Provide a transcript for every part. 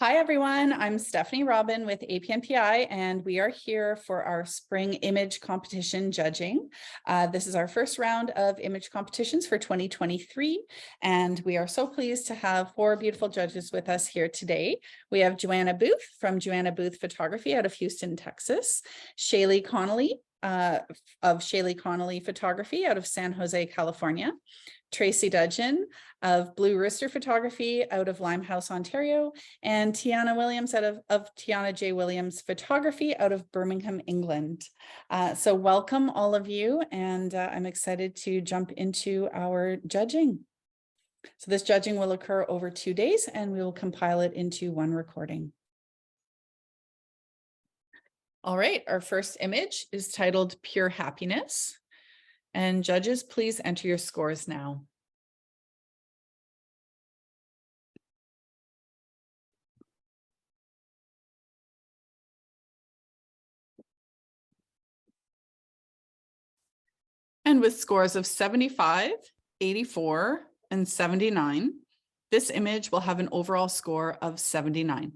Hi, everyone. I'm Stephanie Robin with APNPI, and we are here for our spring image competition judging. This is our first round of image competitions for 2023, and we are so pleased to have four beautiful judges with us here today. We have Joanna Booth from Joanna Booth Photography out of Houston, Texas, Shailee Connolly of Shailee Connolly Photography out of San Jose, California, Trayc Dudgeon of Blue Rooster Photography out of Limehouse, Ontario, and Tianna Williams of Tianna J. Williams Photography out of Birmingham, England. So welcome all of you, and I'm excited to jump into our judging. So this judging will occur over 2 days, and we will compile it into one recording. All right, our first image is titled Pure Happiness. And judges, please enter your scores now. And with scores of 75, 84, and 79, this image will have an overall score of 79.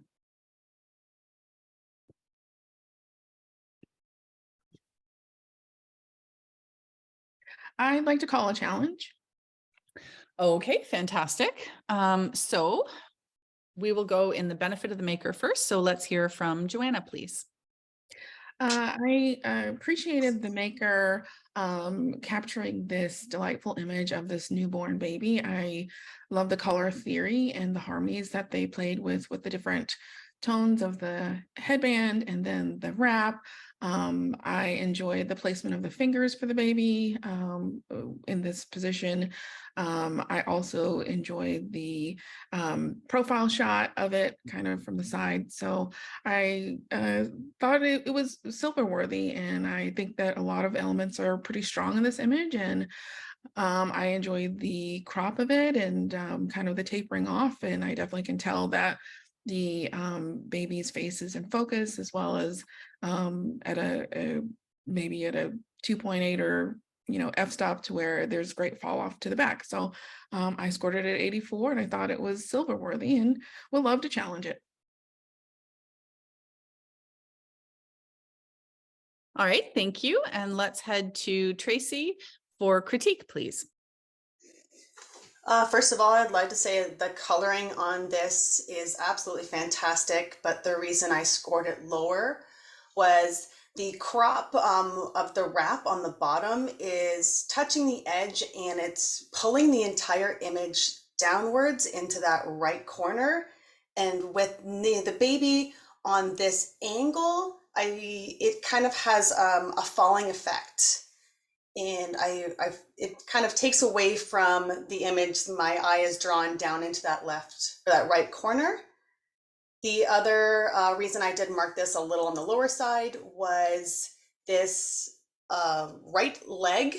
I'd like to call a challenge. Okay, fantastic. So we will go in the benefit of the maker first. So let's hear from Joanna, please. I appreciated the maker capturing this delightful image of this newborn baby. I love the color theory and the harmonies that they played with the different tones of the headband and then the wrap. I enjoyed the placement of the fingers for the baby in this position. I also enjoyed the profile shot of it kind of from the side. So I thought it was silver worthy, and I think that a lot of elements are pretty strong in this image, and I enjoyed the crop of it and kind of the tapering off, and I definitely can tell that the baby's face is in focus, as well as at maybe at a 2.8 or f-stop, to where there's great fall off to the back. So I scored it at 84, and I thought it was silver worthy, and would love to challenge it. All right, thank you. And let's head to Trayc for critique, please. First of all, I'd like to say the coloring on this is absolutely fantastic, but the reason I scored it lower was the crop of the wrap on the bottom is touching the edge, and it's pulling the entire image downwards into that right corner. And with the baby on this angle, it kind of has a falling effect. And it kind of takes away from the image. My eye is drawn down into that left or that right corner. The other reason I did mark this a little on the lower side was this right leg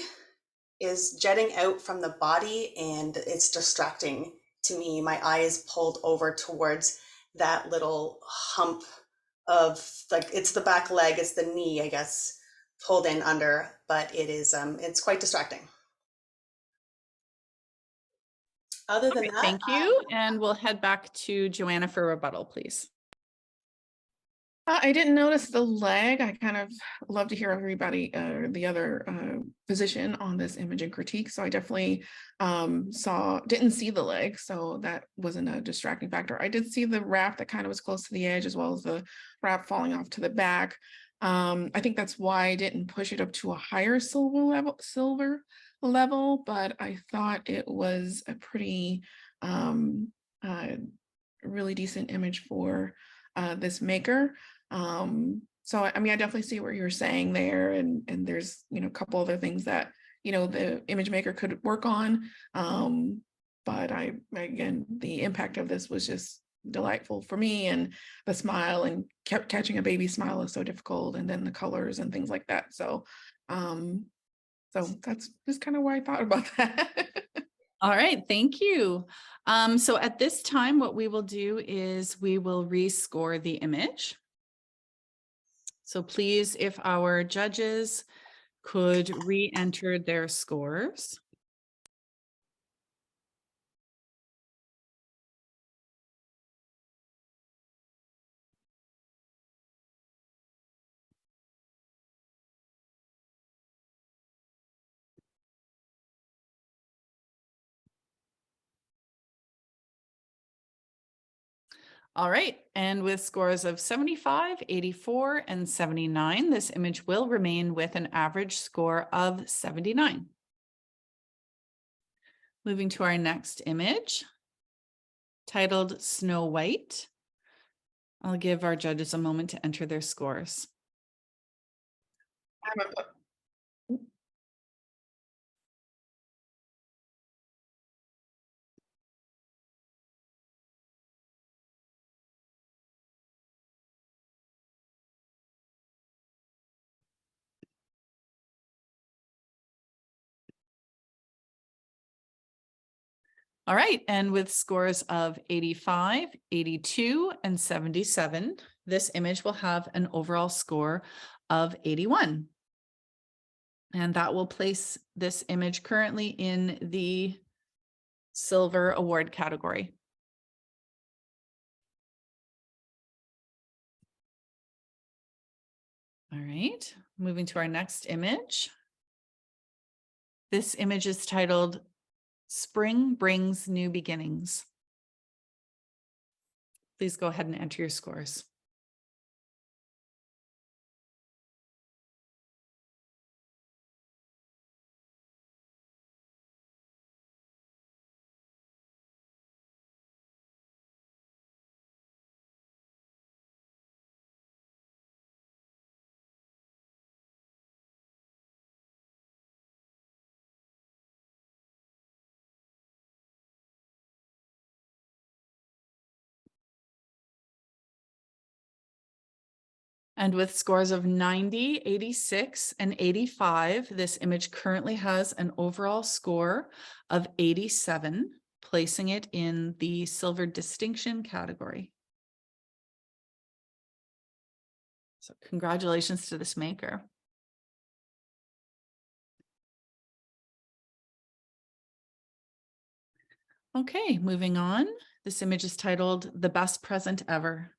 is jetting out from the body, and it's distracting to me. My eye is pulled over towards that little hump of, like, it's the back leg, it's the knee, I guess, pulled in under, but it is it's quite distracting. Other than that, thank you. And we'll head back to Joanna for rebuttal, please. I didn't notice the leg. I kind of love to hear everybody, the other position on this image and critique. So I definitely didn't see the leg. So that wasn't a distracting factor. I did see the wrap that kind of was close to the edge, as well as the wrap falling off to the back. I think that's why I didn't push it up to a higher silver level, but I thought it was a pretty really decent image for this maker. So I mean, I definitely see what you're saying there, and there's a couple other things that the image maker could work on. But again, the impact of this was just delightful for me, and the smile, and kept catching a baby smile is so difficult, and then the colors and things like that. So so that's just kind of why I thought about that. All right, thank you. So at this time, what we will do is we will rescore the image. So please, if our judges could re-enter their scores. All right, and with scores of 75, 84, and 79, this image will remain with an average score of 79. Moving to our next image, titled Snow White. I'll give our judges a moment to enter their scores. I'm a- All right, and with scores of 85, 82, and 77, this image will have an overall score of 81. And that will place this image currently in the silver award category. All right, moving to our next image. This image is titled Spring Brings New Beginnings. Please go ahead and enter your scores. And with scores of 90, 86, and 85, this image currently has an overall score of 87, placing it in the silver distinction category. So congratulations to this maker. Okay, moving on. This image is titled The Best Present Ever.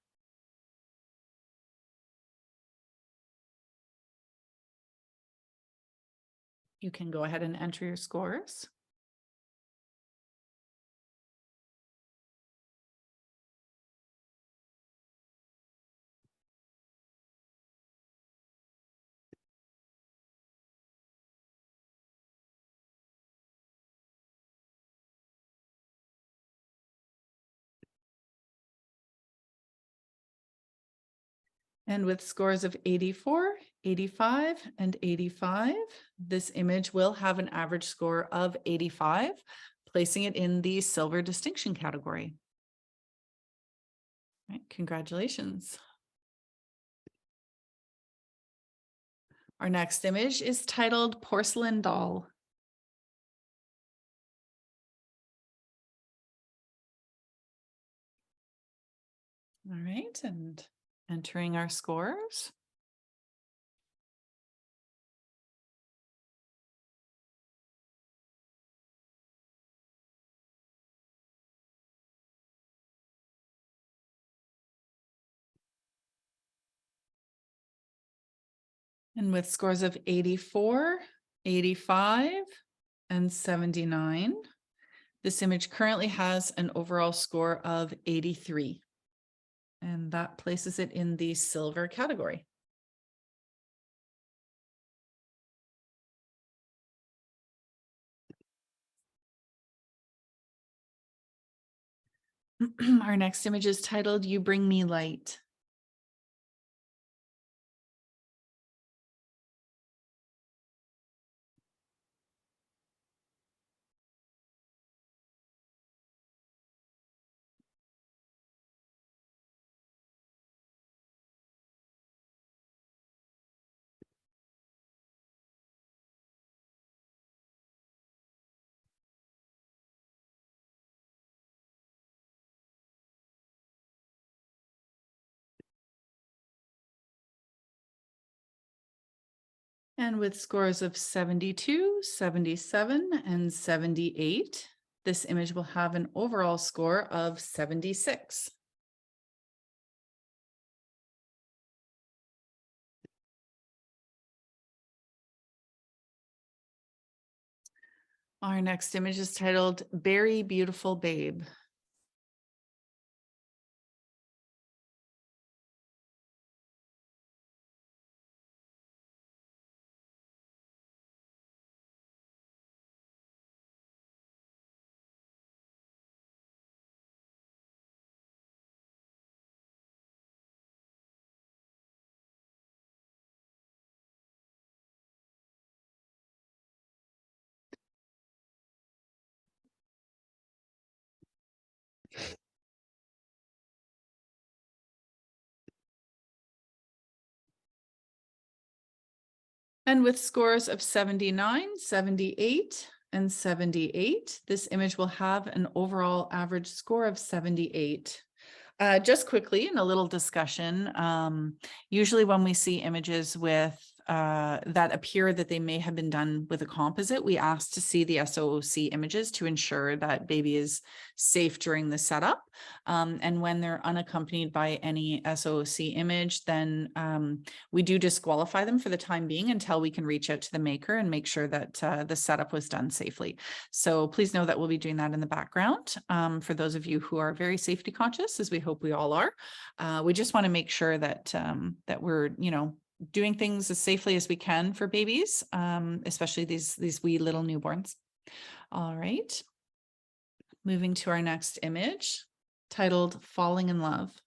You can go ahead and enter your scores. And with scores of 84, 85, and 85, this image will have an average score of 85, placing it in the silver distinction category. All right, congratulations. Our next image is titled Porcelain Doll. All right, and entering our scores. And with scores of 84, 85, and 79, this image currently has an overall score of 83. And that places it in the silver category. Our next image is titled You Bring Me Light. And with scores of 72, 77, and 78, this image will have an overall score of 76. Our next image is titled Very Beautiful Babe. And with scores of 79, 78, and 78, this image will have an overall average score of 78. Just quickly, in a little discussion, usually when we see images with that appear that they may have been done with a composite, we ask to see the SOOC images to ensure that baby is safe during the setup. And when they're unaccompanied by any SOOC image, then we do disqualify them for the time being until we can reach out to the maker and make sure that the setup was done safely. So please know that we'll be doing that in the background for those of you who are very safety conscious, as we hope we all are. We just want to make sure that that we're, doing things as safely as we can for babies, especially these wee little newborns. All right. Moving to our next image, titled Falling in Love.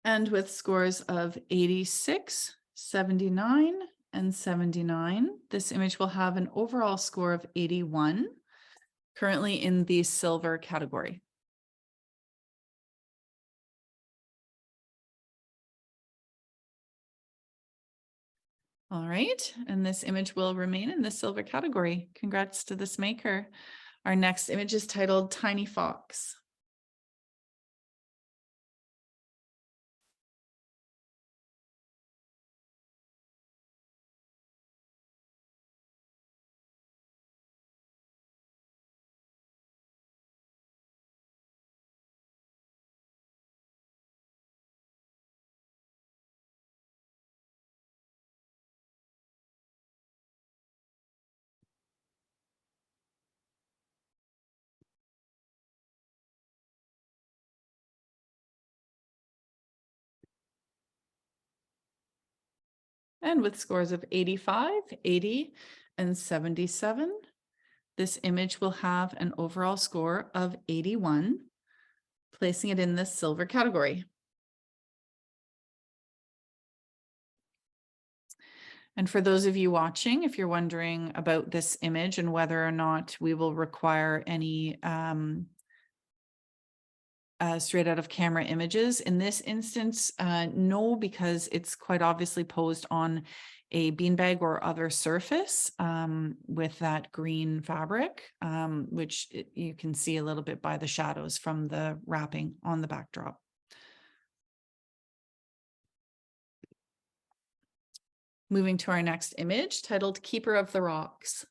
And with scores of 86, 79, and 79, this image will have an overall score of 81, currently in the silver category. All right, and this image will remain in the silver category. Congrats to this maker. Our next image is titled Tiny Fox. And with scores of 85, 80, and 77, this image will have an overall score of 81, placing it in the silver category. And for those of you watching, if you're wondering about this image and whether or not we will require any straight out of camera images, in this instance, no, because it's quite obviously posed on a beanbag or other surface with that green fabric, which you can see a little bit by the shadows from the wrapping on the backdrop. Moving to our next image, titled Keeper of the Rocks.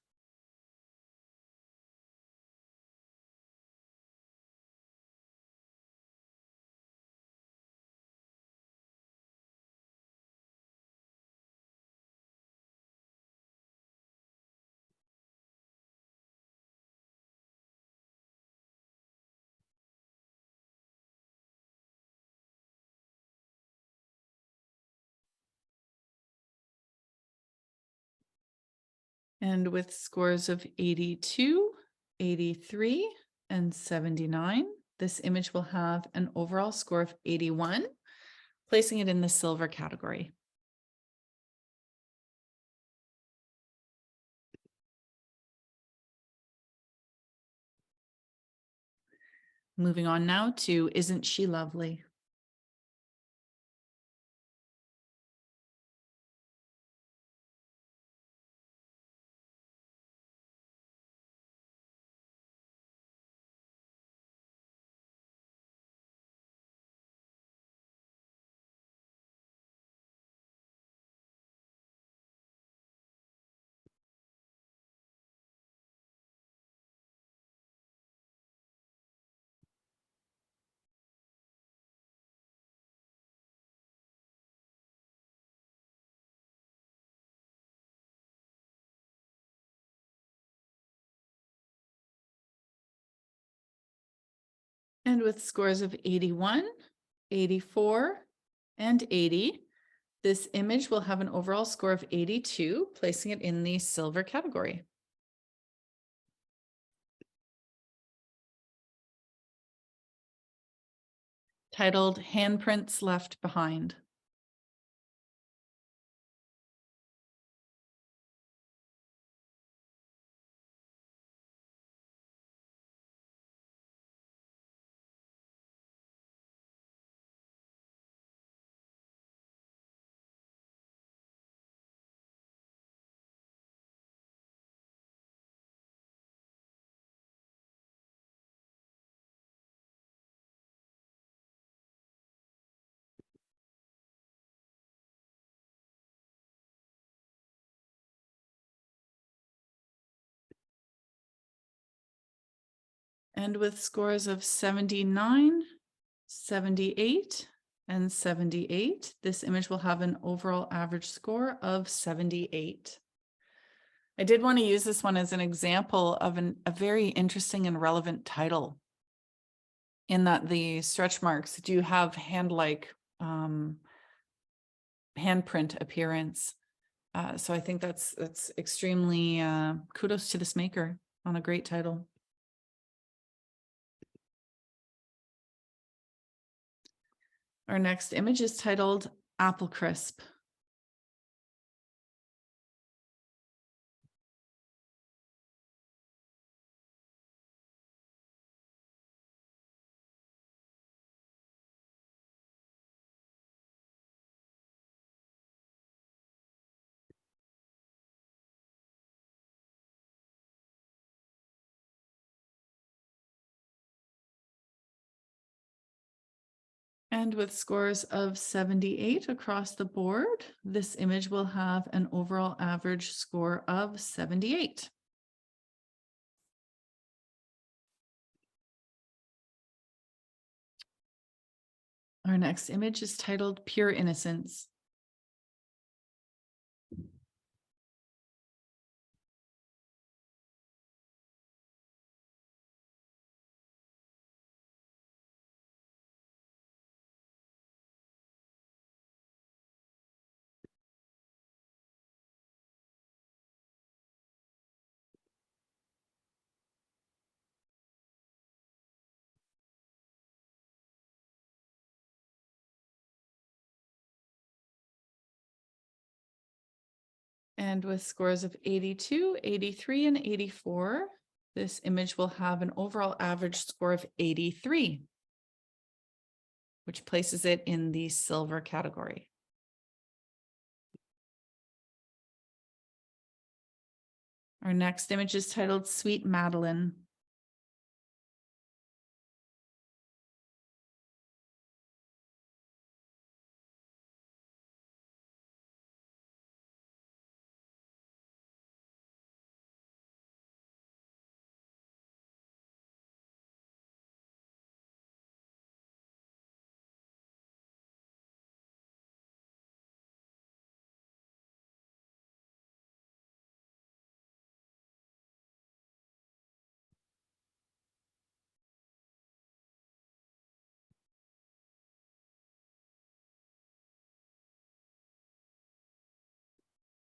And with scores of 82, 83, and 79, this image will have an overall score of 81, placing it in the silver category. Moving on now to Isn't She Lovely? And with scores of 81, 84, and 80, this image will have an overall score of 82, placing it in the silver category. Titled Handprints Left Behind. And with scores of 79, 78, and 78, this image will have an overall average score of 78. I did want to use this one as an example of a very interesting and relevant title, in that the stretch marks do have hand-like handprint appearance. So I think that's extremely kudos to this maker on a great title. Our next image is titled Apple Crisp. And with scores of 78 across the board, this image will have an overall average score of 78. Our next image is titled Pure Innocence. And with scores of 82, 83, and 84, this image will have an overall average score of 83, which places it in the silver category. Our next image is titled Sweet Madeline.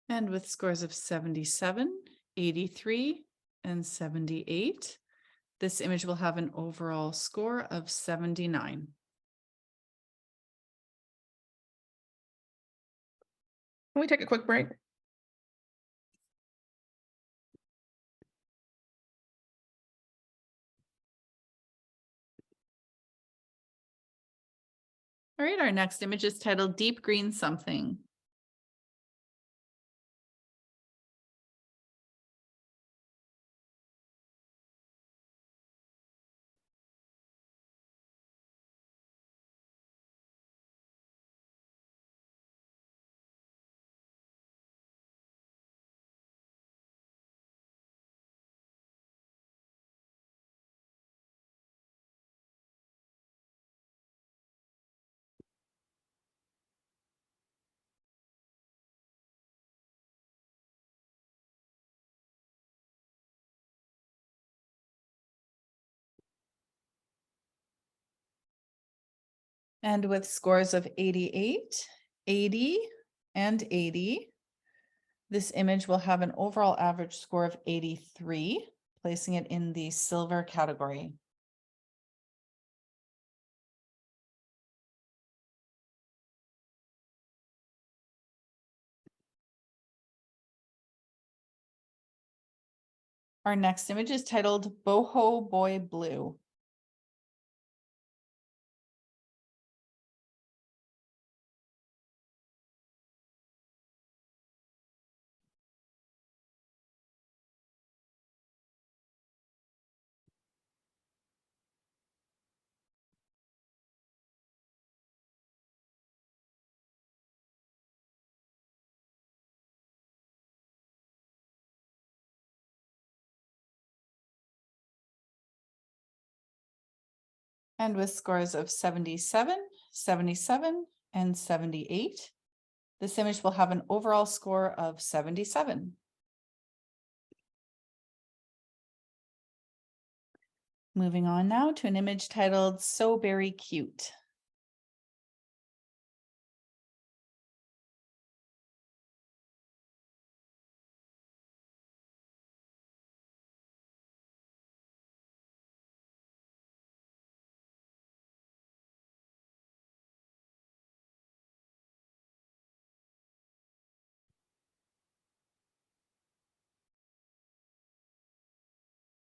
And with scores of 77, 83, and 78, this image will have an overall score of 79. Can we take a quick break? All right, our next image is titled Deep Green Something. And with scores of 88, 80, and 80, this image will have an overall average score of 83, placing it in the silver category. Our next image is titled Boho Boy Blue. And with scores of 77, 77, and 78, this image will have an overall score of 77. Moving on now to an image titled So Very Cute.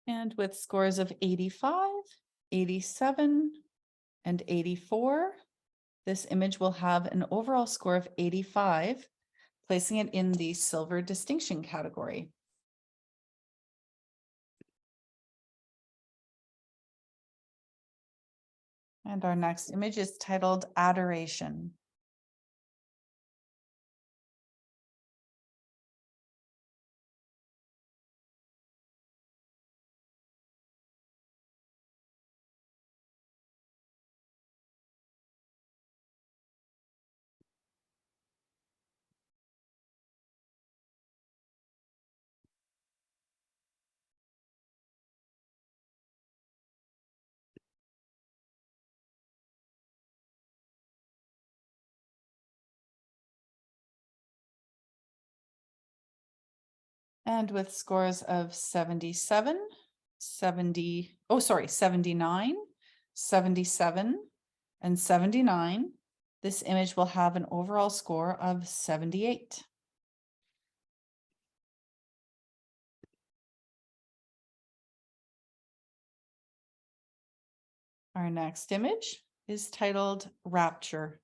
And with scores of 85, 87, and 84, this image will have an overall score of 85, placing it in the silver distinction category. And our next image is titled Adoration. And with scores of 77, 79, 77, and 79, this image will have an overall score of 78. Our next image is titled Rapture.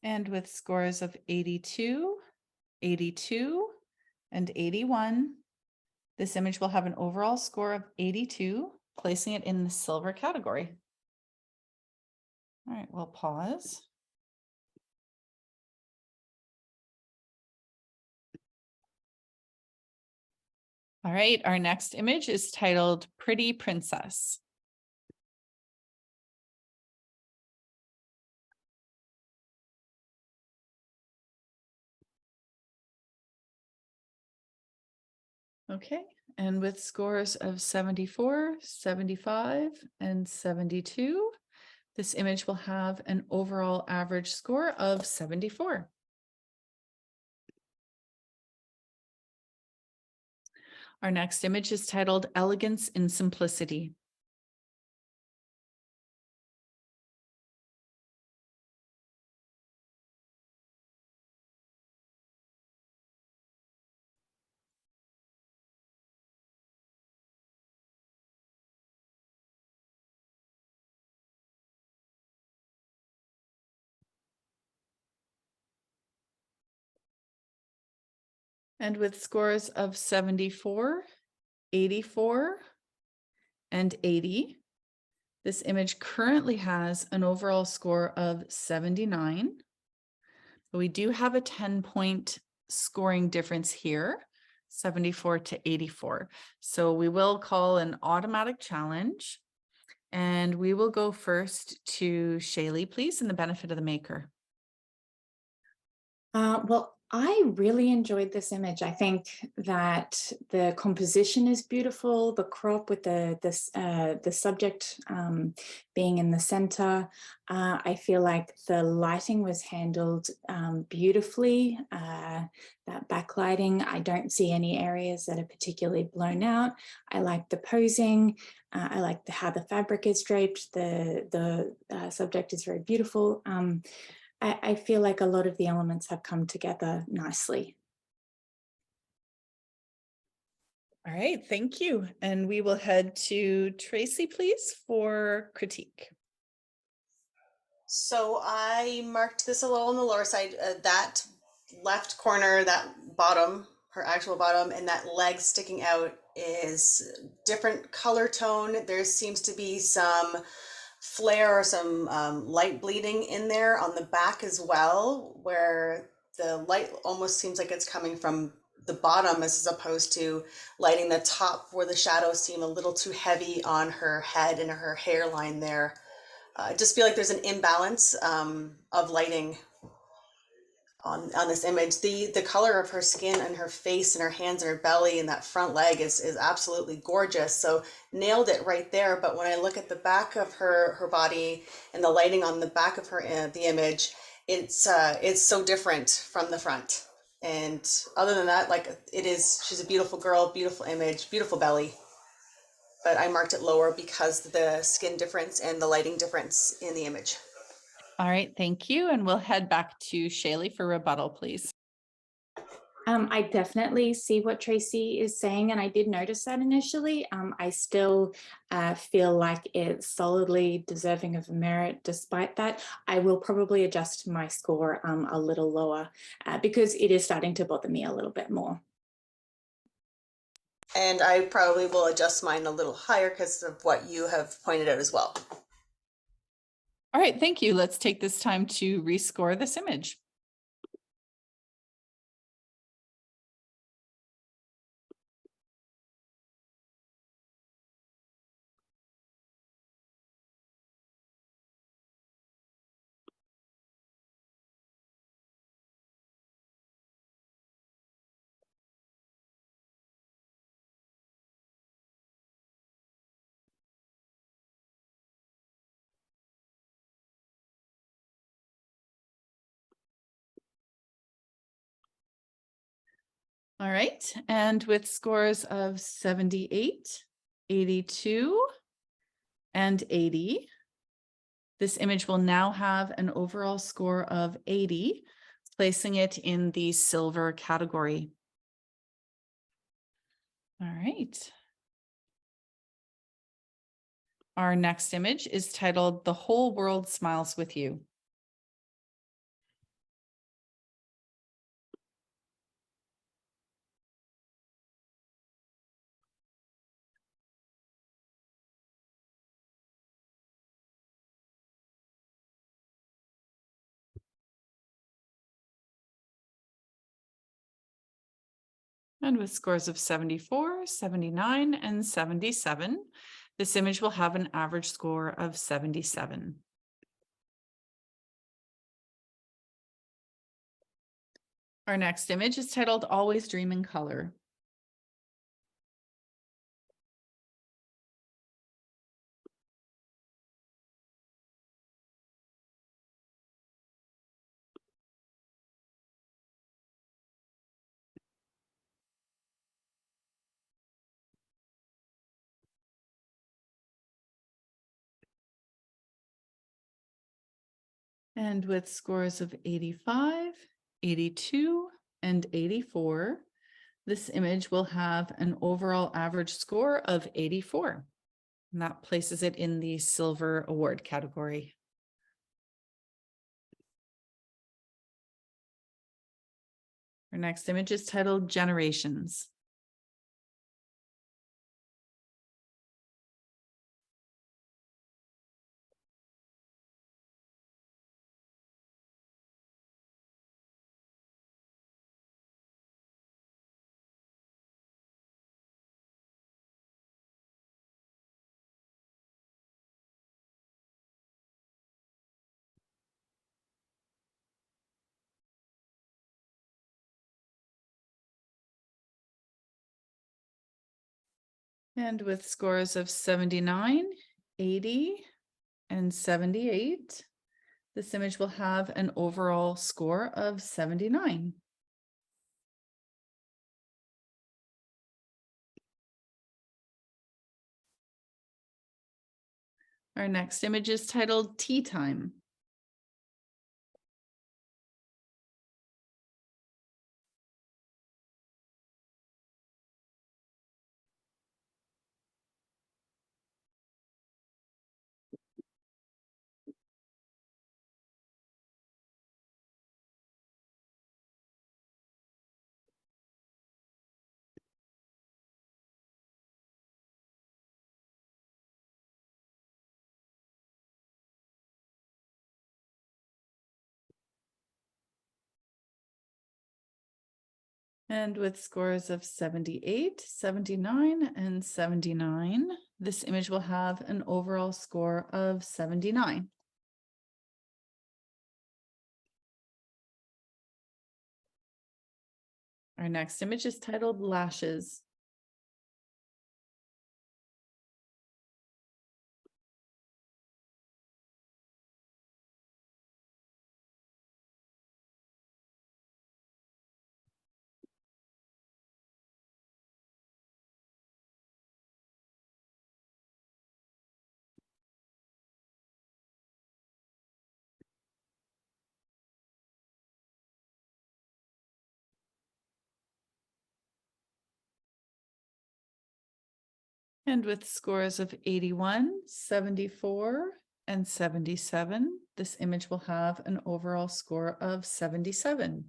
And with scores of 82, 82, and 81, this image will have an overall score of 82, placing it in the silver category. All right, we'll pause. All right, our next image is titled Pretty Princess. Okay, and with scores of 74, 75, and 72, this image will have an overall average score of 74. Our next image is titled Elegance in Simplicity. And with scores of 74, 84, and 80, This image currently has an overall score of 79. But we do have a 10-point scoring difference here, 74 to 84. So we will call an automatic challenge. And we will go first to Shailee, please, in the benefit of the maker. Well, I really enjoyed this image. I think that the composition is beautiful. The crop with the subject being in the center. I feel like the lighting was handled beautifully. That backlighting, I don't see any areas that are particularly blown out. I like the posing. I like how the fabric is draped. The subject is very beautiful. I feel like a lot of the elements have come together nicely. All right, thank you. And we will head to Tracy, please, for critique. So I marked this a little on the lower side, that left corner, that bottom, her actual bottom, and that leg sticking out is different color tone. There seems to be some flare or some light bleeding in there on the back as well, where the light almost seems like it's coming from the bottom as opposed to lighting the top, where the shadows seem a little too heavy on her head and her hairline there. I just feel like there's an imbalance of lighting on this image. The color of her skin and her face and her hands and her belly and that front leg is absolutely gorgeous. So nailed it right there. But when I look at the back of her body and the lighting on the back of her the image, it's so different from the front. And other than that, like she's a beautiful girl, beautiful image, beautiful belly. But I marked it lower because of the skin difference and the lighting difference in the image. All right, thank you. And we'll head back to Shailee for rebuttal, please. I definitely see what Tracy is saying, and I did notice that initially. I still feel like it's solidly deserving of merit. Despite that, I will probably adjust my score a little lower because it is starting to bother me a little bit more. And I probably will adjust mine a little higher because of what you have pointed out as well. All right, thank you. Let's take this time to rescore this image. All right, and with scores of 78, 82, and 80, this image will now have an overall score of 80, placing it in the silver category. All right. Our next image is titled "The Whole World Smiles with You." And with scores of 74, 79, and 77, this image will have an average score of 77. Our next image is titled "Always Dream in Color." And with scores of 85, 82, and 84, this image will have an overall average score of 84. And that places it in the silver award category. Our next image is titled "Generations." And with scores of 79, 80, and 78, this image will have an overall score of 79. Our next image is titled Tea Time. And with scores of 78, 79, and 79, this image will have an overall score of 79. Our next image is titled Lashes. And with scores of 81, 74, and 77, this image will have an overall score of 77.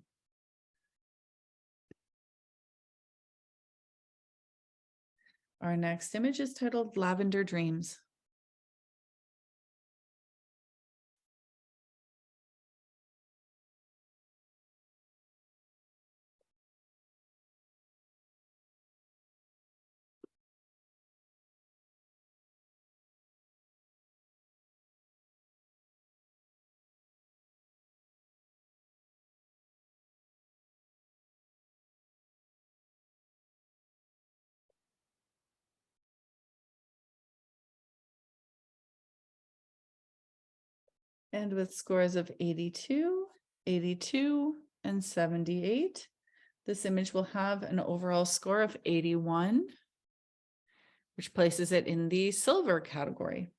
Our next image is titled Lavender Dreams. And with scores of 82, 82, and 78, this image will have an overall score of 81, which places it in the silver category.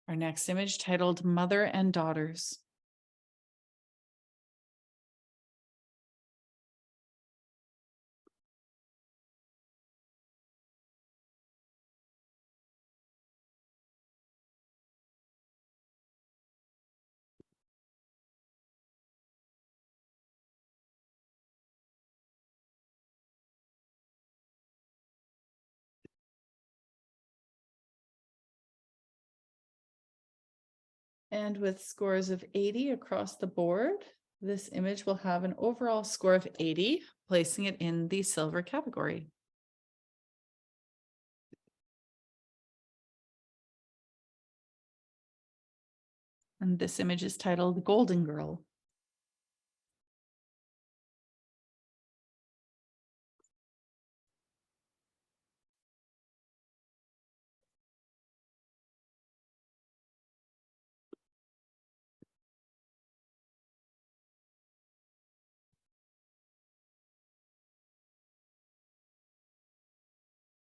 Our next image titled Mother and Daughters. And with scores of 80 across the board, this image will have an overall score of 80, placing it in the silver category. And this image is titled Golden Girl.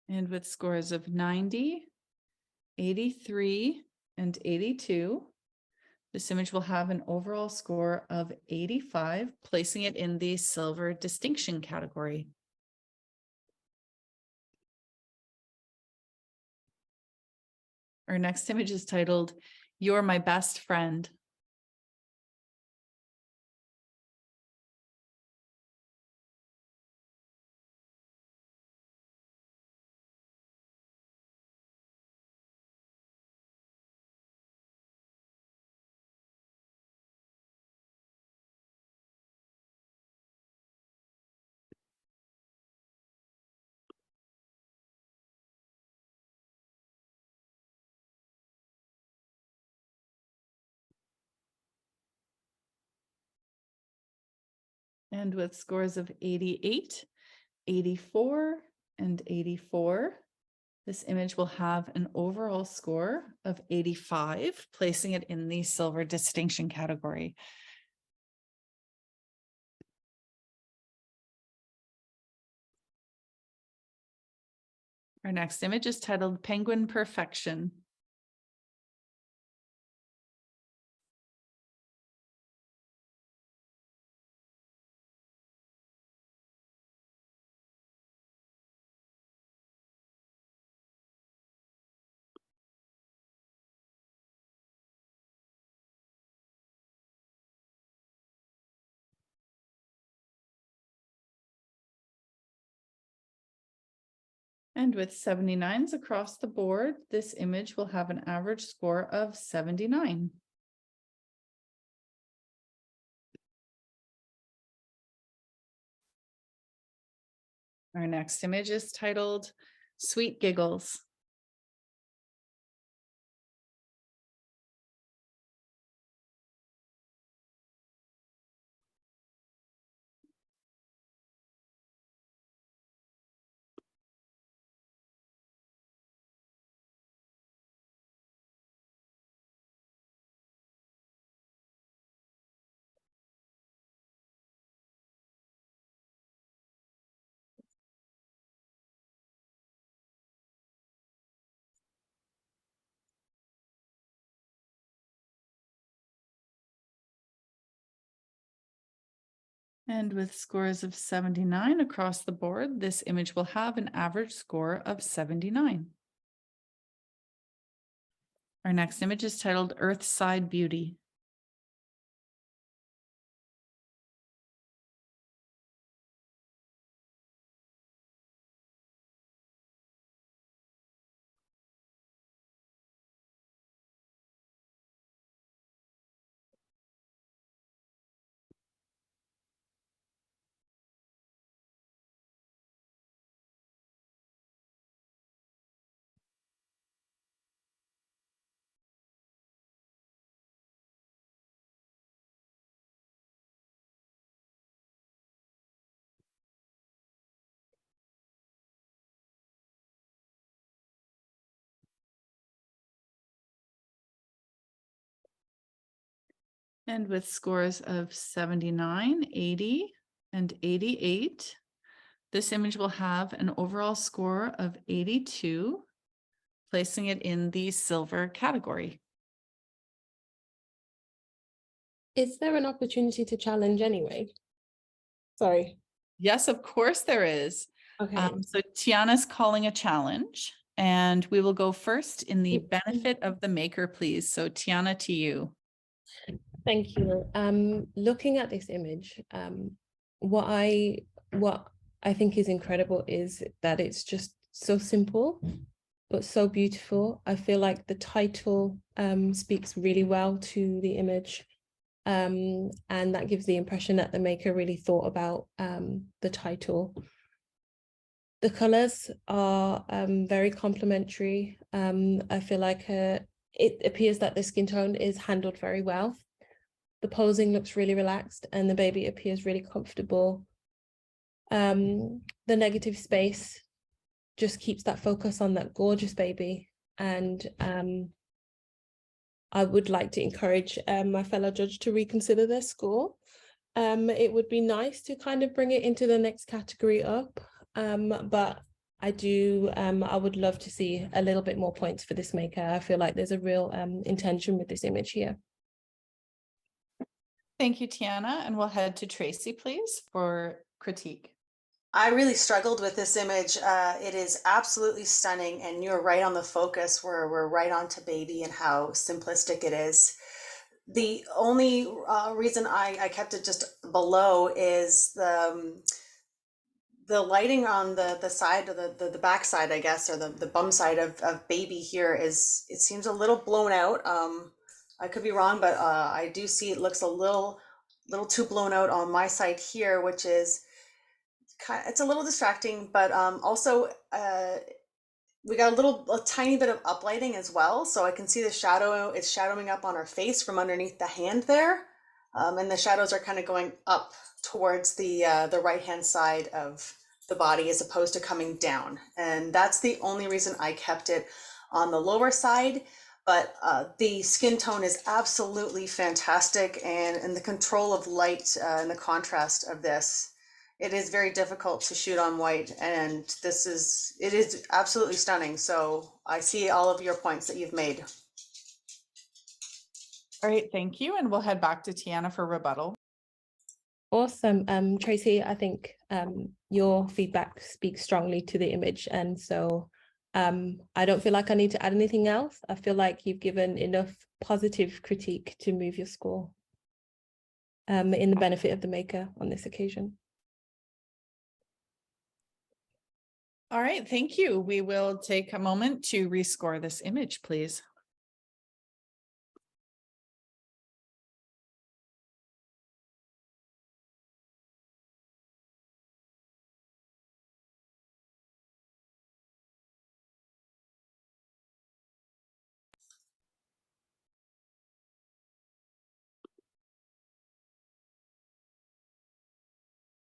And with scores of 90, 83, and 82, this image will have an overall score of 85, placing it in the silver distinction category. Our next image is titled, You're My Best Friend. And with scores of 88, 84, and 84, this image will have an overall score of 85, placing it in the silver distinction category. Our next image is titled Penguin Perfection. And with 79s across the board, this image will have an average score of 79. Our next image is titled Sweet Giggles. And with scores of 79 across the board, this image will have an average score of 79. Our next image is titled Earthside Beauty. And with scores of 79, 80, and 88, this image will have an overall score of 82, placing it in the silver category. Is there an opportunity to challenge anyway? Sorry. Yes, of course there is. Okay. So Tianna's calling a challenge, and we will go first in the Mm. benefit of the maker, please. So Tianna, to you. Thank you. Looking at this image, what I think is incredible is that it's just so simple, but so beautiful. I feel like the title speaks really well to the image. And that gives the impression that the maker really thought about the title. The colors are very complementary. I feel like it appears that the skin tone is handled very well. The posing looks really relaxed and the baby appears really comfortable. The negative space just keeps that focus on that gorgeous baby. And I would like to encourage my fellow judge to reconsider their score. It would be nice to kind of bring it into the next category up. But I would love to see a little bit more points for this maker. I feel like there's a real intention with this image here. Thank you, Tianna, and we'll head to Tracy, please, for critique. I really struggled with this image. It is absolutely stunning, and you're right on the focus. We're right on to baby and how simplistic it is. The only reason I kept it just below is the lighting on the side of the back side, I guess, or the bum side of baby here it seems a little blown out. I could be wrong, but I do see it looks a little too blown out on my side here, which is it's a little distracting, but also we got a tiny bit of uplighting as well, so I can see the shadow. It's shadowing up on her face from underneath the hand there. And the shadows are kind of going up towards the right-hand side of the body as opposed to coming down. And that's the only reason I kept it on the lower side. But the skin tone is absolutely fantastic, and the control of light and the contrast of this, it is very difficult to shoot on white, and it is absolutely stunning. So I see all of your points that you've made. All right, thank you. And we'll head back to Tianna for rebuttal. Awesome. Tracy, I think your feedback speaks strongly to the image. And so I don't feel like I need to add anything else. I feel like you've given enough positive critique to move your score in the benefit of the maker on this occasion. All right, thank you. We will take a moment to rescore this image, please.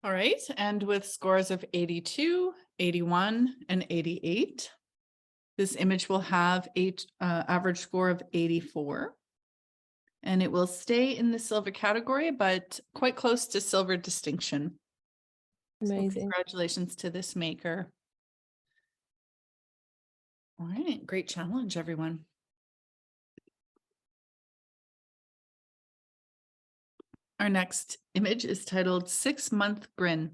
All right, and with scores of 82, 81, and 88, this image will have an average score of 84. And it will stay in the silver category, but quite close to silver distinction. Amazing. So congratulations to this maker. All right, great challenge, everyone. Our next image is titled 6-Month Grin.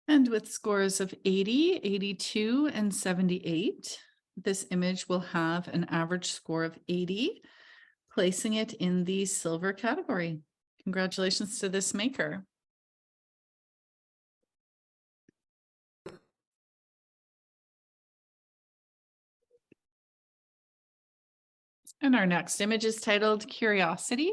And with scores of 80, 82, and 78, this image will have an average score of 80, placing it in the silver category. Congratulations to this maker. And our next image is titled Curiosity.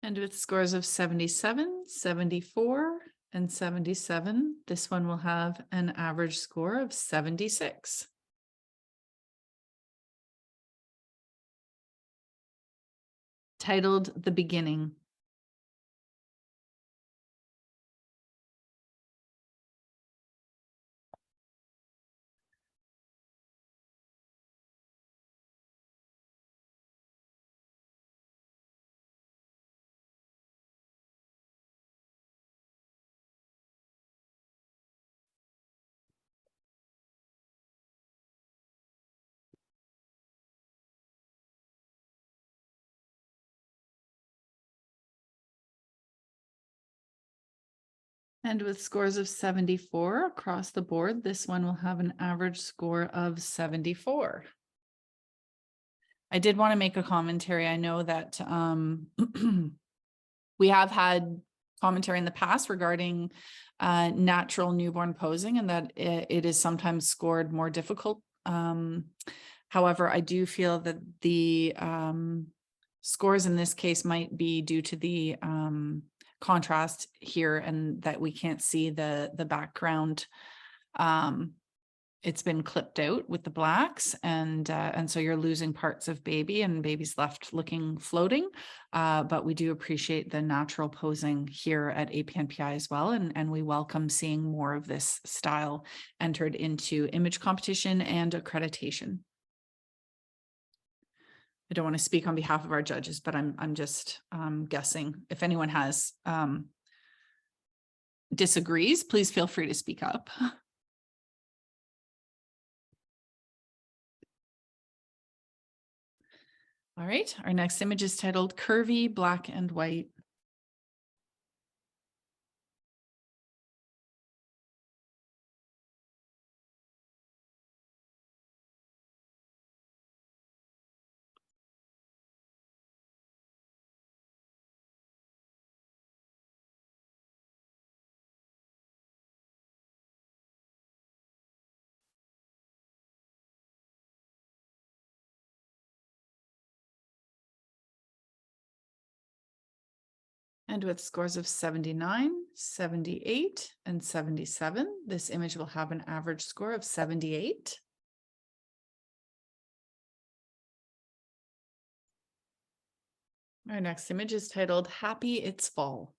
And with scores of 77, 74, and 77, this one will have an average score of 76. Titled The Beginning. And with scores of 74 across the board, this one will have an average score of 74. I did want to make a commentary. I know that we have had commentary in the past regarding natural newborn posing, and that it is sometimes scored more difficult. However, I do feel that the scores in this case might be due to the contrast here, and that we can't see the background. It's been clipped out with the blacks, and so you're losing parts of baby, and baby's left looking floating. But we do appreciate the natural posing here at APNPI as well, and we welcome seeing more of this style entered into image competition and accreditation. I don't want to speak on behalf of our judges, but I'm just guessing. If anyone has disagrees, please feel free to speak up. All right, our next image is titled Curvy Black and White. And with scores of 79, 78, and 77, this image will have an average score of 78. Our next image is titled Happy It's Fall.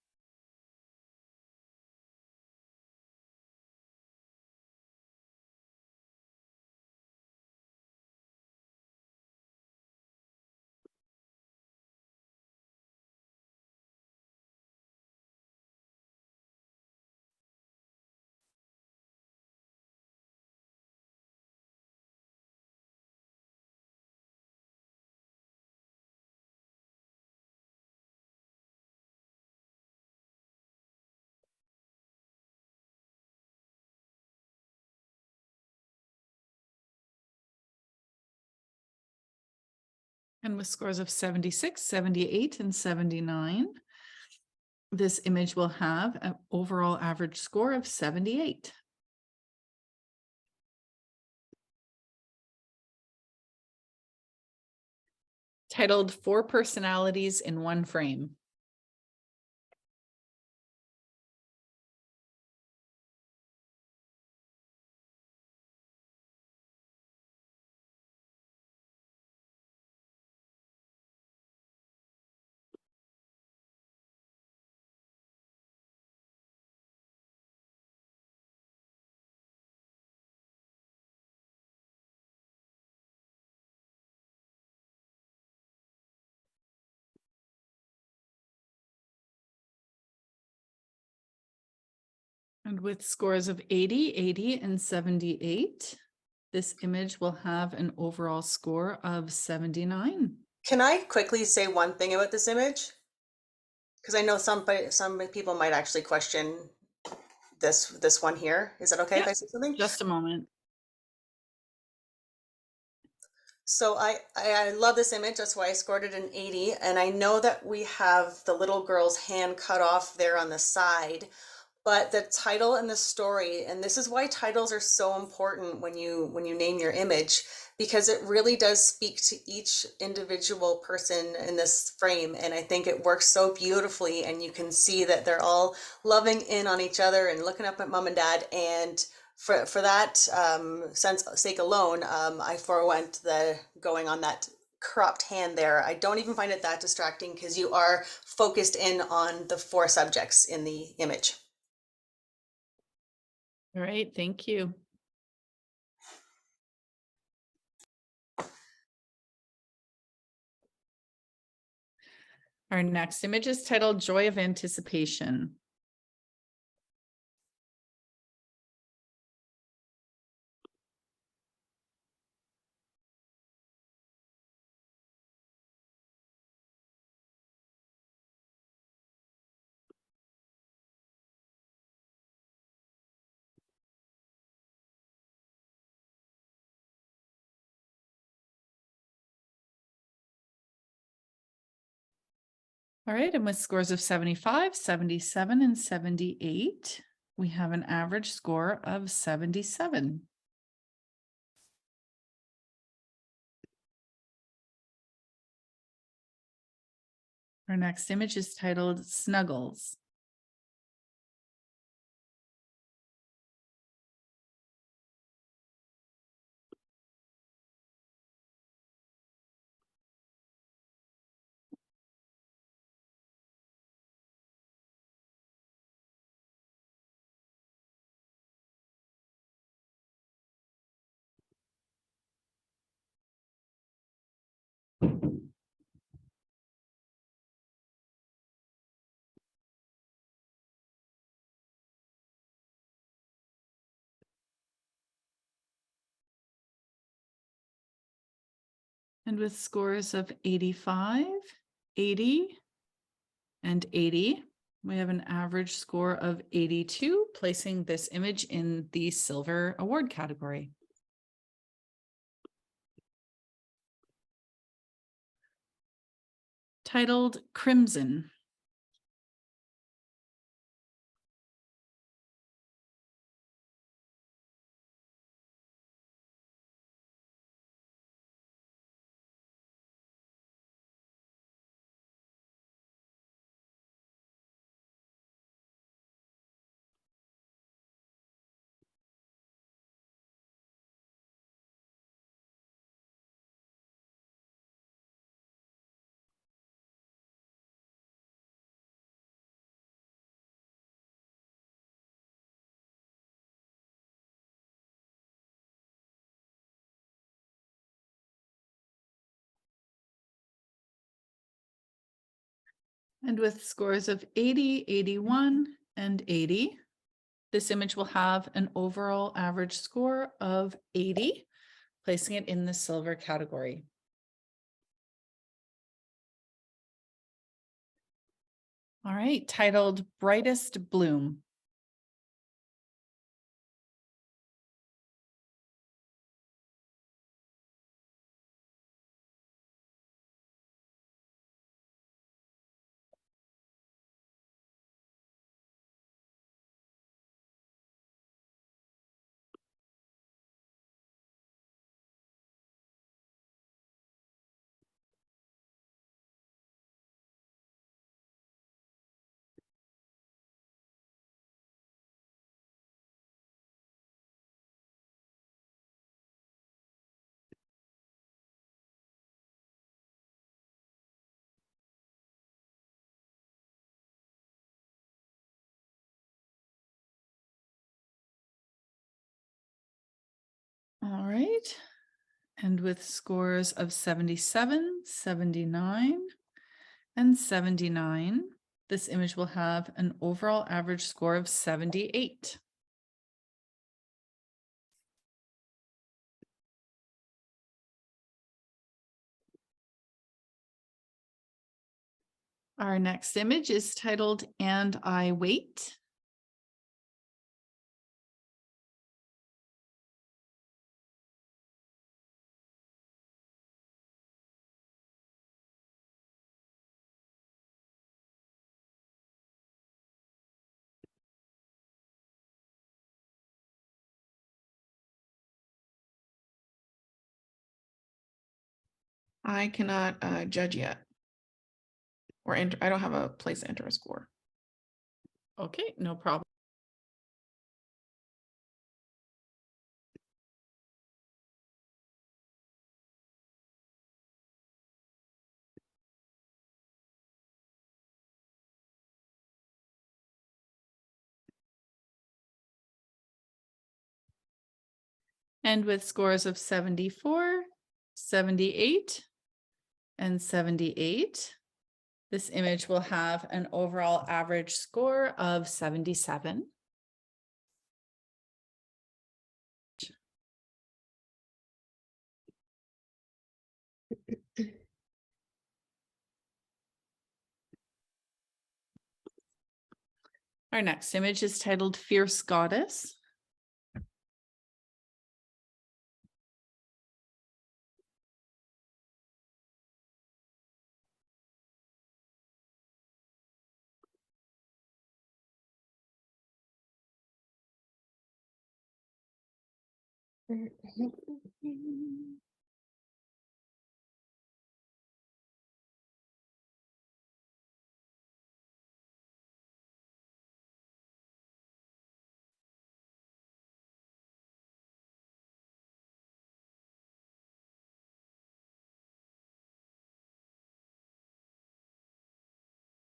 And with scores of 76, 78, and 79, this image will have an overall average score of 78. Titled Four Personalities in One Frame. And with scores of 80, 80, and 78, this image will have an overall score of 79. Can I quickly say one thing about this image? Because I know some people might actually question this one here. Is that okay if I say something? Just a moment. So I love this image. That's why I scored it an 80. And I know that we have the little girl's hand cut off there on the side, but the title and the story, and this is why titles are so important when you name your image, because it really does speak to each individual person in this frame. And I think it works so beautifully, and you can see that they're all loving in on each other and looking up at mom and dad. And for that sake alone, I forewent the going on that cropped hand there. I don't even find it that distracting because you are focused in on the four subjects in the image. All right, thank you. Our next image is titled Joy of Anticipation. All right, and with scores of 75, 77, and 78, we have an average score of 77. Our next image is titled Snuggles. And with scores of 85, 80, and 80, we have an average score of 82, placing this image in the silver award category. Titled Crimson. And with scores of 80, 81, and 80, this image will have an overall average score of 80, placing it in the silver category. All right, titled Brightest Bloom. All right, and with scores of 77, 79, and 79, this image will have an overall average score of 78. Our next image is titled And I Wait. I cannot judge yet or enter. I don't have a place to enter a score. Okay, no problem. And with scores of 74, 78, and 78, this image will have an overall average score of 77. Our next image is titled Fierce Goddess.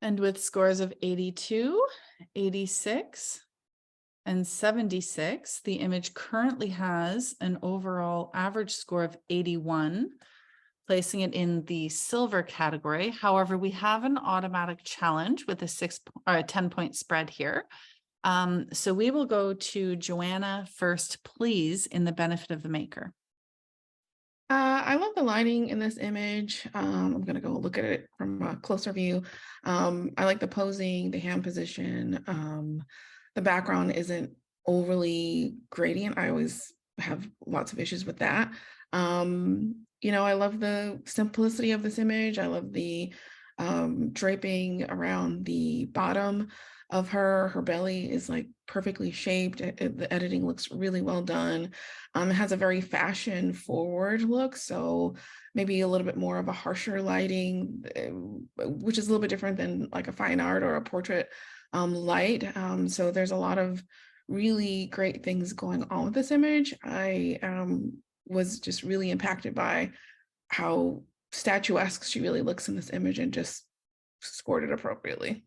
And with scores of 82, 86, and 76, the image currently has an overall average score of 81, placing it in the silver category. However, we have an automatic challenge with a 10-point spread here. So we will go to Joanna first, please, in the benefit of the maker. I love the lighting in this image. I'm gonna go look at it from a closer view. I like the posing, the hand position. The background isn't overly gradient. I always have lots of issues with that. I love the simplicity of this image. I love the draping around the bottom of her. Her belly is like perfectly shaped. The editing looks really well done. It has a very fashion forward look, so maybe a little bit more of a harsher lighting, which is a little bit different than like a fine art or a portrait light. So there's a lot of really great things going on with this image. I was just really impacted by how statuesque she really looks in this image and just scored it appropriately.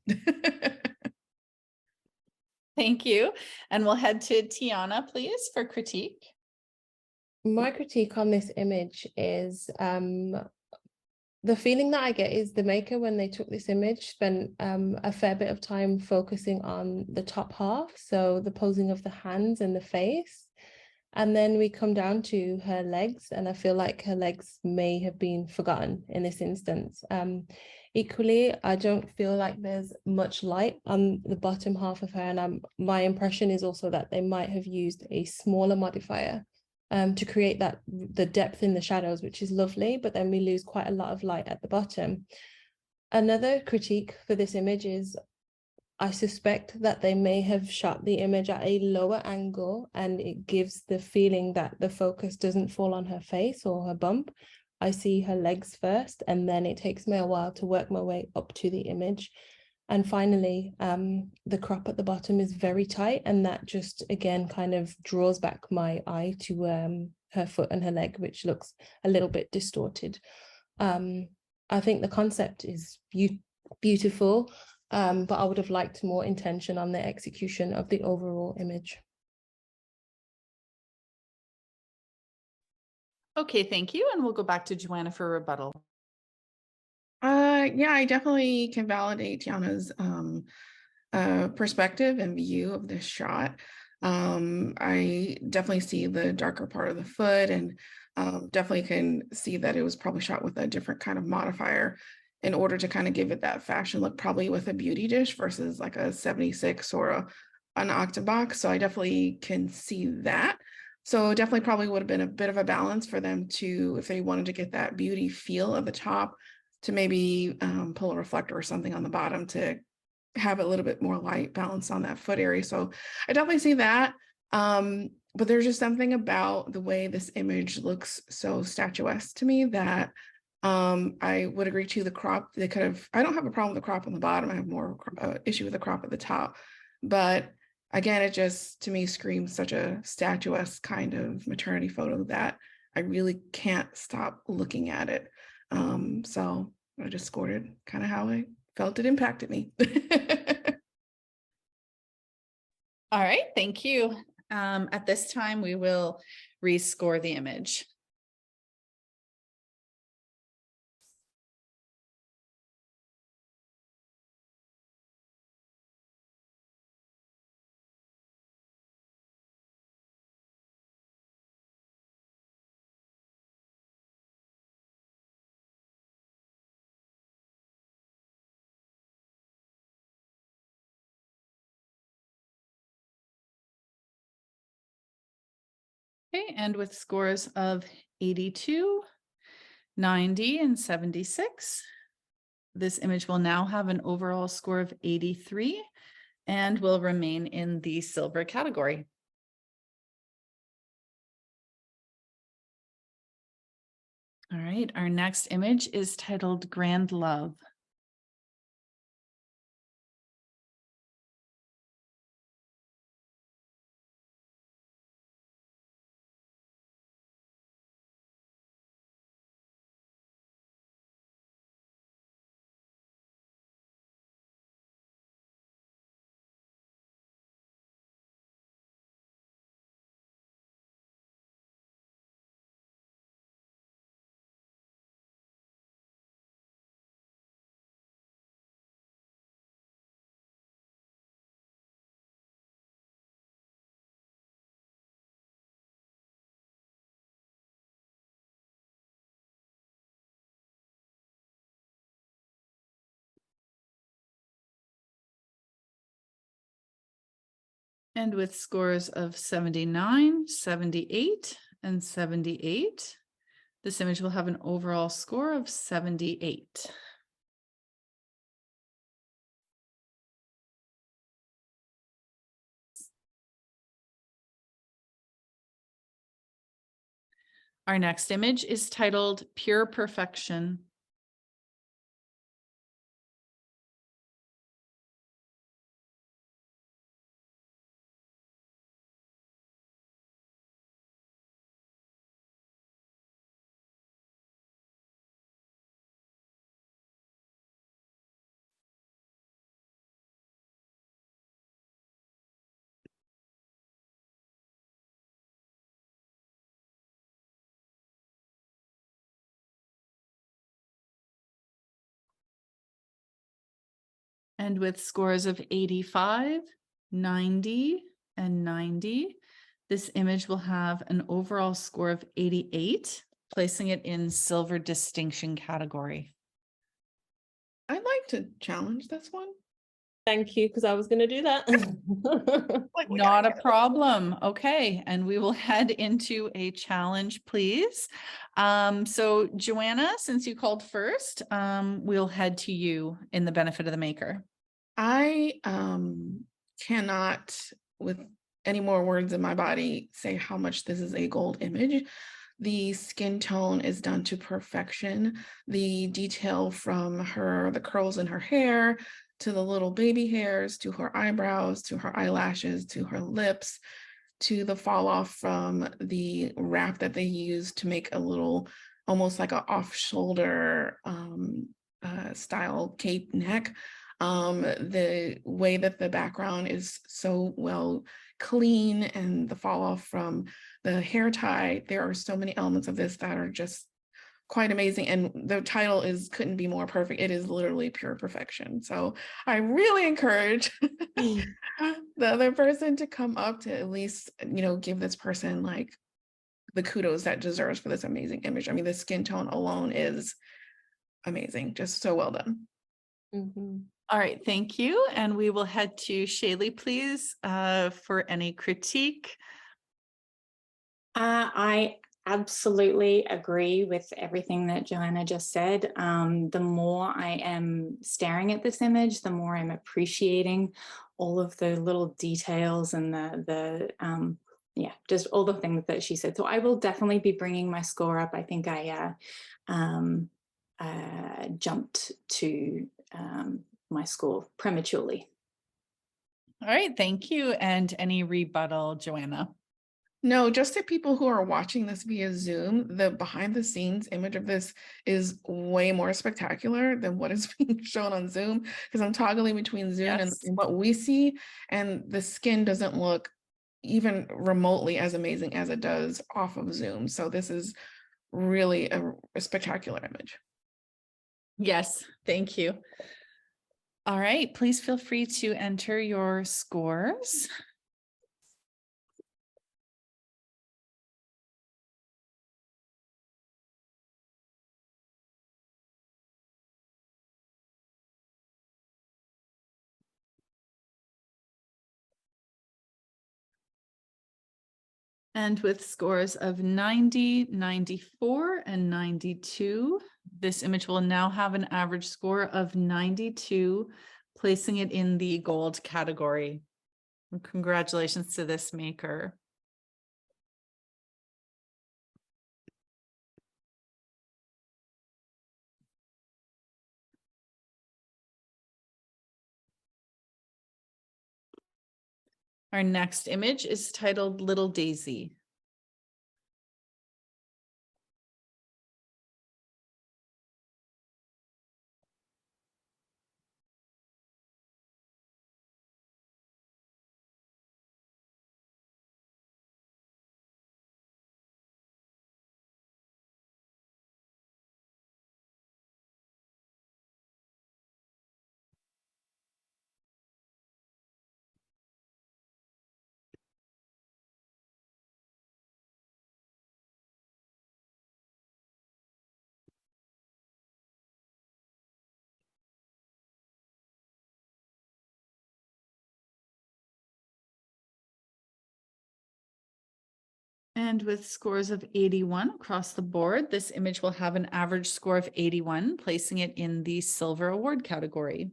Thank you. And we'll head to Tianna, please, for critique. My critique on this image is the feeling that I get is the maker, when they took this image, spent a fair bit of time focusing on the top half, so the posing of the hands and the face. And then we come down to her legs, and I feel like her legs may have been forgotten in this instance. Equally, I don't feel like there's much light on the bottom half of her, and my impression is also that they might have used a smaller modifier to create the depth in the shadows, which is lovely, but then we lose quite a lot of light at the bottom. Another critique for this image is I suspect that they may have shot the image at a lower angle, and it gives the feeling that the focus doesn't fall on her face or her bump. I see her legs first, and then it takes me a while to work my way up to the image. And finally, the crop at the bottom is very tight, and that just, again, kind of draws back my eye to her foot and her leg, which looks a little bit distorted. I think the concept is beautiful, but I would have liked more intention on the execution of the overall image. Okay, thank you. And we'll go back to Joanna for rebuttal. Yeah, I definitely can validate Tianna's perspective and view of this shot. I definitely see the darker part of the foot, and definitely can see that it was probably shot with a different kind of modifier in order to kind of give it that fashion look, probably with a beauty dish versus like a 76 or an octabox. So I definitely can see that. So definitely probably would have been a bit of a balance for them to, if they wanted to get that beauty feel of the top, to maybe pull a reflector or something on the bottom to have a little bit more light balance on that foot area. So I definitely see that. But there's just something about the way this image looks so statuesque to me that I would agree to the crop. They could have, I don't have a problem with the crop on the bottom. I have more issue with the crop at the top. But again, it just, to me, screams such a statuesque kind of maternity photo that I really can't stop looking at it. So I just scored it kind of how I felt it impacted me. All right, thank you. At this time, we will rescore the image. Okay, and with scores of 82, 90, and 76, this image will now have an overall score of 83 and will remain in the silver category. All right, our next image is titled Grand Love. And with scores of 79, 78, and 78, this image will have an overall score of 78. Our next image is titled Pure Perfection. And with scores of 85, 90, and 90, this image will have an overall score of 88, placing it in silver distinction category. I'd like to challenge this one. Thank you, because I was going to do that. Like, we Not gotta a get it. problem. Okay, and we will head into a challenge, please. So Joanna, since you called first, we'll head to you in the benefit of the maker. I cannot, with any more words in my body, say how much this is a gold image. The skin tone is done to perfection. The detail from the curls in her hair, to the little baby hairs, to her eyebrows, to her eyelashes, to her lips, to the fall off from the wrap that they use to make a little, almost like a off shoulder style cape neck. The way that the background is so well clean, and the fall off from the hair tie, there are so many elements of this that are just quite amazing. And the title couldn't be more perfect. It is literally pure perfection. So I really encourage the other person to come up to at least, give this person like the kudos that deserves for this amazing image. I mean, the skin tone alone is amazing. Just so well done. Mhm. All right, thank you. And we will head to Shailee, please, for any critique. I absolutely agree with everything that Joanna just said. The more I am staring at this image, the more I'm appreciating all of the little details and yeah, just all the things that she said. So I will definitely be bringing my score up. I think I jumped to my score prematurely. All right, thank you. And any rebuttal, Joanna? No, just to people who are watching this via Zoom, the behind the scenes image of this is way more spectacular than what is being shown on Zoom, because I'm toggling between Zoom and Yes. what we see, and the skin doesn't look even remotely as amazing as it does off of Zoom. So this is really a spectacular image. Yes, thank you. All right, please feel free to enter your scores. And with scores of 90, 94, and 92, this image will now have an average score of 92, placing it in the gold category. And congratulations to this maker. Our next image is titled Little Daisy. And with scores of 81 across the board, this image will have an average score of 81, placing it in the silver award category.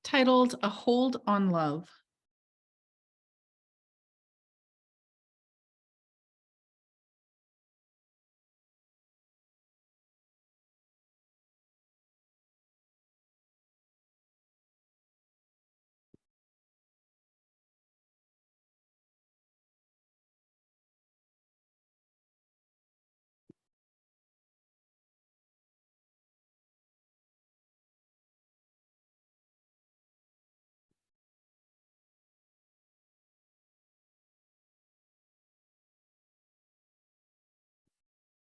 Titled A Hold on Love.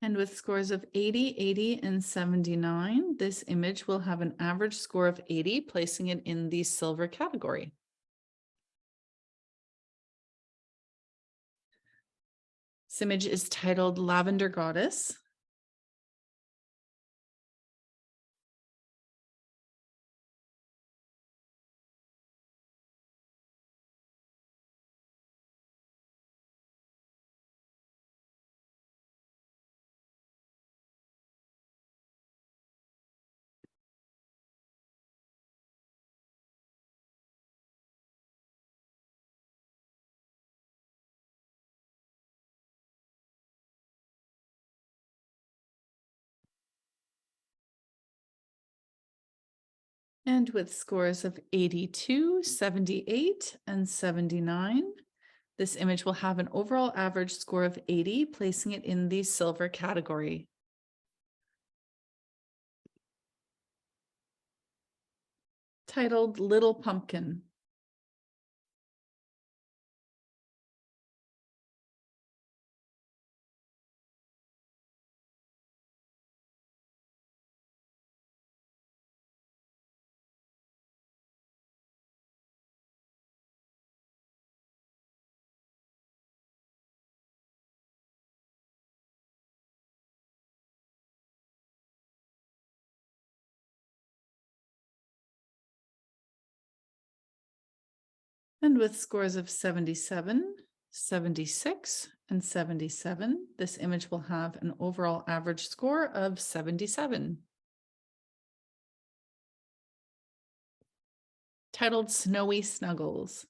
And with scores of 80, 80, and 79, this image will have an average score of 80, placing it in the silver category. This image is titled Lavender Goddess. And with scores of 82, 78, and 79, this image will have an overall average score of 80, placing it in the silver category. Titled Little Pumpkin. And with scores of 77, 76, and 77, this image will have an overall average score of 77. Titled Snowy Snuggles.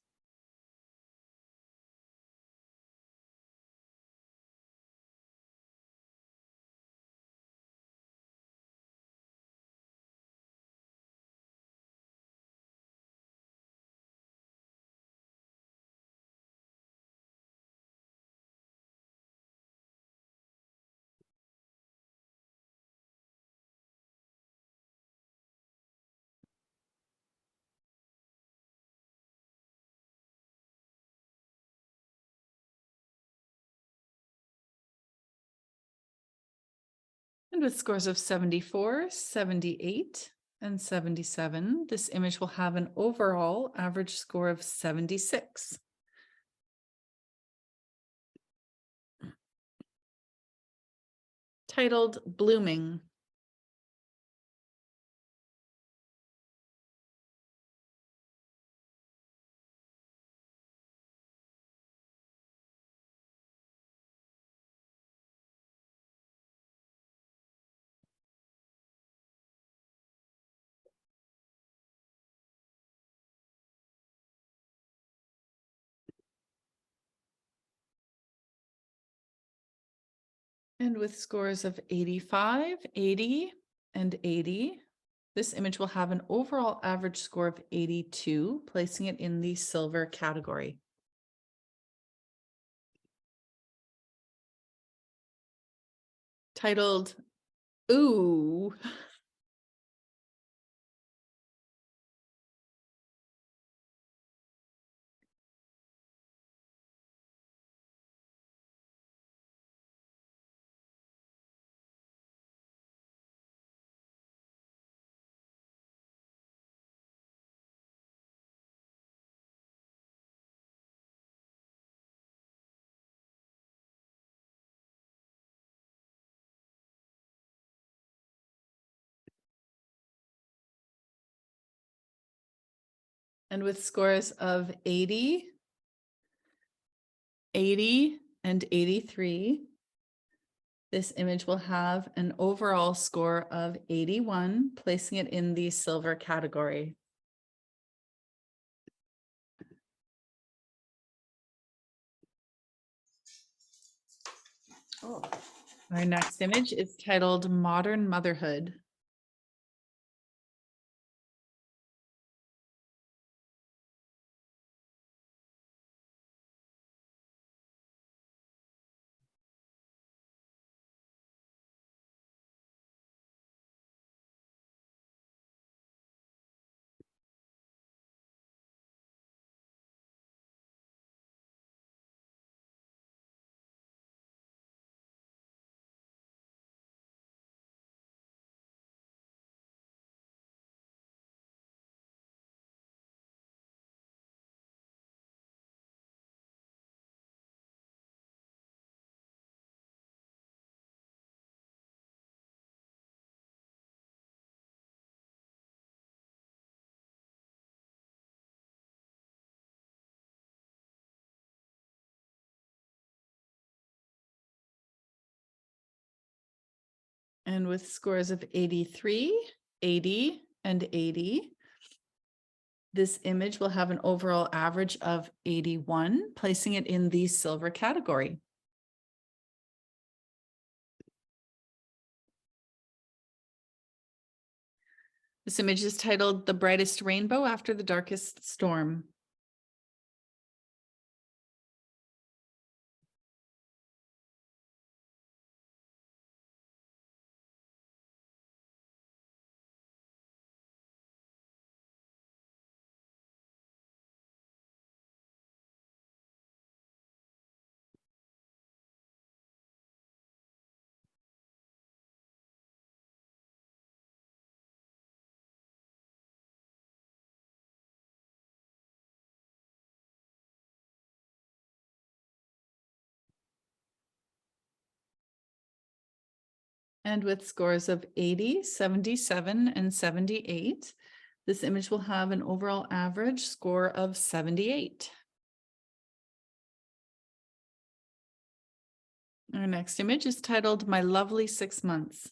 And with scores of 74, 78, and 77, this image will have an overall average score of 76. Titled Blooming. And with scores of 85, 80, and 80, this image will have an overall average score of 82, placing it in the silver category. Titled Ooh. And with scores of 80, 80, and 83, this image will have an overall score of 81, placing it in the silver category. Oh, Our next image is titled Modern Motherhood. And with scores of 83, 80, and 80, this image will have an overall average of 81, placing it in the silver category. This image is titled The Brightest Rainbow After the Darkest Storm. And with scores of 80, 77, and 78, this image will have an overall average score of 78. Our next image is titled My Lovely 6 Months.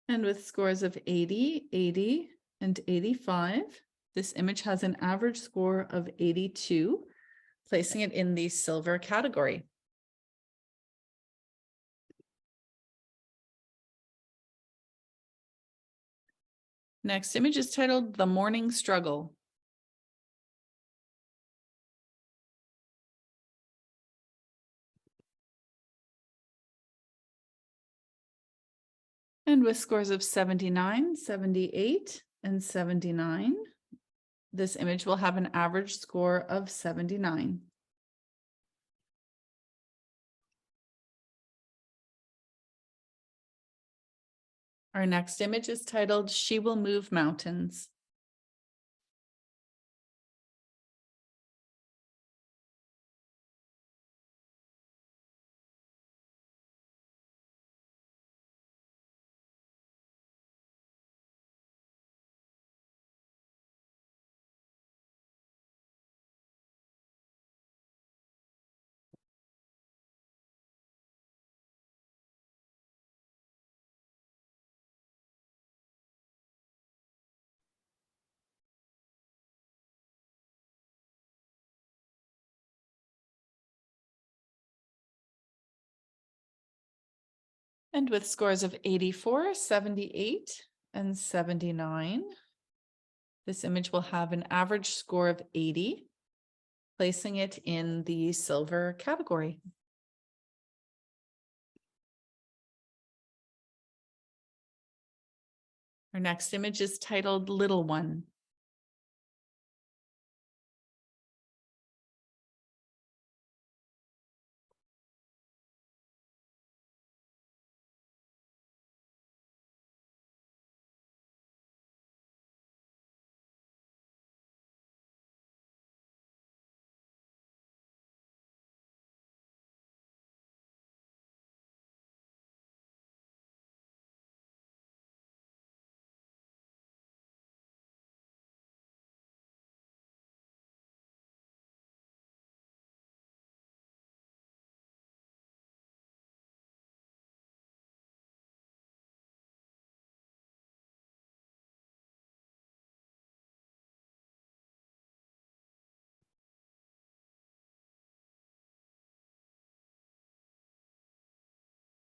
And with scores of 80, 80, and 85, this image has an average score of 82, placing it in the silver category. Next image is titled The Morning Struggle. And with scores of 79, 78, and 79, this image will have an average score of 79. Our next image is titled She Will Move Mountains. And with scores of 84, 78, and 79, this image will have an average score of 80, placing it in the silver category. Our next image is titled Little One.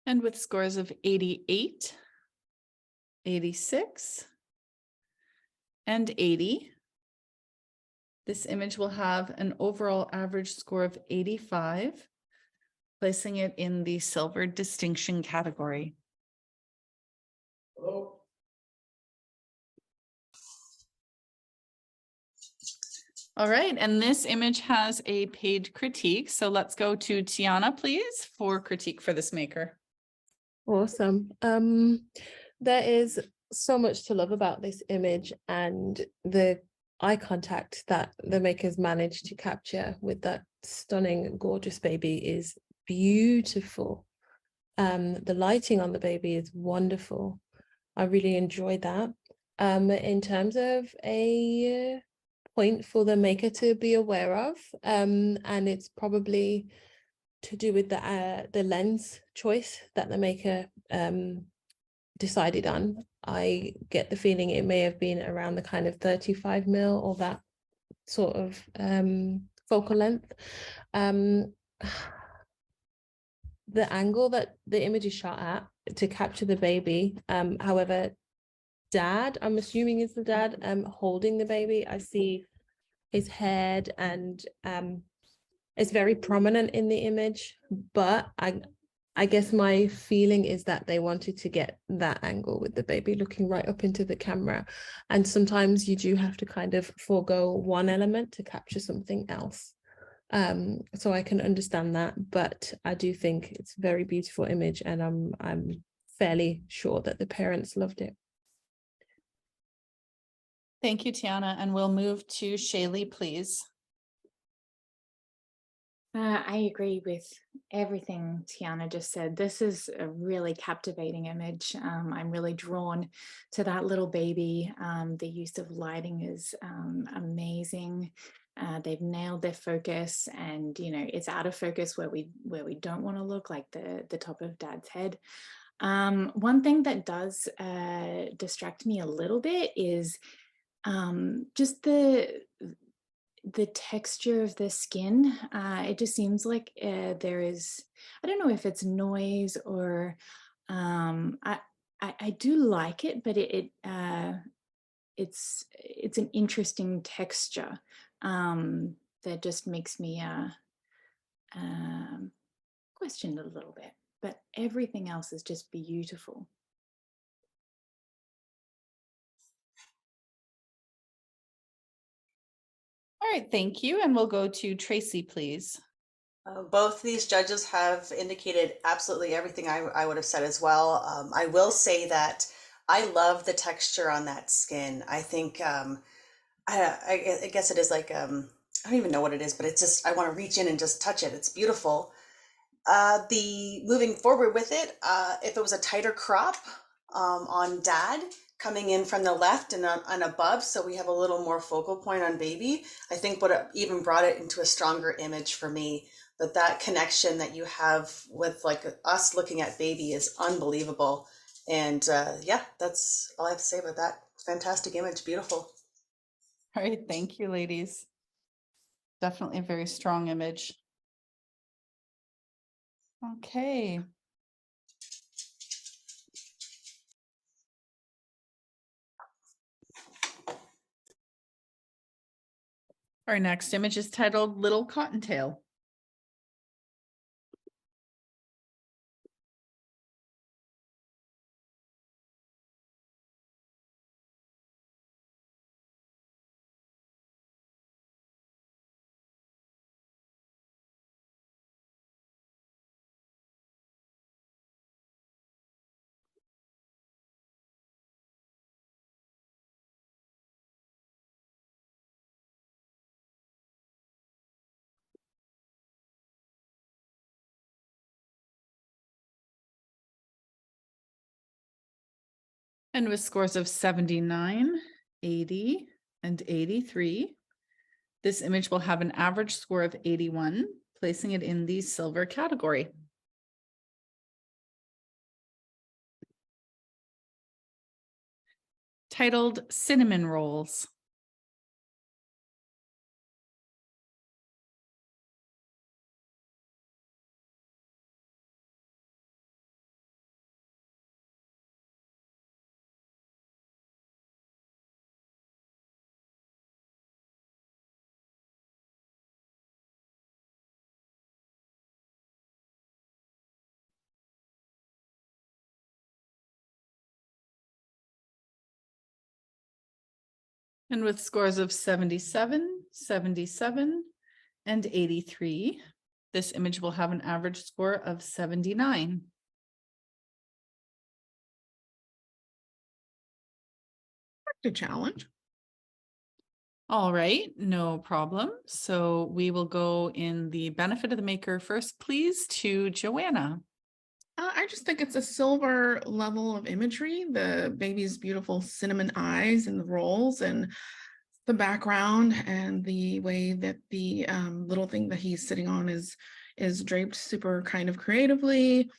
And with scores of 88, 86, and 80, this image will have an overall average score of 85, placing it in the silver distinction category. Hello. All right, and this image has a paid critique. So let's go to Tianna, please, for critique for this maker. Awesome. There is so much to love about this image, and the eye contact that the makers managed to capture with that stunning, gorgeous baby is beautiful. The lighting on the baby is wonderful. I really enjoyed that. In terms of a point for the maker to be aware of, and it's probably to do with the lens choice that the maker decided on. I get the feeling it may have been around the kind of 35 mil or that sort of focal length. The angle that the image is shot at to capture the baby, however, dad, I'm assuming is the dad, holding the baby. I see his head, and it's very prominent in the image, but I guess my feeling is that they wanted to get that angle with the baby looking right up into the camera. And sometimes you do have to kind of forego one element to capture something else. So I can understand that, but I do think it's a very beautiful image, and I'm fairly sure that the parents loved it. Thank you, Tianna, and we'll move to Shailee, please. I agree with everything Tianna just said. This is a really captivating image. I'm really drawn to that little baby. The use of lighting is amazing. They've nailed their focus, and it's out of focus where we don't want to look, like the top of dad's head. One thing that does distract me a little bit is just the texture of the skin. It just seems like there is, I don't know if it's noise or I do like it, but it's an interesting texture that just makes me question it a little bit, but everything else is just beautiful. All right, thank you. And we'll go to Tracy, please. Both these judges have indicated absolutely everything I would have said as well. I will say that I love the texture on that skin. I think, I guess it is like, I don't even know what it is, but it's just, I want to reach in and just touch it. It's beautiful. The moving forward with it, if it was a tighter crop on dad, coming in from the left and above, so we have a little more focal point on baby, I think would even brought it into a stronger image for me. But that connection that you have with like us looking at baby is unbelievable. And yeah, that's all I have to say about that. Fantastic image, beautiful. All right, thank you, ladies. Definitely a very strong image. Okay. Our next image is titled Little Cottontail. And with scores of 79, 80, and 83, this image will have an average score of 81, placing it in the silver category. Titled Cinnamon Rolls. And with scores of 77, 77, and 83, this image will have an average score of 79. Good challenge. All right, no problem. So we will go in the benefit of the maker first, please, to Joanna. I just think it's a silver level of imagery. The baby's beautiful cinnamon eyes and the rolls and the background and the way that the little thing that he's sitting on is draped super kind of creatively.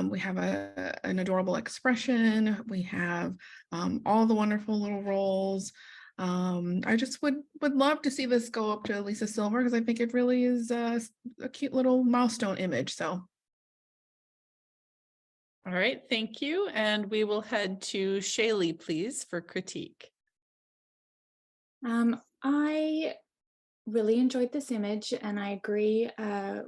We have an adorable expression. We have all the wonderful little rolls. I just would love to see this go up to at least a silver because I think it really is a cute little milestone image. So. All right, thank you. And we will head to Shailee, please, for critique. I really enjoyed this image and I agree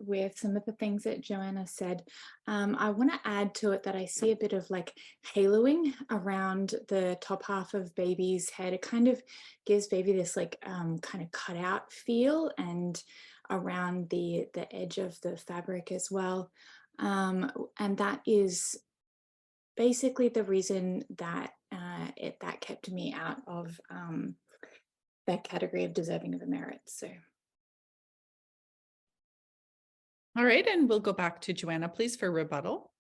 with some of the things that Joanna said. I want to add to it that I see a bit of like haloing around the top half of baby's head. It kind of gives baby this like kind of cutout feel and around the edge of the fabric as well. And that is basically the reason that that kept me out of that category of deserving of a merit. So. All right, and we'll go back to Joanna, please, for rebuttal.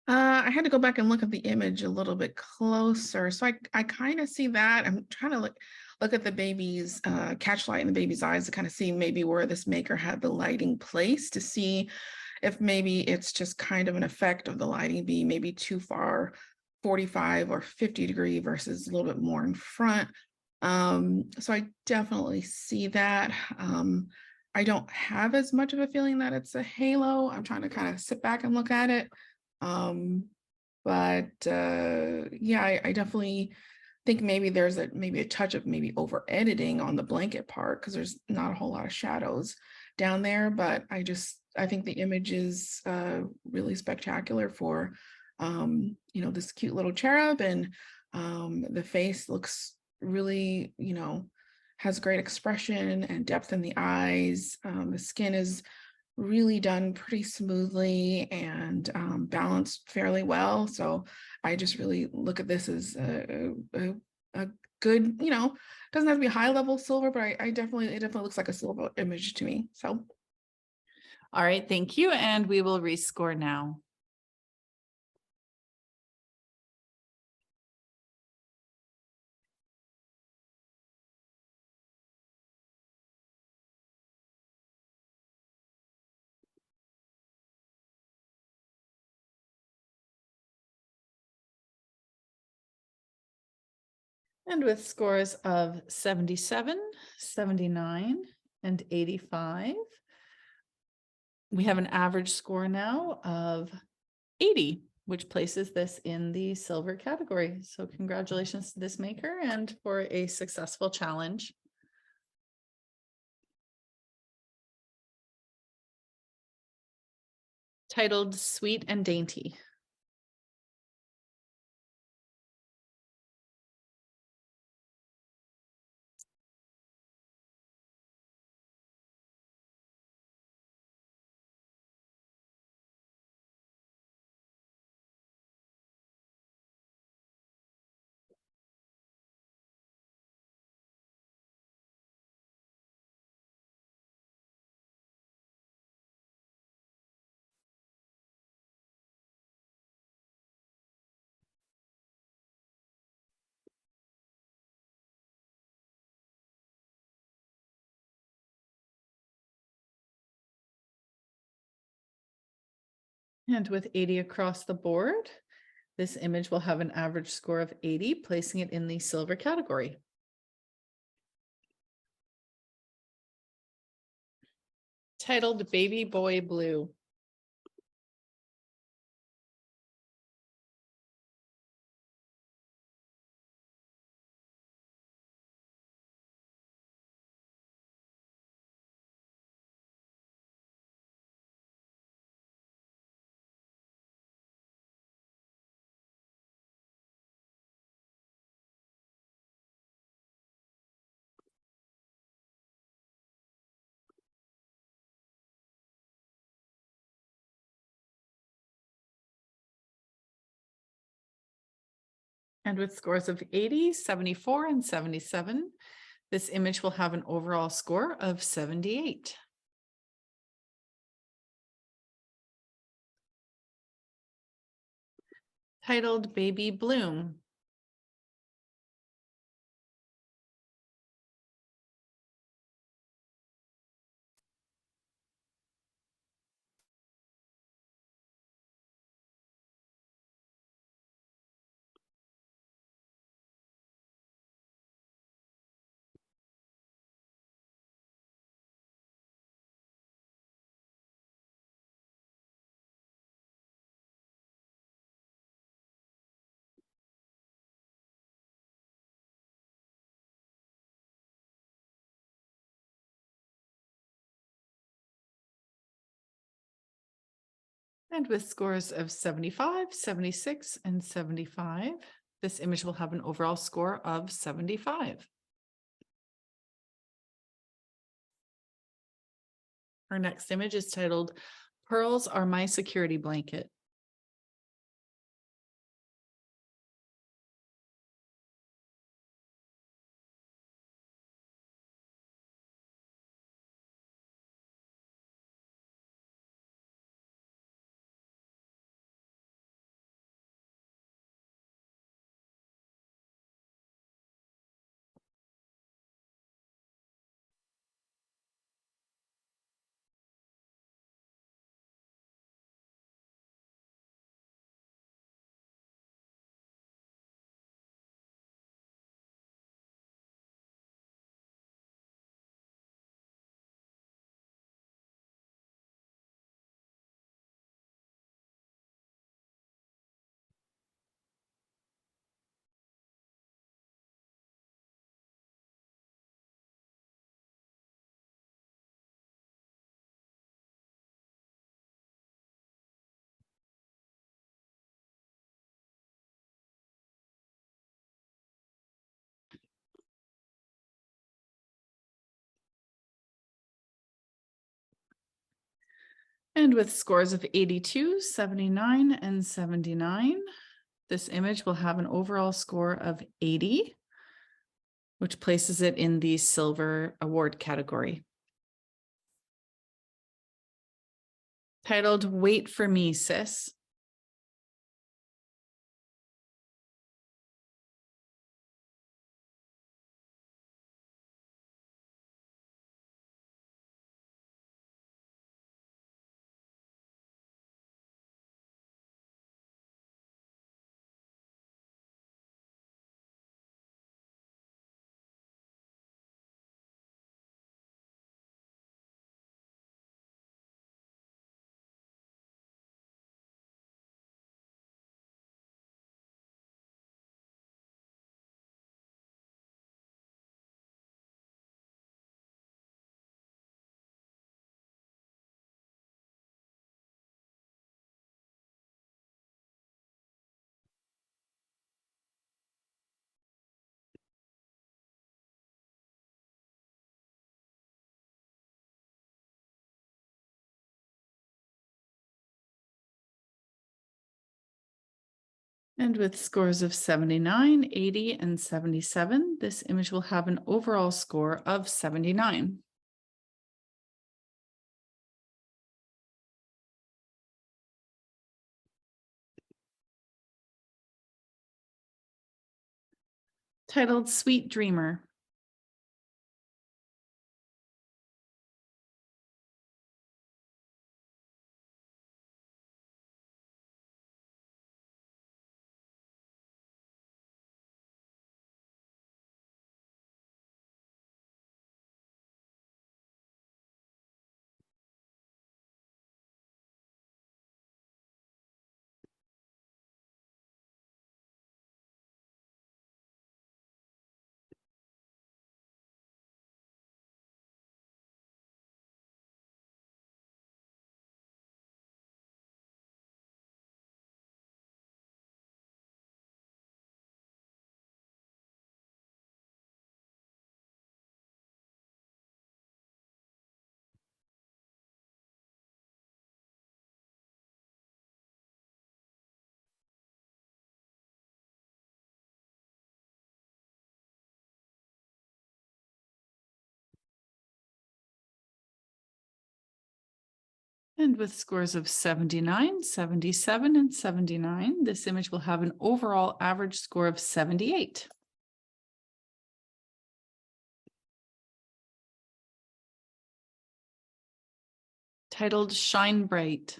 I had to go back and look at the image a little bit closer. So I kind of see that. I'm trying to look at the baby's catch light in the baby's eyes to kind of see maybe where this maker had the lighting placed to see if maybe it's just kind of an effect of the lighting being maybe too far 45 or 50 degree versus a little bit more in front. So I definitely see that. I don't have as much of a feeling that it's a halo. I'm trying to kind of sit back and look at it. But yeah, I definitely think maybe there's maybe a touch of maybe over editing on the blanket part because there's not a whole lot of shadows down there. But I think the image is really spectacular for this cute little cherub, and the face looks really, has great expression and depth in the eyes. The skin is really done pretty smoothly and balanced fairly well. So I just really look at this as a good, doesn't have to be high level silver, but it definitely looks like a silver image to me. So. All right, thank you. And we will rescore now. And with scores of 77, 79, and 85, we have an average score now of 80, which places this in the silver category. So congratulations to this maker and for a successful challenge. Titled Sweet and Dainty. And with 80 across the board, this image will have an average score of 80, placing it in the silver category. Titled Baby Boy Blue. And with scores of 80, 74, and 77, this image will have an overall score of 78. Titled Baby Bloom. And with scores of 75, 76, and 75, this image will have an overall score of 75. Our next image is titled Pearls Are My Security Blanket. And with scores of 82, 79, and 79, this image will have an overall score of 80, which places it in the silver award category. Titled Wait for Me, Sis. And with scores of 79, 80, and 77, this image will have an overall score of 79. Titled Sweet Dreamer. And with scores of 79, 77, and 79, this image will have an overall average score of 78. Titled Shine Bright.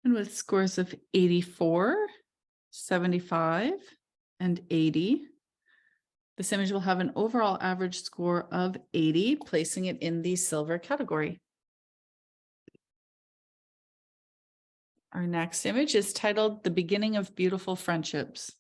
And with scores of 84, 75, and 80, this image will have an overall average score of 80, placing it in the silver category. Our next image is titled The Beginning of Beautiful Friendships.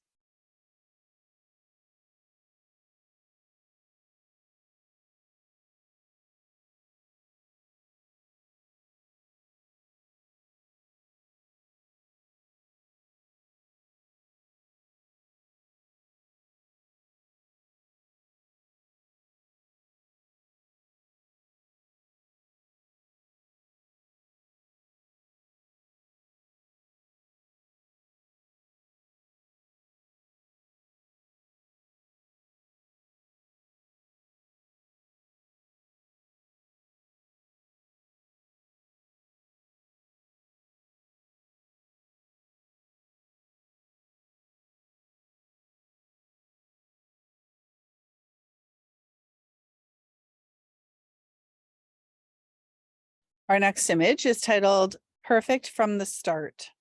Our next image is titled Perfect from the Start.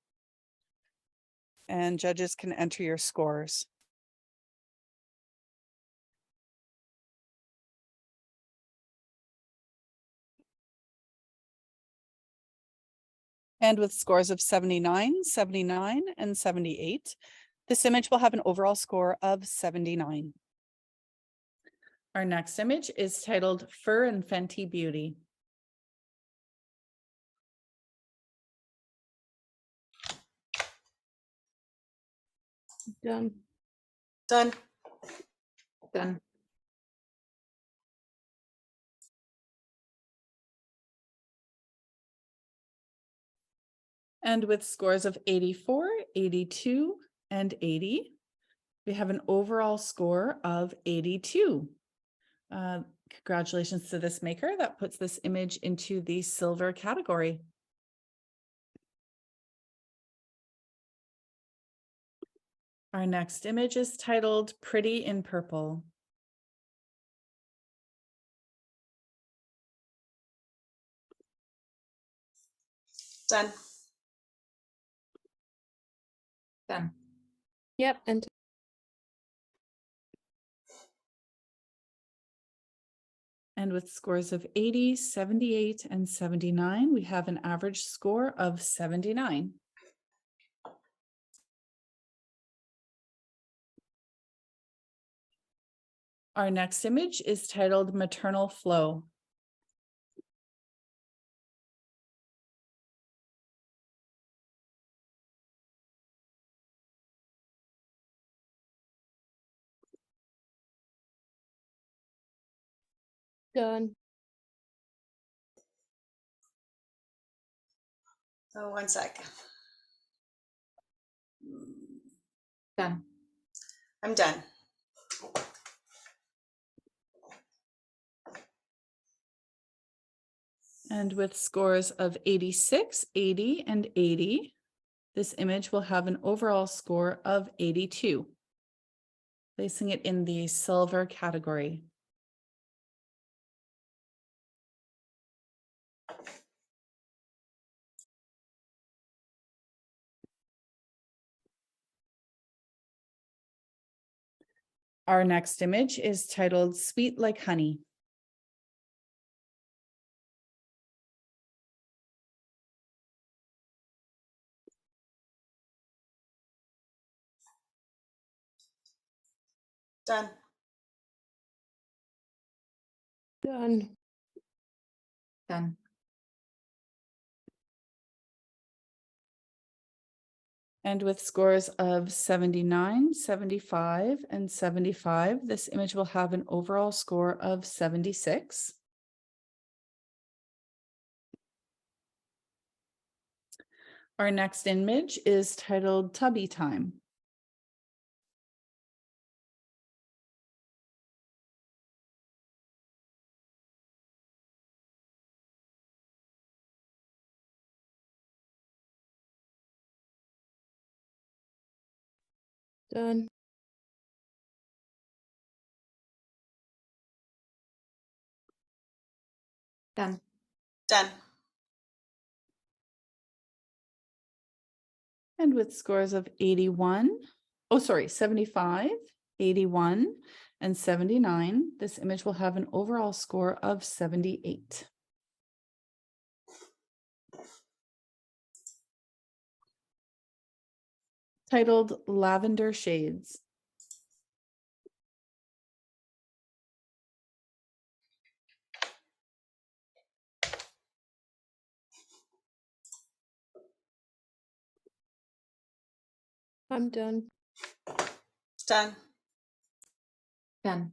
And judges can enter your scores. And with scores of 79, 79, and 78, this image will have an overall score of 79. Our next image is titled Fur and Fenty Beauty. Done. Done. Done. And with scores of 84, 82, and 80, we have an overall score of 82. Congratulations to this maker. That puts this image into the silver category. Our next image is titled Pretty in Purple. Done. Done. Yep, and And with scores of 80, 78, and 79, we have an average score of 79. Our next image is titled Maternal Flow. done. Oh, 1 sec. Done. I'm done. And with scores of 86, 80, and 80, this image will have an overall score of 82, placing it in the silver category. Our next image is titled Sweet Like Honey. Done. Done. Done. And with scores of 79, 75, and 75, this image will have an overall score of 76. Our next image is titled Tubby Time. Done. Done. Done. And with scores of 81, 75, 81, and 79, this image will have an overall score of 78. Titled Lavender Shades. I'm done. Done. Done.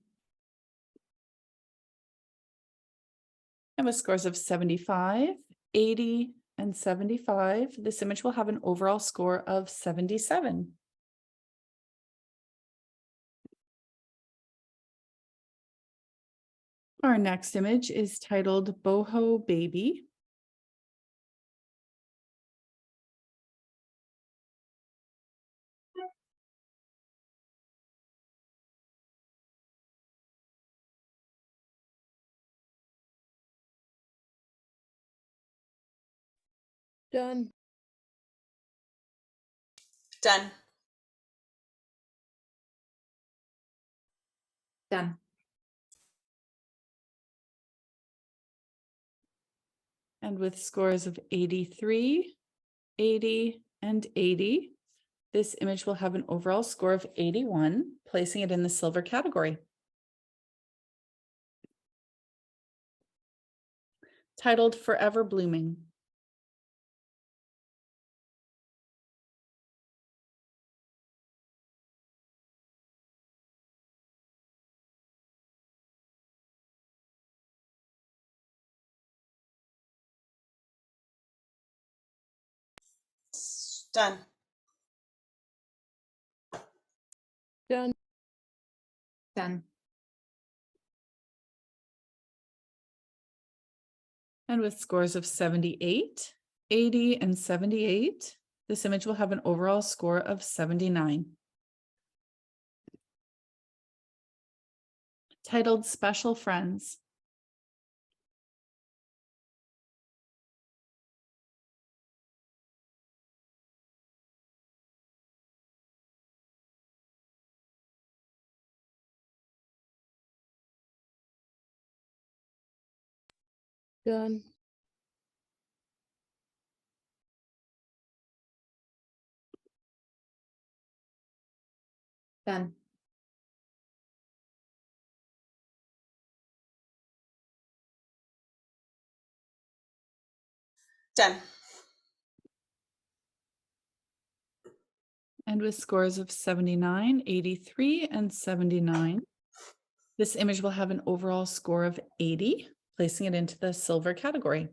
And with scores of 75, 80, and 75, this image will have an overall score of 77. Our next image is titled Boho Baby. Done. Done. Done. And with scores of 83, 80, and 80, this image will have an overall score of 81, placing it in the silver category. Titled Forever Blooming. Done. Done. Done. And with scores of 78, 80, and 78, this image will have an overall score of 79. Titled Special Friends. Done. Done. Done. And with scores of 79, 83, and 79, this image will have an overall score of 80, placing it into the silver category.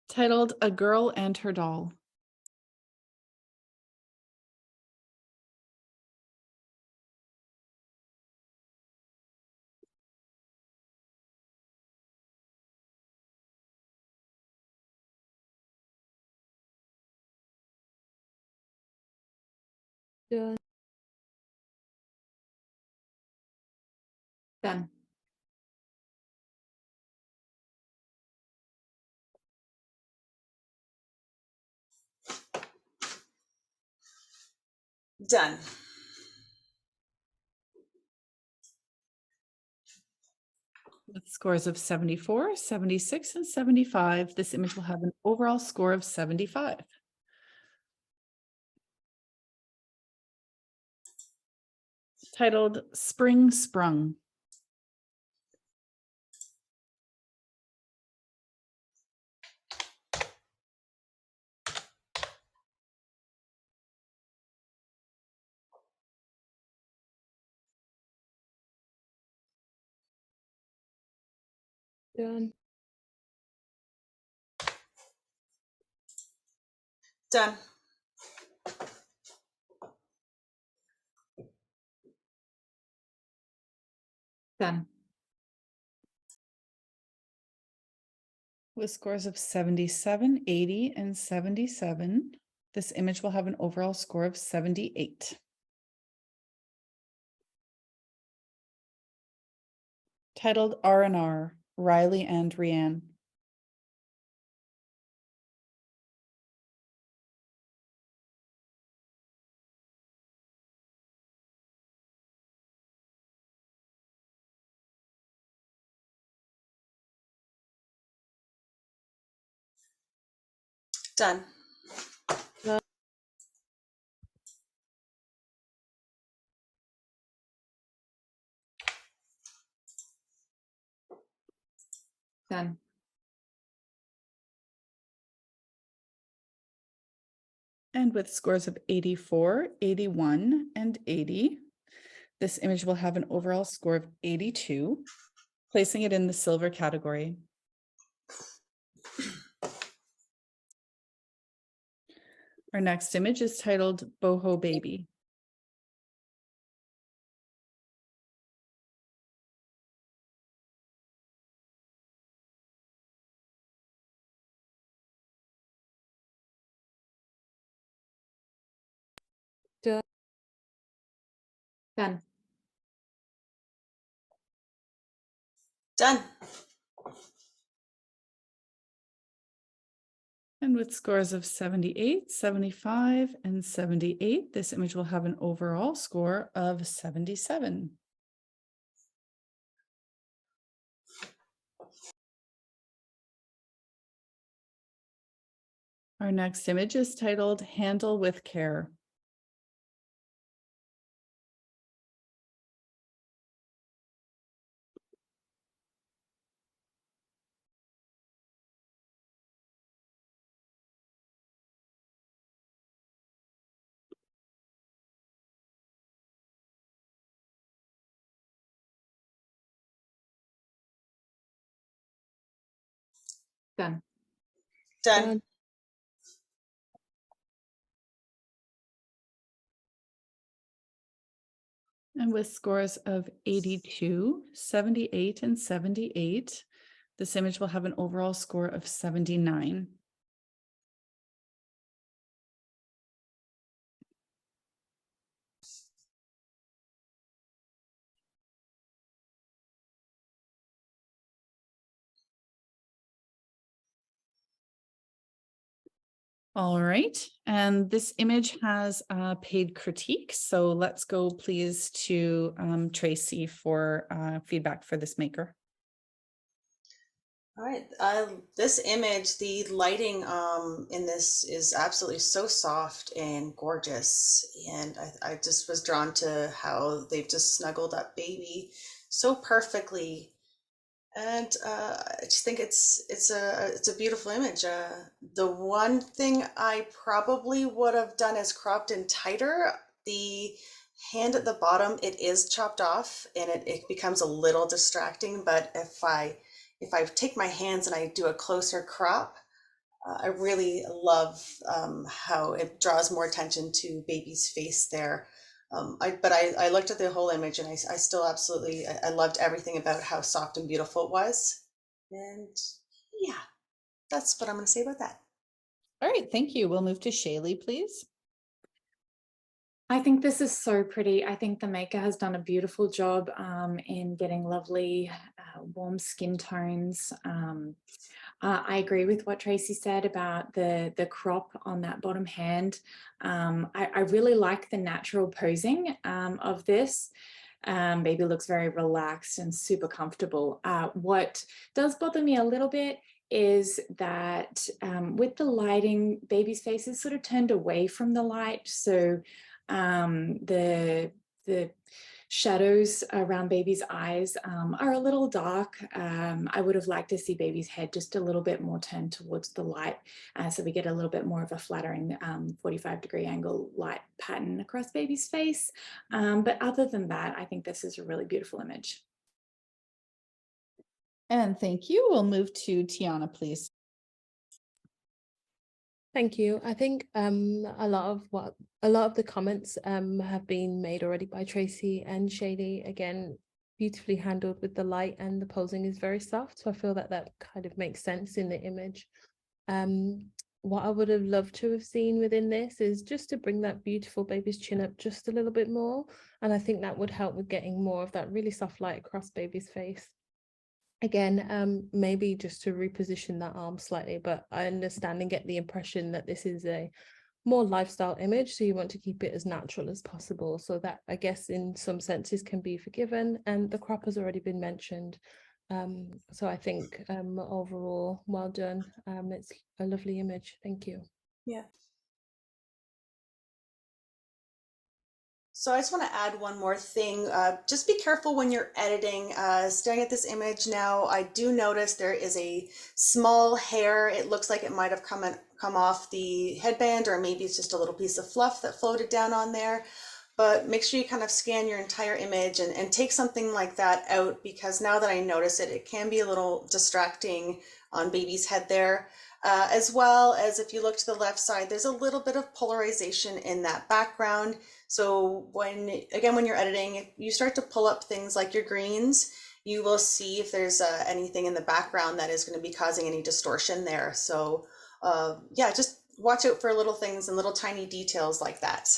Titled A Girl and Her Doll. Done. Done. Done. With scores of 74, 76, and 75, this image will have an overall score of 75. titled Spring Sprung. Done. Done. Done. With scores of 77, 80, and 77, this image will have an overall score of 78. Titled R&R, Riley and Rianne. Done. Done. And with scores of 84, 81, and 80, this image will have an overall score of 82, placing it in the silver category. Our next image is titled Boho Baby. Done. Done. Done. And with scores of 78, 75, and 78, this image will have an overall score of 77. Our next image is titled Handle with Care. Done. Done. Done. And with scores of 82, 78, and 78, this image will have an overall score of 79. All right, and this image has a paid critique. So let's go please to Tracy for feedback for this maker. All right, this image, the lighting in this is absolutely so soft and gorgeous. And I just was drawn to how they've just snuggled up baby so perfectly. And I just think it's a beautiful image. The one thing I probably would have done is cropped in tighter. The hand at the bottom, it is chopped off and it becomes a little distracting. But if I take my hands and I do a closer crop, I really love how it draws more attention to baby's face there. But I looked at the whole image and I still absolutely, I loved everything about how soft and beautiful it was. And yeah, that's what I'm going to say about that. All right, thank you. We'll move to Shailee, please. I think this is so pretty. I think the maker has done a beautiful job in getting lovely warm skin tones. I agree with what Tracy said about the crop on that bottom hand. I really like the natural posing of this. Baby looks very relaxed and super comfortable. What does bother me a little bit is that with the lighting, baby's face is sort of turned away from the light. So the the shadows around baby's eyes are a little dark. I would have liked to see baby's head just a little bit more turned towards the light, so we get a little bit more of a flattering 45-degree angle light pattern across baby's face. But other than that, I think this is a really beautiful image. And thank you. We'll move to Tianna, please. Thank you. I think a lot of the comments have been made already by Tracy and Shailee. Again, beautifully handled with the light, and the posing is very soft. So I feel that that kind of makes sense in the image. What I would have loved to have seen within this is just to bring that beautiful baby's chin up just a little bit more. And I think that would help with getting more of that really soft light across baby's face. Again, maybe just to reposition that arm slightly, but I understand and get the impression that this is a more lifestyle image, so you want to keep it as natural as possible. So that, I guess, in some senses can be forgiven, and the crop has already been mentioned. So I think overall, well done. It's a lovely image. Thank you. Yeah. So I just want to add one more thing. Just be careful when you're editing. Staring at this image now, I do notice there is a small hair. It looks like it might have come off the headband, or maybe it's just a little piece of fluff that floated down on there. But make sure you kind of scan your entire image and take something like that out, because now that I notice it, it can be a little distracting on baby's head there. As well as if you look to the left side, there's a little bit of polarization in that background. So when you're editing, if you start to pull up things like your greens, you will see if there's anything in the background that is going to be causing any distortion there. So yeah, just watch out for little things and little tiny details like that.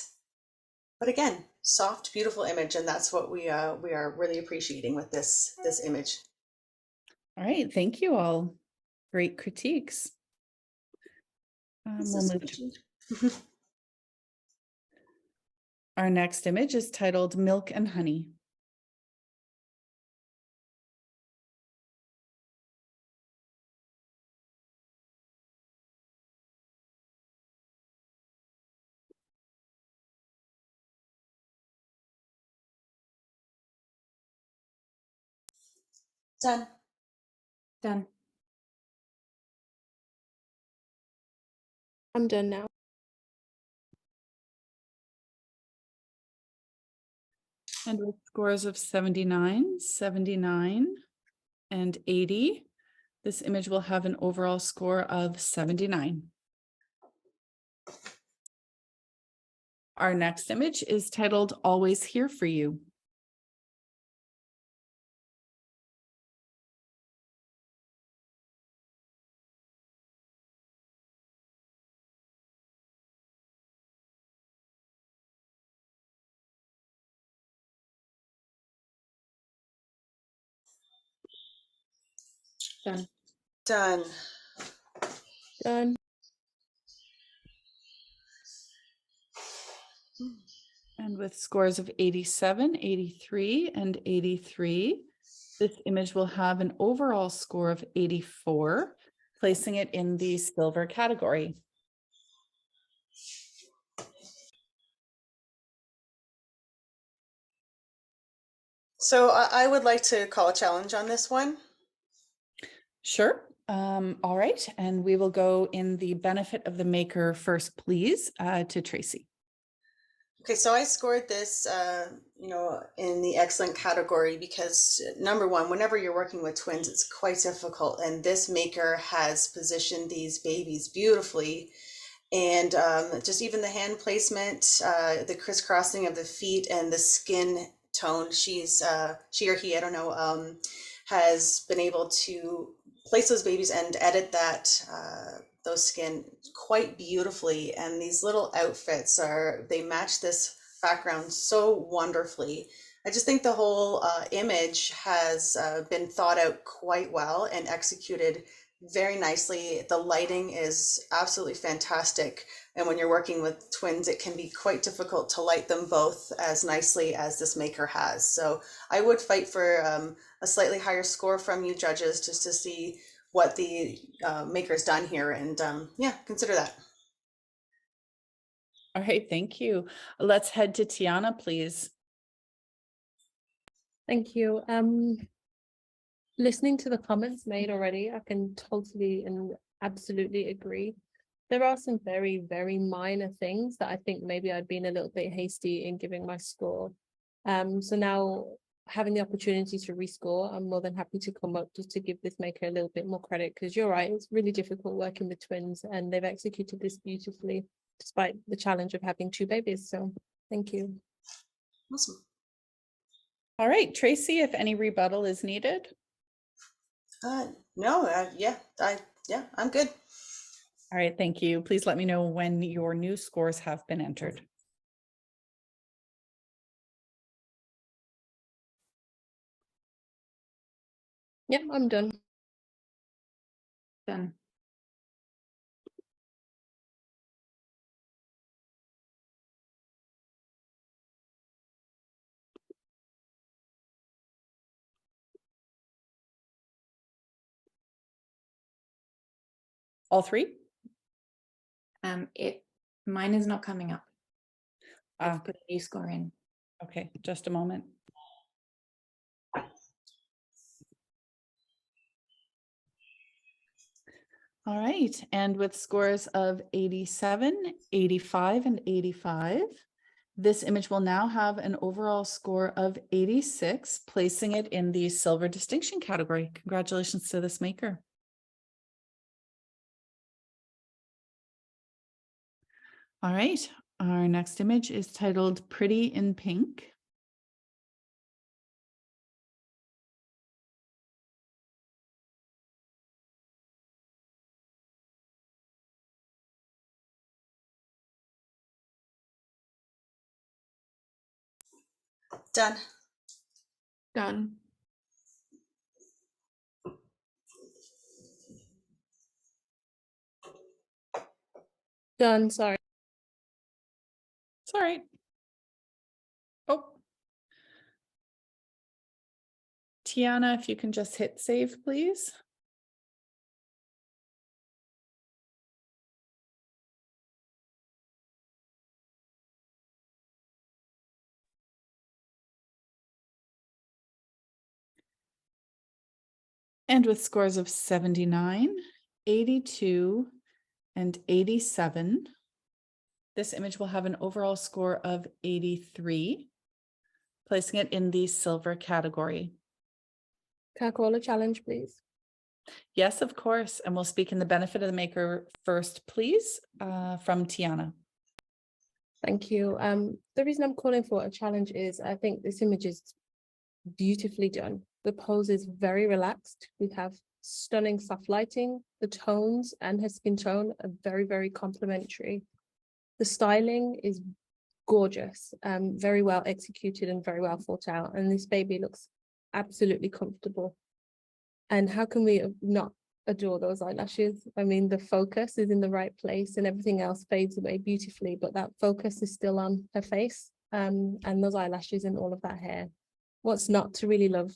But again, soft, beautiful image, and that's what we are really appreciating with this image. All right, thank you all. Great critiques. We'll move to our next image is titled Milk and Honey. Done. Done. I'm done now. And with scores of 79, 79, and 80, this image will have an overall score of 79. Our next image is titled Always Here for You. Done. Done. Done. And with scores of 87, 83, and 83, this image will have an overall score of 84, placing it in the silver category. So I would like to call a challenge on this one. Sure. All right. And we will go in the benefit of the maker first, please, to Tracy. Okay, so I scored this, in the excellent category because number one, whenever you're working with twins, it's quite difficult. And this maker has positioned these babies beautifully. And just even the hand placement, the crisscrossing of the feet and the skin tone, she or he, I don't know, has been able to place those babies and edit that those skin quite beautifully. And these little outfits they match this background so wonderfully. I just think the whole image has been thought out quite well and executed very nicely. The lighting is absolutely fantastic. And when you're working with twins, it can be quite difficult to light them both as nicely as this maker has. So I would fight for a slightly higher score from you judges just to see what the maker's done here. And yeah, consider that. All right, thank you. Let's head to Tianna, please. Thank you. Listening to the comments made already, I can totally and absolutely agree. There are some very, very minor things that I think maybe I'd been a little bit hasty in giving my score. So now having the opportunity to rescore, I'm more than happy to come up just to give this maker a little bit more credit, because you're right, it's really difficult working with twins and they've executed this beautifully despite the challenge of having two babies. So thank you. Awesome. All right, Tracy, if any rebuttal is needed. No, yeah, I'm good. All right, thank you. Please let me know when your new scores have been entered. Yep, I'm done. Done. All three? Mine is not coming up. Ah. I've put a new score in. Okay, just a moment. All right, and with scores of 87, 85, and 85, this image will now have an overall score of 86, placing it in the silver distinction category. Congratulations to this maker. All right, our next image is titled Pretty in Pink. Done. Done. Done, sorry. It's all right. Oh. Tianna, if you can just hit save, please. And with scores of 79, 82, and 87, this image will have an overall score of 83, placing it in the silver category. Can I call a challenge, please? Yes, of course. And we'll speak in the benefit of the maker first, please, from Tianna. Thank you. The reason I'm calling for a challenge is I think this image is beautifully done. The pose is very relaxed. We have stunning soft lighting. The tones and her skin tone are very, very complementary. The styling is gorgeous, very well executed and very well thought out. And this baby looks absolutely comfortable. And how can we not adore those eyelashes? I mean, the focus is in the right place and everything else fades away beautifully, but that focus is still on her face, and those eyelashes and all of that hair. What's not to really love?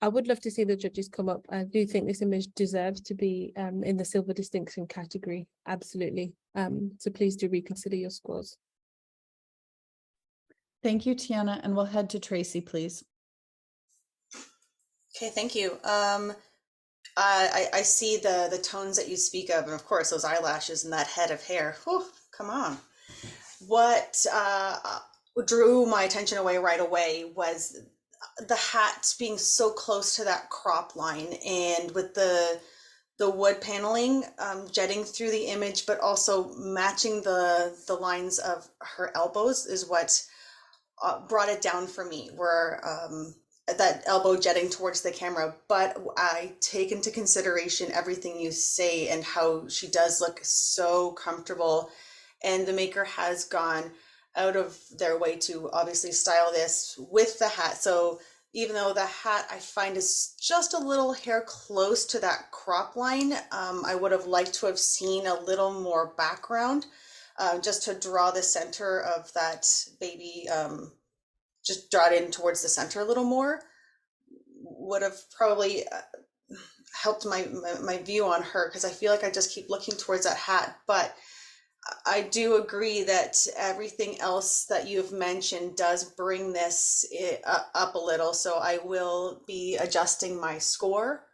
I would love to see the judges come up. I do think this image deserves to be in the silver distinction category, absolutely. So please do reconsider your scores. Thank you, Tianna, and we'll head to Tracy, please. Okay, thank you. I see the tones that you speak of, and of course those eyelashes and that head of hair. Whew, come on. What drew my attention away right away was the hat being so close to that crop line, and with the wood paneling jetting through the image, but also matching the lines of her elbows is what brought it down for me, where that elbow jetting towards the camera. But I take into consideration everything you say and how she does look so comfortable, and the maker has gone out of their way to obviously style this with the hat. So even though the hat I find is just a little hair close to that crop line, I would have liked to have seen a little more background, just to draw the center of that baby, just draw it in towards the center a little more, would have probably helped my view on her, because I feel like I just keep looking towards that hat. But I do agree that everything else that you've mentioned does bring this up a little. So I will be adjusting my score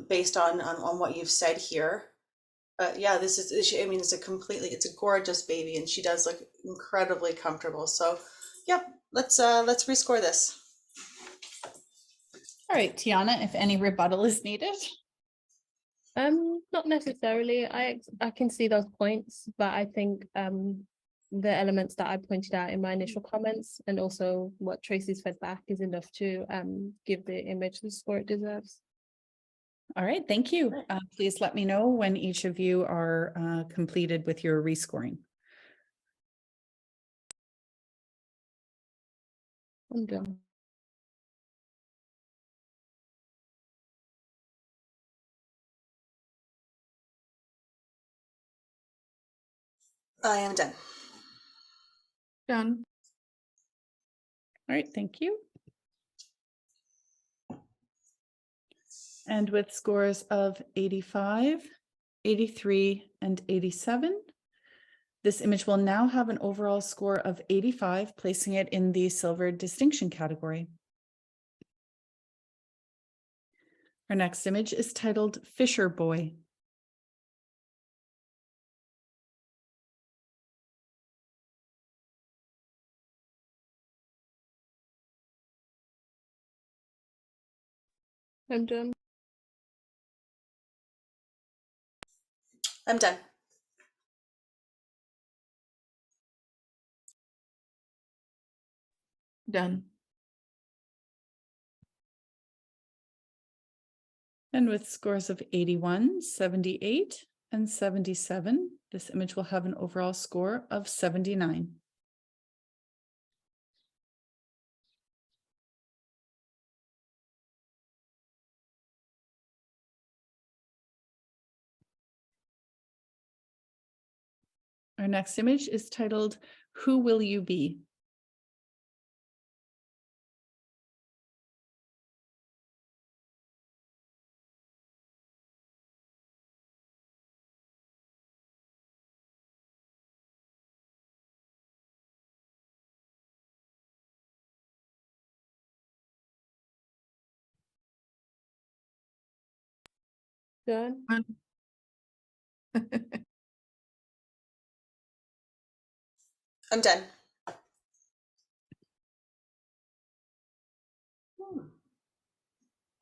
based on what you've said here. But yeah, this is, I mean, it's a gorgeous baby, and she does look incredibly comfortable. So, yep, let's rescore this. All right, Tianna, if any rebuttal is needed. Not necessarily. I can see those points, but I think the elements that I pointed out in my initial comments and also what Tracy's fed back is enough to give the image the score it deserves. All right, thank you. Please let me know when each of you are completed with your rescoring. I'm done. I am done. Done. All right, thank you. And with scores of 85, 83, and 87, this image will now have an overall score of 85, placing it in the silver distinction category. Our next image is titled Fisher Boy. I'm done. I'm done. Done. And with scores of 81, 78, and 77, this image will have an overall score of 79. Our next image is titled, Who Will You Be? Done. I'm done.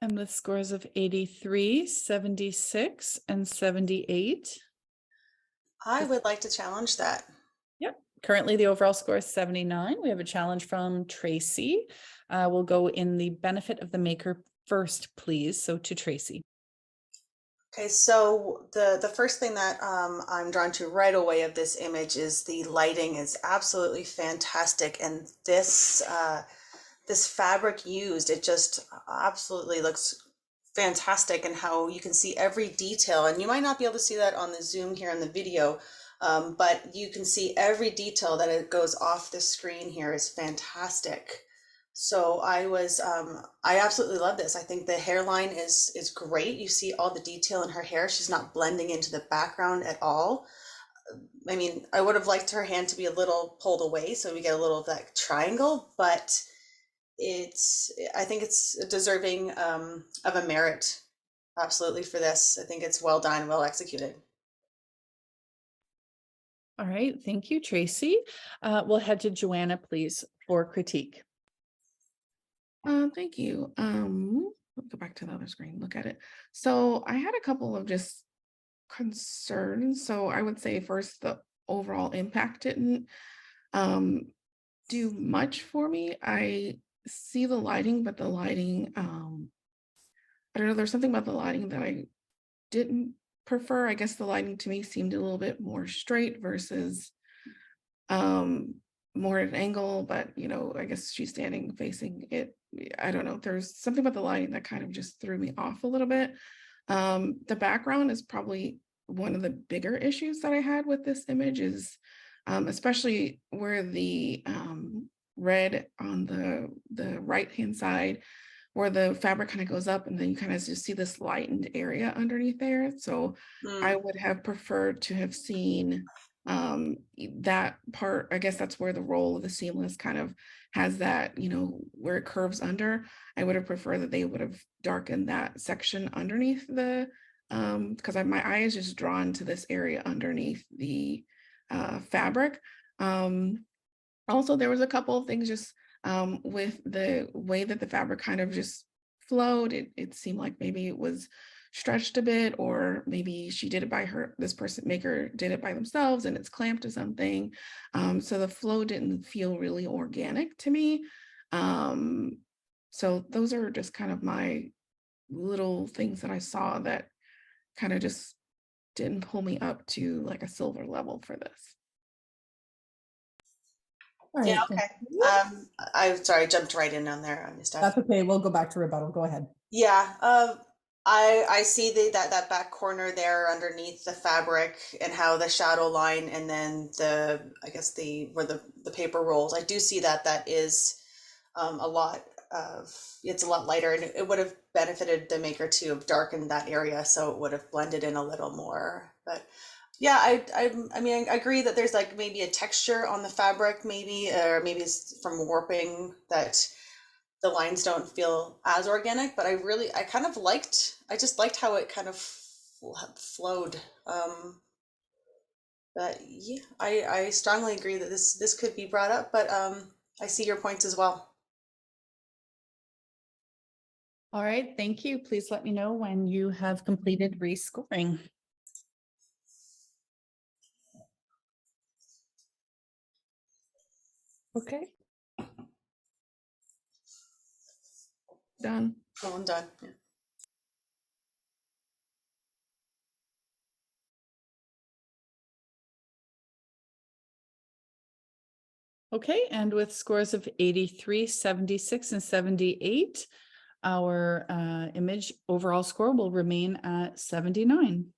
And with scores of 83, 76, and 78. I would like to challenge that. Yep. Currently, the overall score is 79. We have a challenge from Tracy. We'll go in the benefit of the maker first, please. So to Tracy. Okay, so the first thing that I'm drawn to right away of this image is the lighting is absolutely fantastic, and this this fabric used, it just absolutely looks fantastic, and how you can see every detail. And you might not be able to see that on the Zoom here in the video, but you can see every detail that it goes off the screen here is fantastic. So I absolutely love this. I think the hairline is great. You see all the detail in her hair. She's not blending into the background at all. I mean, I would have liked her hand to be a little pulled away so we get a little of that triangle, but I think it's deserving of a merit, absolutely, for this. I think it's well done, well executed. All right, thank you, Tracy. We'll head to Joanna, please, for critique. Thank you. Let's go back to the other screen, look at it. So I had a couple of just concerns. So I would say first, the overall impact didn't do much for me. I see the lighting, but the lighting, I don't know, there's something about the lighting that I didn't prefer. I guess the lighting to me seemed a little bit more straight versus more at an angle, but you know, I guess she's standing facing it. I don't know. There's something about the lighting that kind of just threw me off a little bit. The background is probably one of the bigger issues that I had with this image, is especially where the red on the right hand side, where the fabric kind of goes up, and then you kind of just see this lightened area underneath there. So I would have preferred to have seen that part, I guess that's where the roll of the seamless kind of has that, you know, where it curves under. I would have preferred that they would have darkened that section underneath the, because my eye is just drawn to this area underneath the fabric. Also, there was a couple of things just with the way that the fabric kind of just flowed. It seemed like maybe it was stretched a bit, or maybe she did it by this person maker did it by themselves and it's clamped to something. So the flow didn't feel really organic to me. So those are just kind of my little things that I saw that kind of just didn't pull me up to like a silver level for this. All Yeah, right, okay. thank you. I'm sorry, I jumped right in on there on your stuff. That's okay. We'll go back to rebuttal. Go ahead. Yeah, I see that back corner there underneath the fabric and how the shadow line and then I guess where the paper rolls. I do see that is a lot it's a lot lighter, and it would have benefited the maker to have darkened that area so it would have blended in a little more. But yeah, I mean, I agree that there's like maybe a texture on the fabric, maybe, or maybe it's from warping that the lines don't feel as organic, but I kind of I just liked how it kind of flowed. But yeah, I strongly agree that this could be brought up, but I see your points as well. All right, thank you. Please let me know when you have completed rescoring. Okay. Done. Oh, I'm done. Yeah. Okay, and with scores of 83, 76, and 78, our image overall score will remain at 79.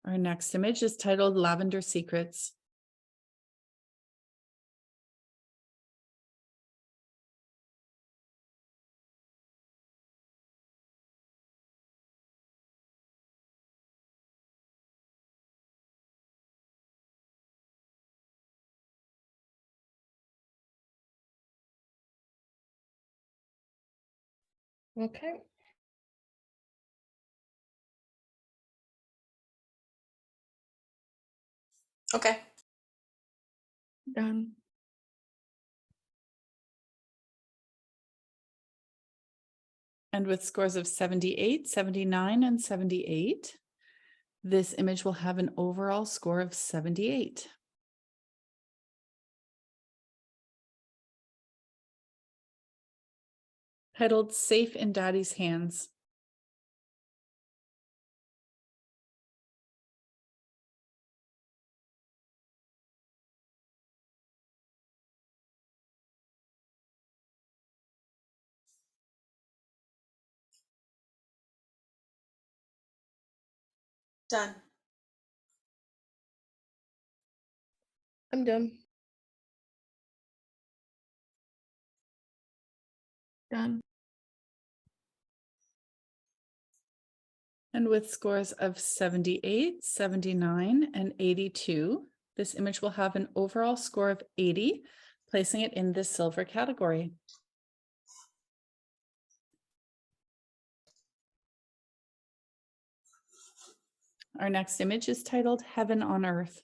Our next image is titled Lavender Secrets. Okay. Okay. Done. And with scores of 78, 79, and 78, this image will have an overall score of 78. Titled Safe in Daddy's Hands. Done. I'm done. Done. And with scores of 78, 79, and 82, this image will have an overall score of 80, placing it in the silver category. Our next image is titled Heaven on Earth.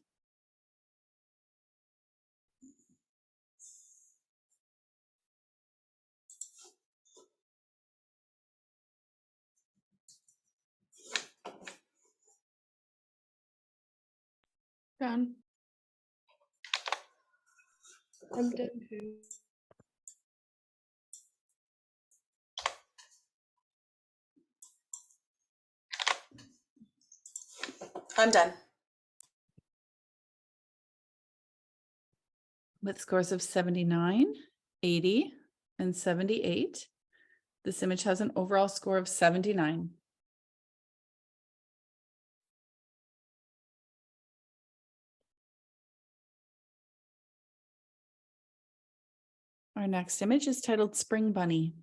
Done. I'm done too. I'm done. With scores of 79, 80, and 78, this image has an overall score of 79. Our next image is titled Spring Bunny.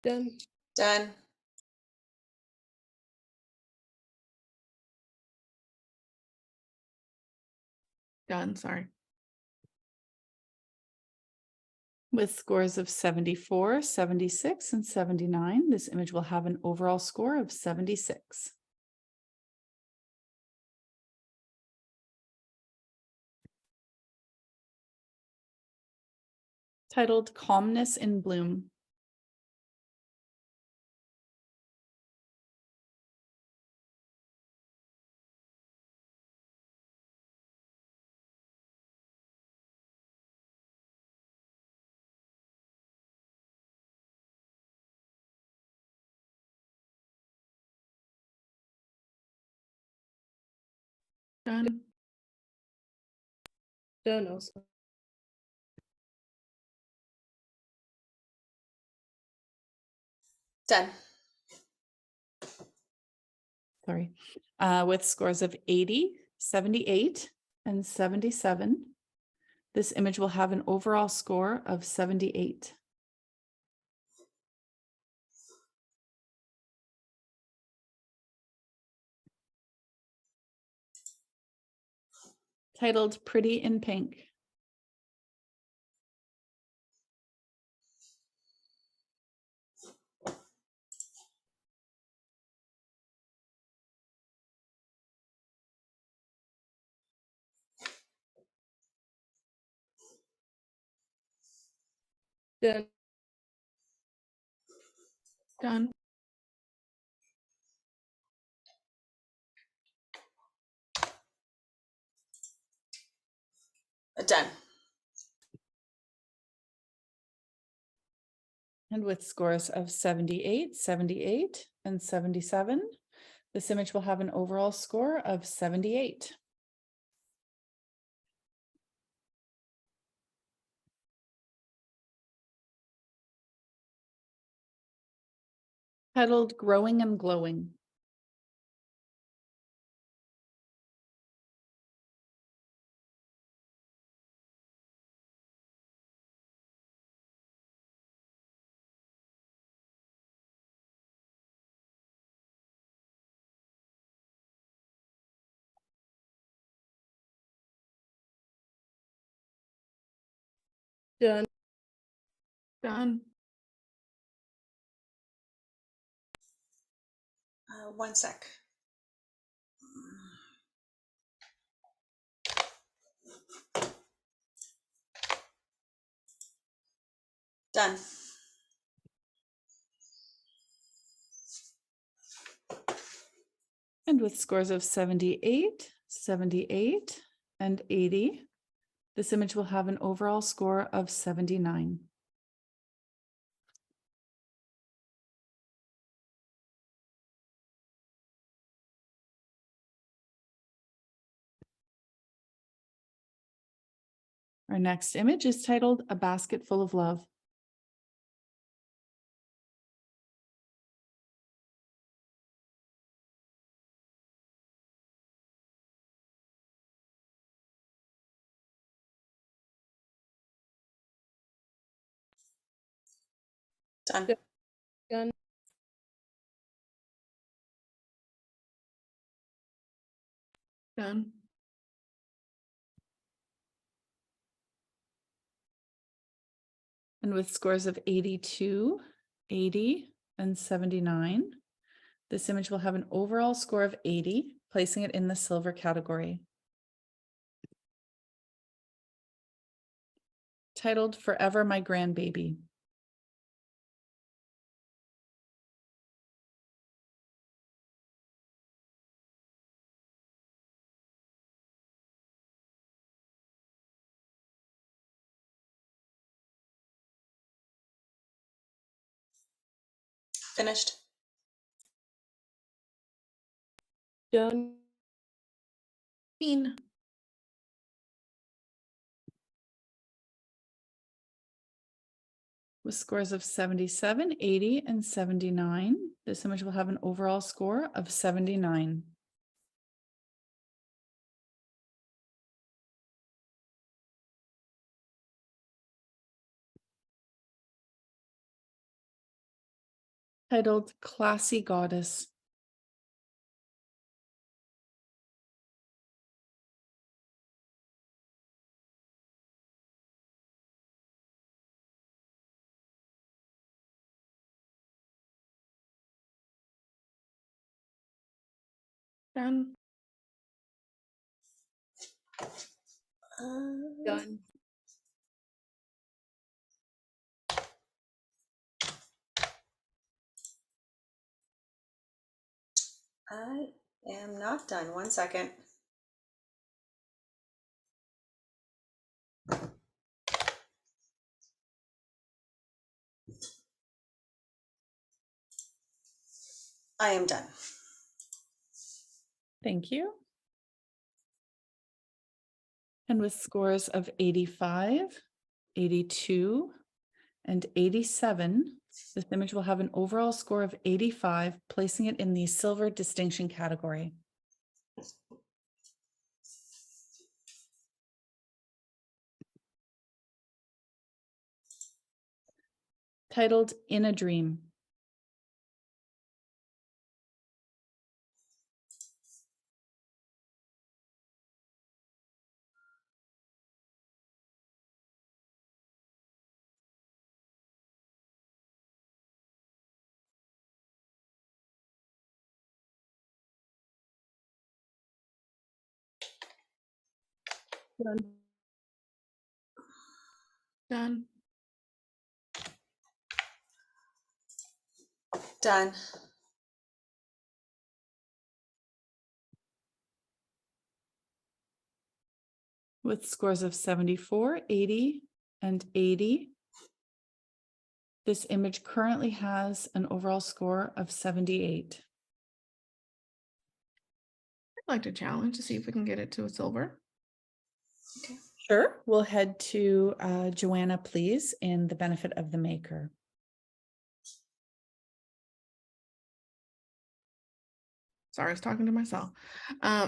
Done. Done. Done, sorry. With scores of 74, 76, and 79, this image will have an overall score of 76. Titled Calmness in Bloom. Done. Done also. Done. Sorry. With scores of 80, 78, and 77, this image will have an overall score of 78. Titled Pretty in Pink. Done. Done. Done. And with scores of 78, 78, and 77, this image will have an overall score of 78. Titled Growing and Glowing. Done. Done. One sec. Done. And with scores of 78, 78, and 80, this image will have an overall score of 79. Our next image is titled A Basket Full of Love. Done. Done. Done. And with scores of 82, 80, and 79, this image will have an overall score of 80, placing it in the silver category. Titled Forever My Grandbaby. Finished. Done. Bean. With scores of 77, 80, and 79, this image will have an overall score of 79. Titled Classy Goddess. Done. Done. I am not done. 1 second. I am done. Thank you. And with scores of 85, 82, and 87, this image will have an overall score of 85, placing it in the silver distinction category. Titled In a Dream. Done. Done. Done. With scores of 74, 80, and 80. This image currently has an overall score of 78. I'd like to challenge to see if we can get it to a silver. Okay. Sure, we'll head to Joanna, please, in the benefit of the maker. Sorry, I was talking to myself. I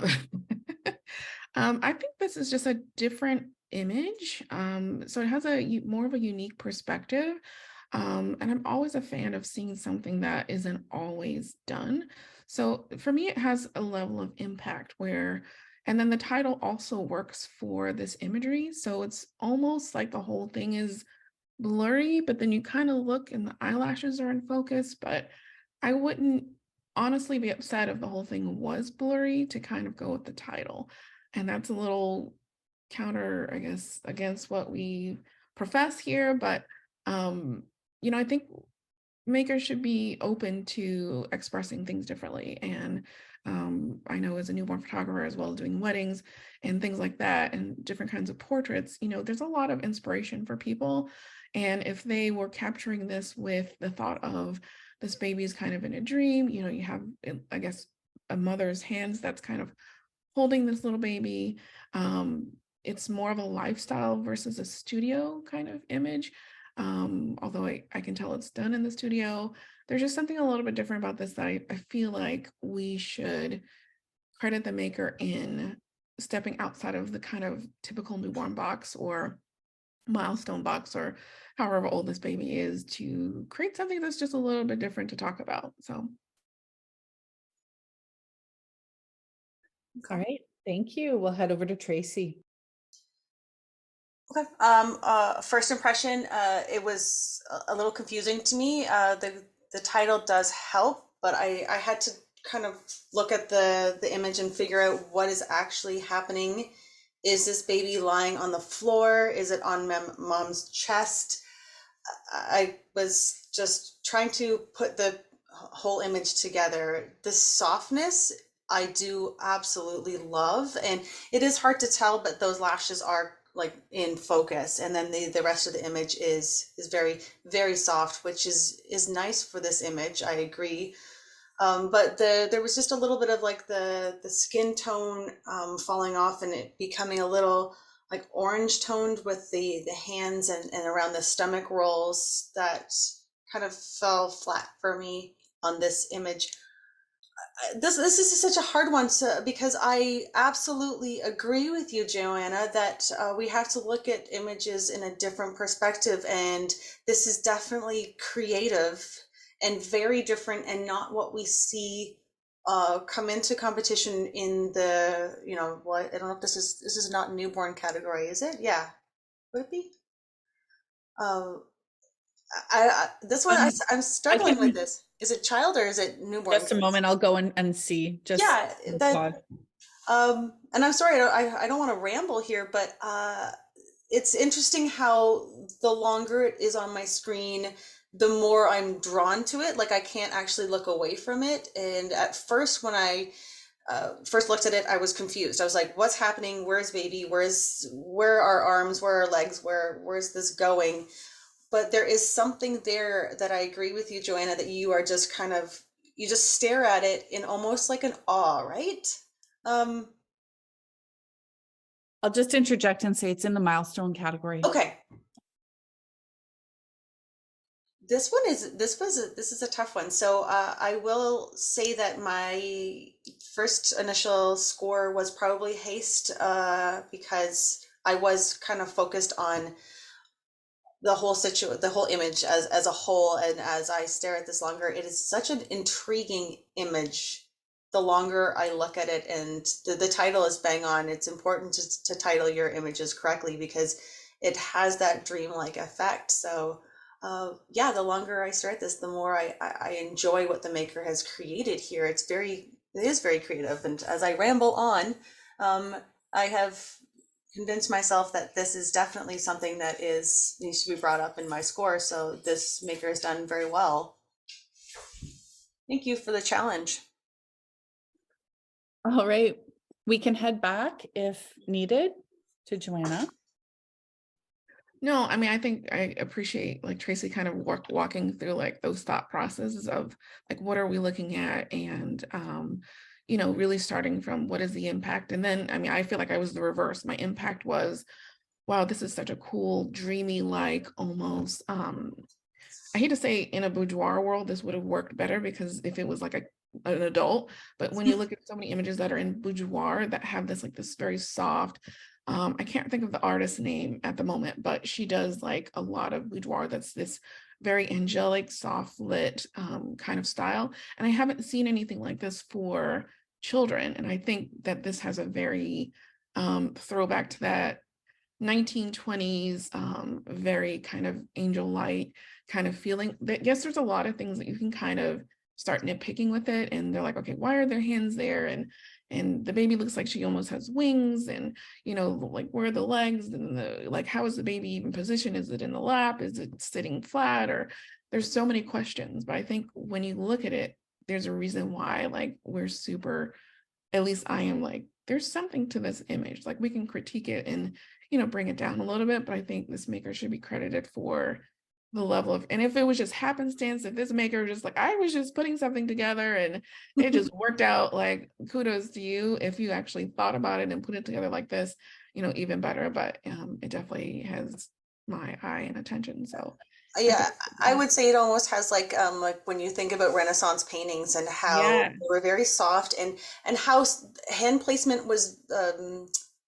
think this is just a different image. So it has a more of a unique perspective. And I'm always a fan of seeing something that isn't always done. So for me, it has a level of impact where, and then the title also works for this imagery. So it's almost like the whole thing is blurry, but then you kind of look and the eyelashes are in focus, but I wouldn't honestly be upset if the whole thing was blurry to kind of go with the title. And that's a little counter, I guess, against what we profess here, but I think makers should be open to expressing things differently. And I know as a newborn photographer, as well as doing weddings and things like that, and different kinds of portraits, there's a lot of inspiration for people. And if they were capturing this with the thought of this baby is kind of in a dream, you have, I guess, a mother's hands that's kind of holding this little baby. It's more of a lifestyle versus a studio kind of image. Although I can tell it's done in the studio, there's just something a little bit different about this that I feel like we should credit the maker in stepping outside of the kind of typical newborn box or milestone box or however old this baby is to create something that's just a little bit different to talk about. So. All right, thank you. We'll head over to Tracy. Okay. First impression, it was a little confusing to me. The title does help, but I had to kind of look at the image and figure out what is actually happening. Is this baby lying on the floor? Is it on mom's chest? I was just trying to put the whole image together. The softness I do absolutely love, and it is hard to tell, but those lashes are like in focus, and then the rest of the image is very, very soft, which is nice for this image. I agree. But there was just a little bit of like the skin tone falling off and it becoming a little like orange toned with the hands and around the stomach rolls that kind of fell flat for me on this image. This is such a hard one because I absolutely agree with you, Joanna, that we have to look at images in a different perspective, and this is definitely creative and very different, and not what we see come into competition in the, you know, what, I don't know if this is not newborn category, is it? Yeah, would it be? This one, I'm struggling with this. Is it child or is it newborn? Just a moment, I'll go and see. Just yeah, that. And I'm sorry, I don't want to ramble here, but it's interesting how the longer it is on my screen, the more I'm drawn to it. Like I can't actually look away from it. And at first, when I first looked at it, I was confused. I was like, "What's happening? Where's baby? Where are arms? Where are legs? Where's this going?" But there is something there that I agree with you, Joanna, that you are just kind of, you just stare at it in almost like an awe, right? Um, I'll just interject and say it's in the milestone category. okay. This is a tough one. So I will say that my first initial score was probably haste because I was kind of focused on the whole image as a whole. And as I stare at this longer, it is such an intriguing image. The longer I look at it, and the title is bang on. It's important to title your images correctly because it has that dreamlike effect. So yeah, the longer I stare at this, the more I enjoy what the maker has created here. It is very creative. And as I ramble on, I have convinced myself that this is definitely something that needs to be brought up in my score. So this maker has done very well. Thank you for the challenge. All right, we can head back if needed to Joanna. No, I mean, I think I appreciate like Tracy kind of walking through like those thought processes of like, what are we looking at? And, you know, really starting from what is the impact? And then, I mean, I feel like I was the reverse. My impact was, wow, this is such a cool, dreamy, like almost, I hate to say in a boudoir world, this would have worked better because if it was like an adult, but when you look at so many images that are in boudoir that have this like this very soft, I can't think of the artist's name at the moment, but she does like a lot of boudoir that's this very angelic, soft lit kind of style. And I haven't seen anything like this for children. And I think that this has a very throwback to that 1920s, very kind of angel light kind of feeling. That yes, there's a lot of things that you can kind of start nitpicking with it, and they're like, okay, why are their hands there? And the baby looks like she almost has wings, and you know, like where are the legs, and the like, how is the baby even positioned? Is it in the lap? Is it sitting flat? Or there's so many questions. But I think when you look at it, there's a reason why like we're super, at least I am like, there's something to this image. Like we can critique it and, you know, bring it down a little bit, but I think this maker should be credited for the level of, and if it was just happenstance, if this maker just like, I was just putting something together and it just worked out, like kudos to you. If you actually thought about it and put it together like this, you know, even better, but it definitely has my eye and attention. So Yeah, I would say it almost has like when you think about Renaissance paintings and how yeah, they were very soft, and how hand placement was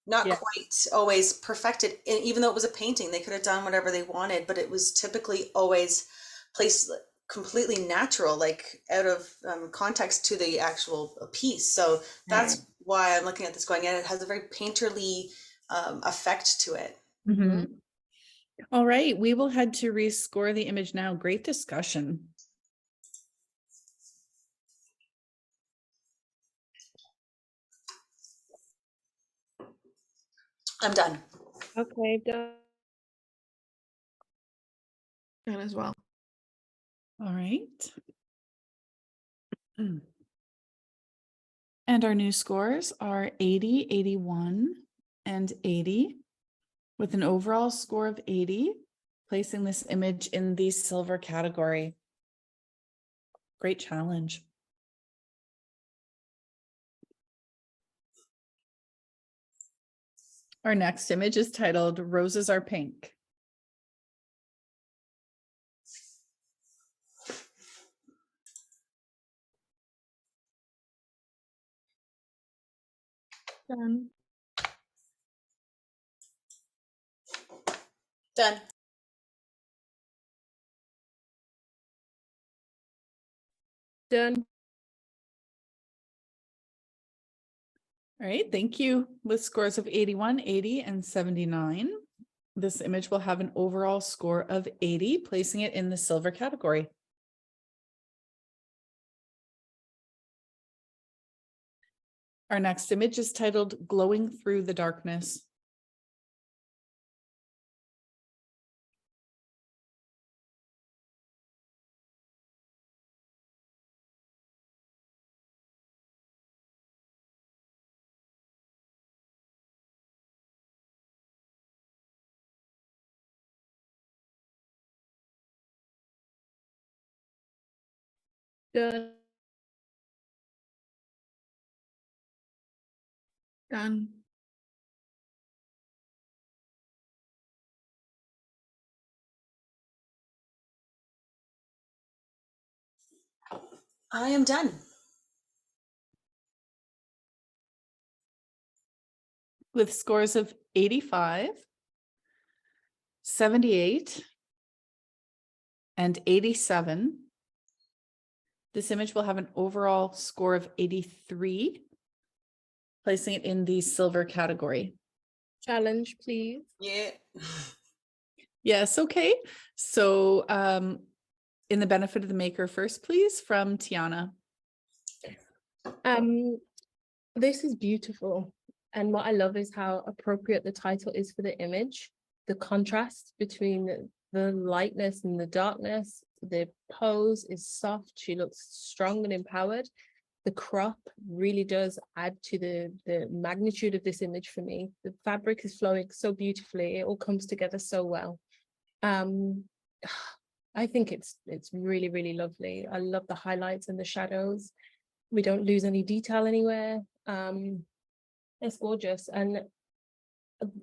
not Yeah. quite always perfected. And even though it was a painting, they could have done whatever they wanted, but it was typically always placed completely natural, like out of context to the actual piece. So that's why I'm looking at this going, and it has a very painterly effect to it. Mhm. All right, we will head to rescore the image now. Great discussion. I'm done. Okay, done. done as well. All right. And our new scores are 80, 81, and 80, with an overall score of 80, placing this image in the silver category. Great challenge. Our next image is titled Roses Are Pink. Done. Done. Done. All right, thank you. With scores of 81, 80, and 79, this image will have an overall score of 80, placing it in the silver category. Our next image is titled Glowing Through the Darkness. Done. Done. I am done. With scores of 85, 78, and 87, this image will have an overall score of 83, placing it in the silver category. Challenge, please. Yeah. Yes, okay. So in the benefit of the maker first, please, from Tianna. This is beautiful. And what I love is how appropriate the title is for the image. The contrast between the lightness and the darkness. The pose is soft. She looks strong and empowered. The crop really does add to the magnitude of this image for me. The fabric is flowing so beautifully. It all comes together so well. I think it's really, really lovely. I love the highlights and the shadows. We don't lose any detail anywhere. It's gorgeous. And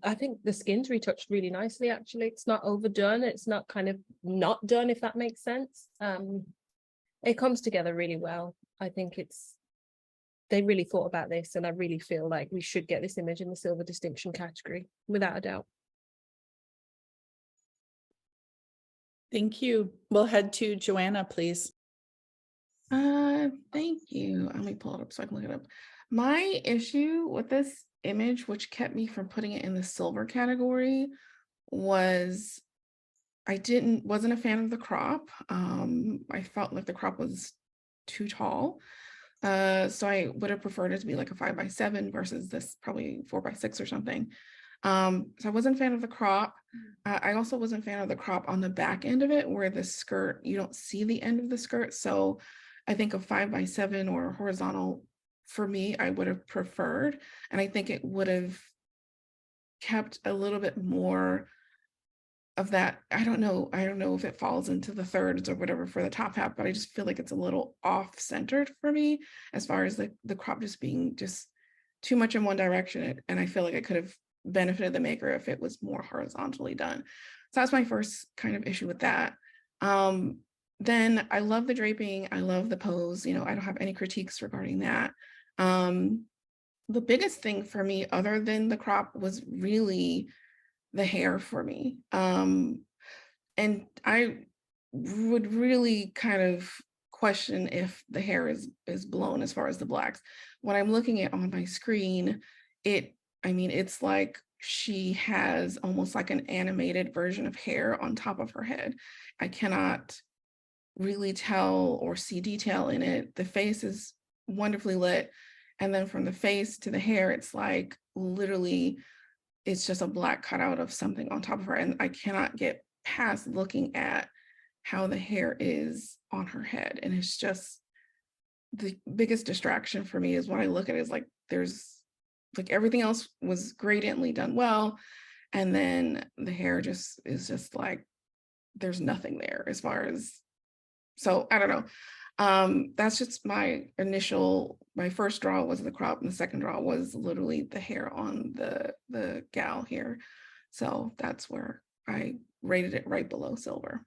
I think the skin's retouched really nicely, actually. It's not overdone. It's not kind of not done, if that makes sense. It comes together really well. I think they really thought about this, and I really feel like we should get this image in the silver distinction category, without a doubt. Thank you. We'll head to Joanna, please. Thank you. Let me pull it up so I can look it up. My issue with this image, which kept me from putting it in the silver category, was I wasn't a fan of the crop. I felt like the crop was too tall. So I would have preferred it to be like a 5x7 versus this probably 4x6 or something. So I wasn't a fan of the crop. I also wasn't a fan of the crop on the back end of it, where the skirt, you don't see the end of the skirt. So I think a 5x7 or horizontal, for me, I would have preferred. And I think it would have kept a little bit more of that. I don't know if it falls into the thirds or whatever for the top half, but I just feel like it's a little off-centered for me as far as the crop just being just too much in one direction. And I feel like it could have benefited the maker if it was more horizontally done. So that's my first kind of issue with that. Then I love the draping. I love the pose. I don't have any critiques regarding that. The biggest thing for me, other than the crop, was really the hair for me. And I would really kind of question if the hair is blown as far as the blacks. When I'm looking at on my screen, it's like she has almost like an animated version of hair on top of her head. I cannot really tell or see detail in it. The face is wonderfully lit. And then from the face to the hair, it's like literally, it's just a black cutout of something on top of her. And I cannot get past looking at how the hair is on her head. And it's just the biggest distraction for me is when I look at it, is like, there's like everything else was gradiently done well. And then the hair just is just like, there's nothing there as far as, so I don't know. That's just my first draw was the crop, and the second draw was literally the hair on the gal here. So that's where I rated it right below silver.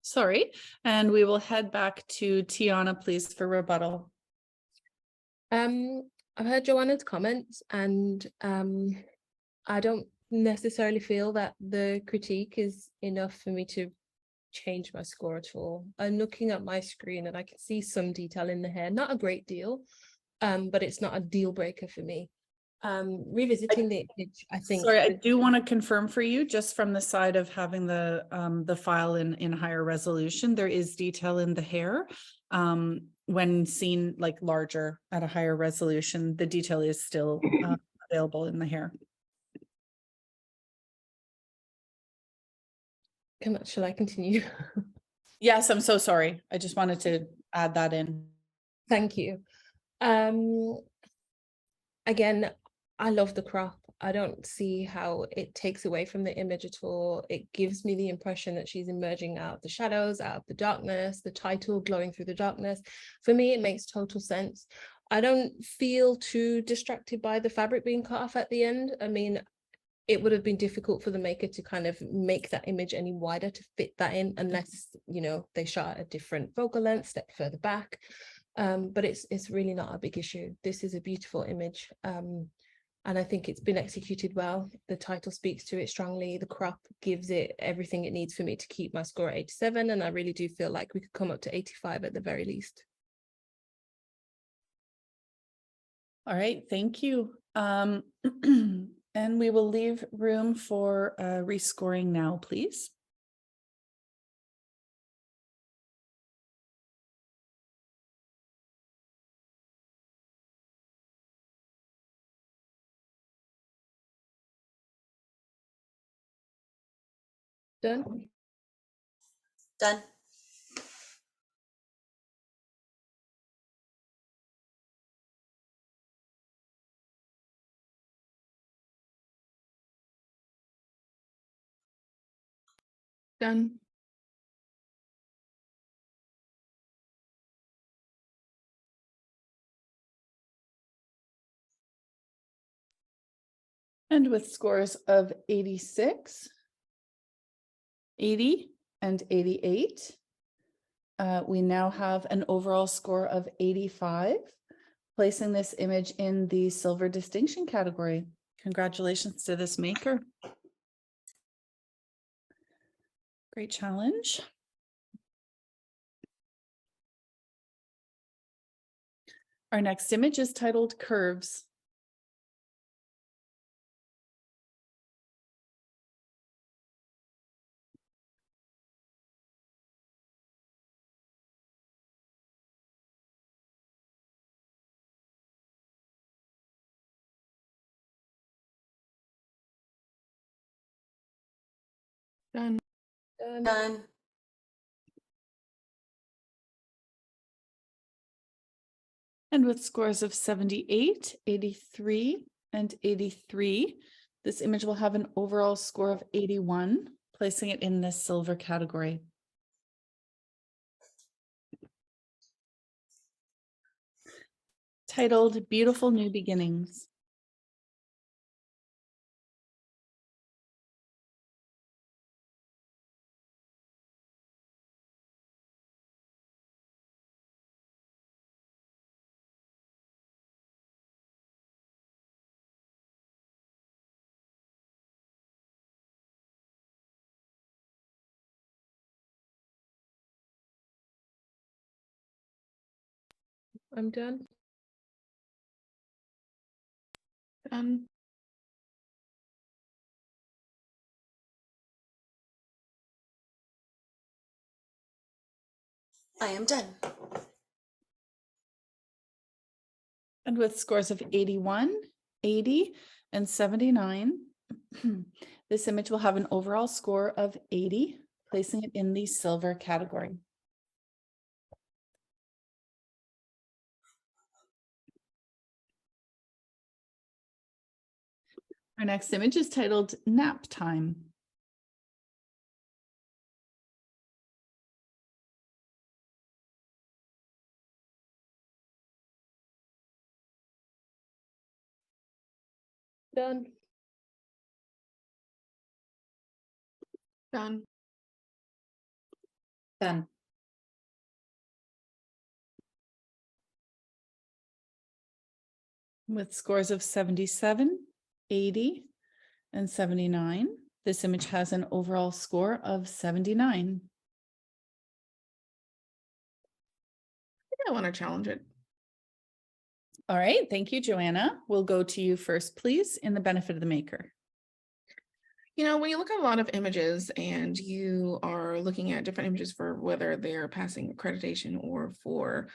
Sorry, and we will head back to Tianna, please, for rebuttal. I've heard Joanna's comments, and I don't necessarily feel that the critique is enough for me to change my score at all. I'm looking at my screen and I can see some detail in the hair, not a great deal, but it's not a deal breaker for me. Revisiting the image, I think. Sorry, I do want to confirm for you, just from the side of having the file in higher resolution, there is detail in the hair. When seen like larger at a higher resolution, the detail is still available in the hair. Shall I continue? Yes, I'm so sorry. I just wanted to add that in. Thank you. Again, I love the crop. I don't see how it takes away from the image at all. It gives me the impression that she's emerging out of the shadows, out of the darkness, the title glowing through the darkness. For me, it makes total sense. I don't feel too distracted by the fabric being cut off at the end. I mean, it would have been difficult for the maker to kind of make that image any wider to fit that in, unless, you know, they shot at a different focal length, step further back. But it's really not a big issue. This is a beautiful image. And I think it's been executed well. The title speaks to it strongly. The crop gives it everything it needs for me to keep my score at 87. And I really do feel like we could come up to 85 at the very least. All right, thank you. And we will leave room for rescoring now, please. Done? Done. Done. And with scores of 86, 80, and 88, we now have an overall score of 85, placing this image in the silver distinction category. Congratulations to this maker. Great challenge. Our next image is titled Curves. Done. Done. Done. And with scores of 78, 83, and 83, this image will have an overall score of 81, placing it in the silver category. Titled Beautiful New Beginnings. I'm done. Done. I am done. And with scores of 81, 80, and 79, this image will have an overall score of 80, placing it in the silver category. Our next image is titled Nap Time. Done. Done. Done. With scores of 77, 80, and 79, this image has an overall score of 79. I want to challenge it. All right, thank you, Joanna. We'll go to you first, please, in the benefit of the maker. You know, when you look at a lot of images and you are looking at different images for whether they're passing accreditation or for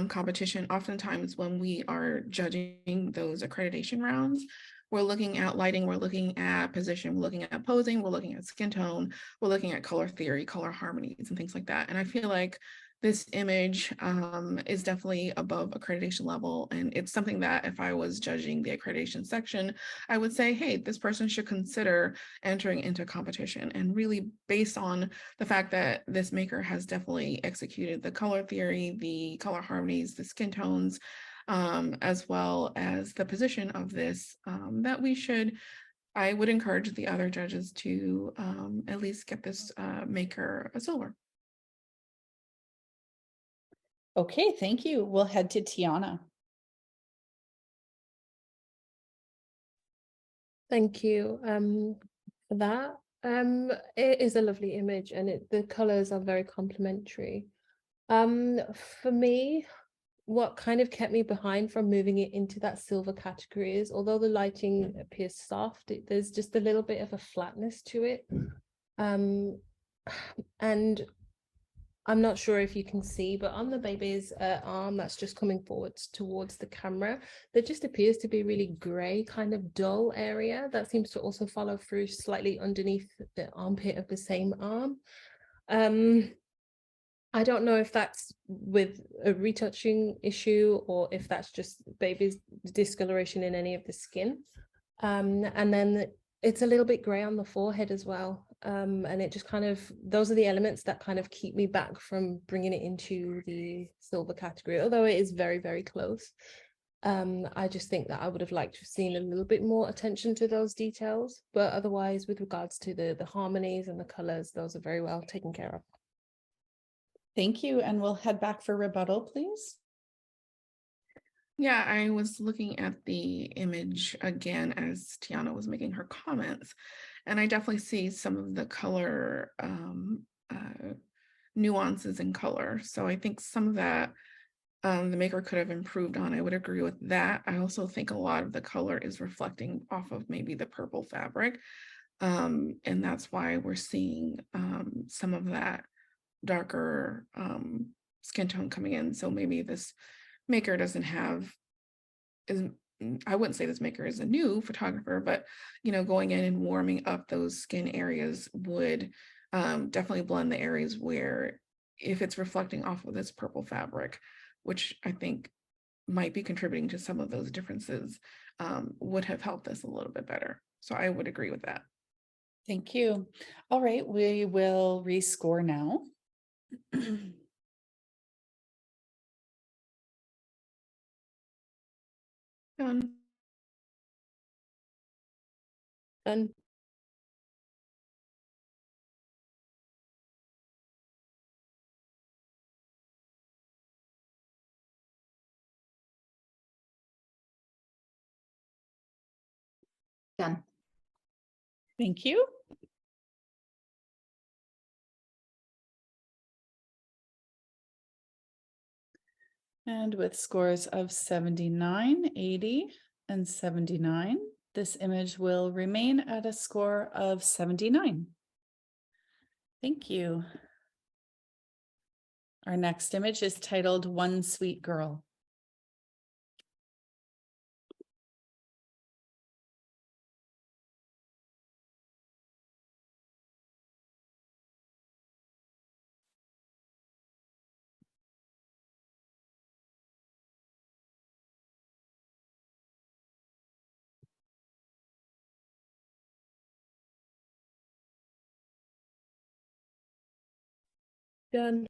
competition, oftentimes when we are judging those accreditation rounds, we're looking at lighting, we're looking at position, we're looking at posing, we're looking at skin tone, we're looking at color theory, color harmonies, and things like that. And I feel like this image is definitely above accreditation level. And it's something that if I was judging the accreditation section, I would say, hey, this person should consider entering into competition. And really based on the fact that this maker has definitely executed the color theory, the color harmonies, the skin tones, as well as the position of this, I would encourage the other judges to at least get this maker a silver. Okay, thank you. We'll head to Tianna. Thank you for that. It is a lovely image, and the colors are very complementary. For me, what kind of kept me behind from moving it into that silver category is, although the lighting appears soft, there's just a little bit of a flatness to it. And I'm not sure if you can see, but on the baby's arm that's just coming forwards towards the camera, there just appears to be really grey, kind of dull area that seems to also follow through slightly underneath the armpit of the same arm. I don't know if that's with a retouching issue or if that's just baby's discoloration in any of the skin. And then it's a little bit grey on the forehead as well. And it just kind of, those are the elements that kind of keep me back from bringing it into the silver category, although it is very, very close. I just think that I would have liked to have seen a little bit more attention to those details, but otherwise with regards to the harmonies and the colors, those are very well taken care of. Thank you, and we'll head back for rebuttal, please. Yeah, I was looking at the image again as Tianna was making her comments, and I definitely see some of the color nuances in color. So I think some of that the maker could have improved on. I would agree with that. I also think a lot of the color is reflecting off of maybe the purple fabric. And that's why we're seeing some of that darker skin tone coming in. So maybe this maker doesn't have, I wouldn't say this maker is a new photographer, but going in and warming up those skin areas would definitely blend the areas where if it's reflecting off of this purple fabric, which I think might be contributing to some of those differences, would have helped us a little bit better. So I would agree with that. Thank you. All right, we will rescore now. Done. And Done. Thank you. And with scores of 79, 80, and 79, this image will remain at a score of 79. Thank you. Our next image is titled One Sweet Girl. done.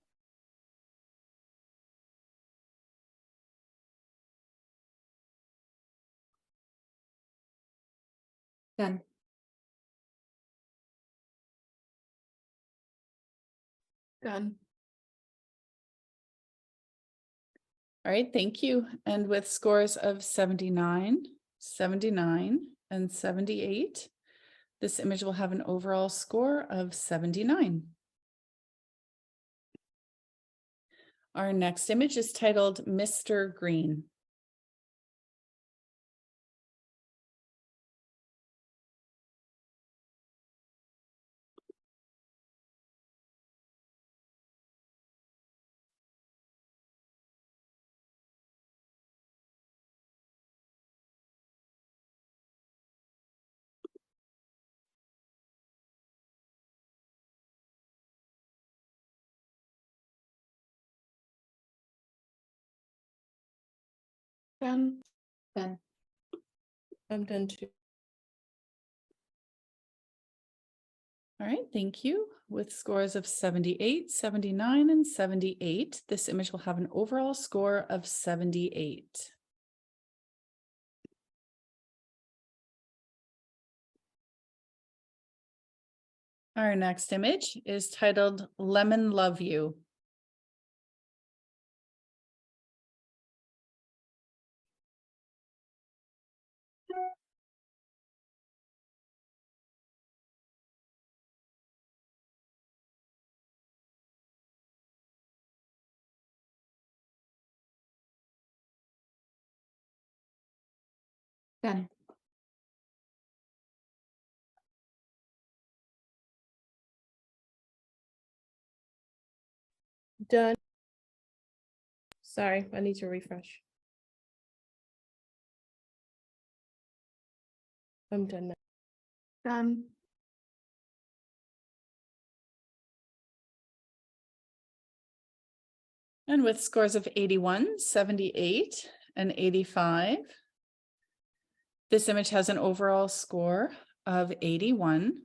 Done. Done. All right, thank you. And with scores of 79, 79, and 78, this image will have an overall score of 79. Our next image is titled Mr. Green. Done. Done. I'm done too. All right, thank you. With scores of 78, 79, and 78, this image will have an overall score of 78. Our next image is titled Lemon Love You. Done. Done. Sorry, I need to refresh. I'm done now. Done. And with scores of 81, 78, and 85, this image has an overall score of 81,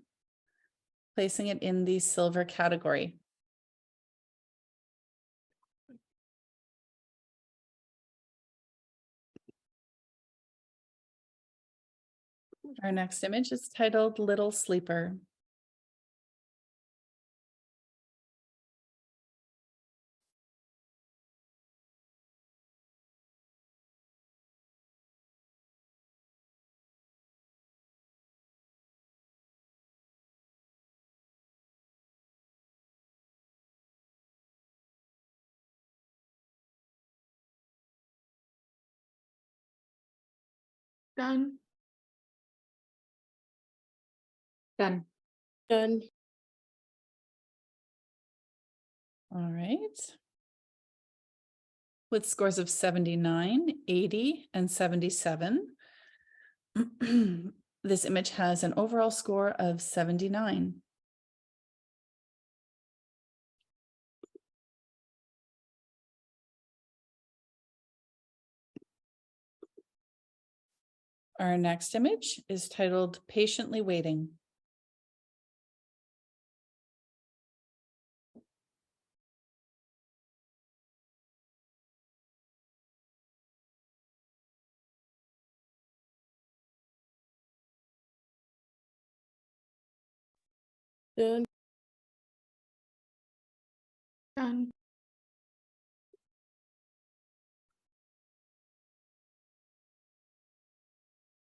placing it in the silver category. Our next image is titled Little Sleeper. Done. Done. Done. All right. With scores of 79, 80, and 77, this image has an overall score of 79. Our next image is titled Patiently Waiting. Done. Done.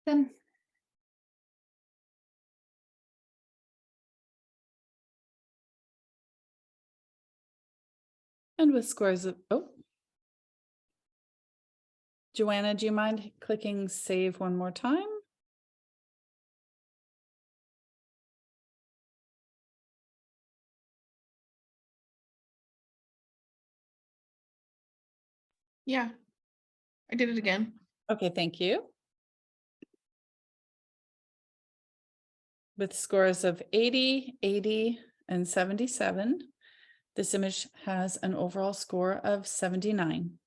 Done. And with scores of, Joanna, do you mind clicking save one more time? Yeah. I did it again. Okay, thank you. With scores of 80, 80, and 77, this image has an overall score of 79.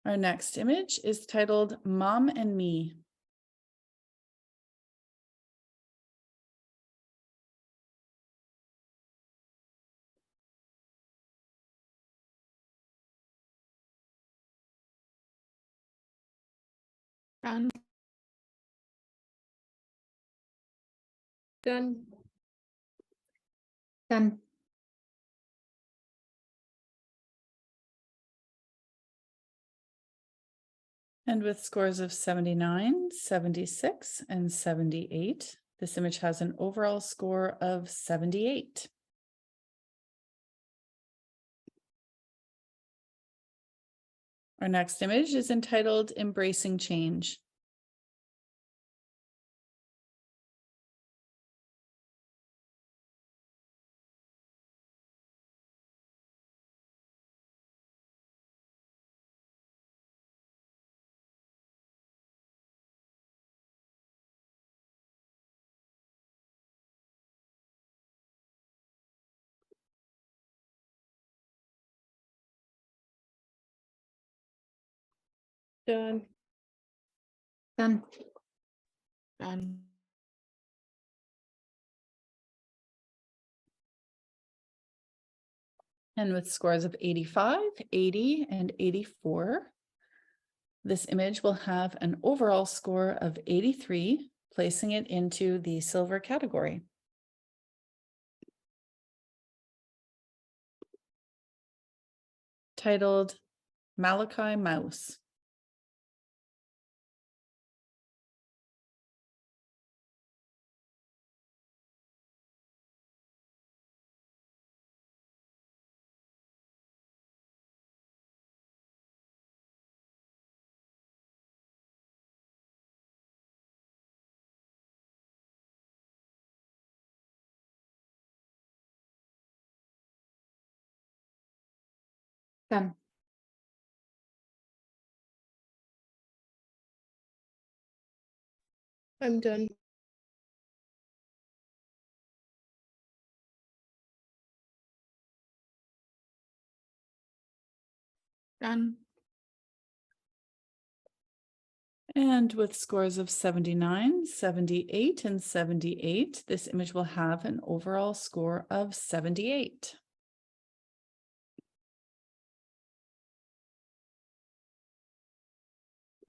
Our next image is titled Mom and Me. Done. Done. Done. And with scores of 79, 76, and 78, this image has an overall score of 78. Our next image is entitled Embracing Change. Done. Done. Done. And with scores of 85, 80, and 84, this image will have an overall score of 83, placing it into the silver category. Titled Malachi Mouse. Done. I'm done. Done. And with scores of 79, 78, and 78, this image will have an overall score of 78.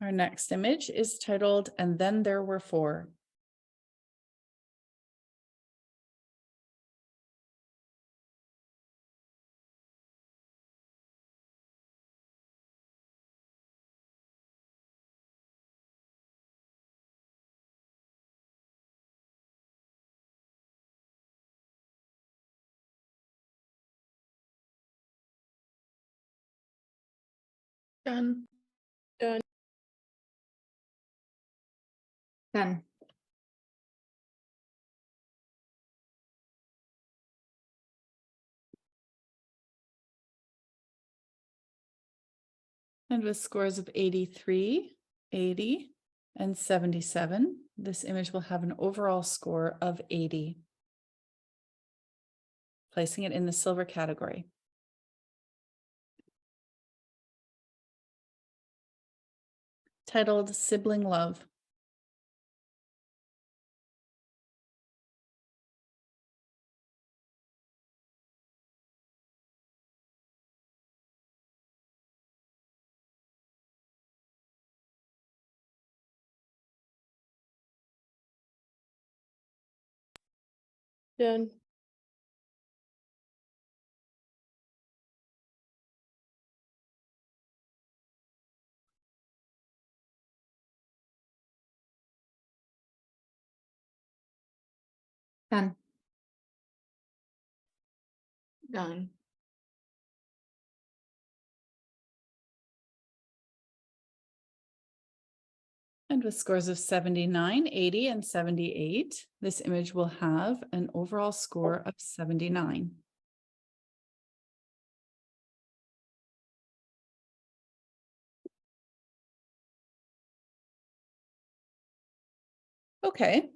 Our next image is titled And Then There Were Four. Done. Done. Done. And with scores of 83, 80, and 77, this image will have an overall score of 80, placing it in the silver category. Titled Sibling Love. Done. Done. Done. And with scores of 79, 80, and 78, this image will have an overall score of 79. Okay.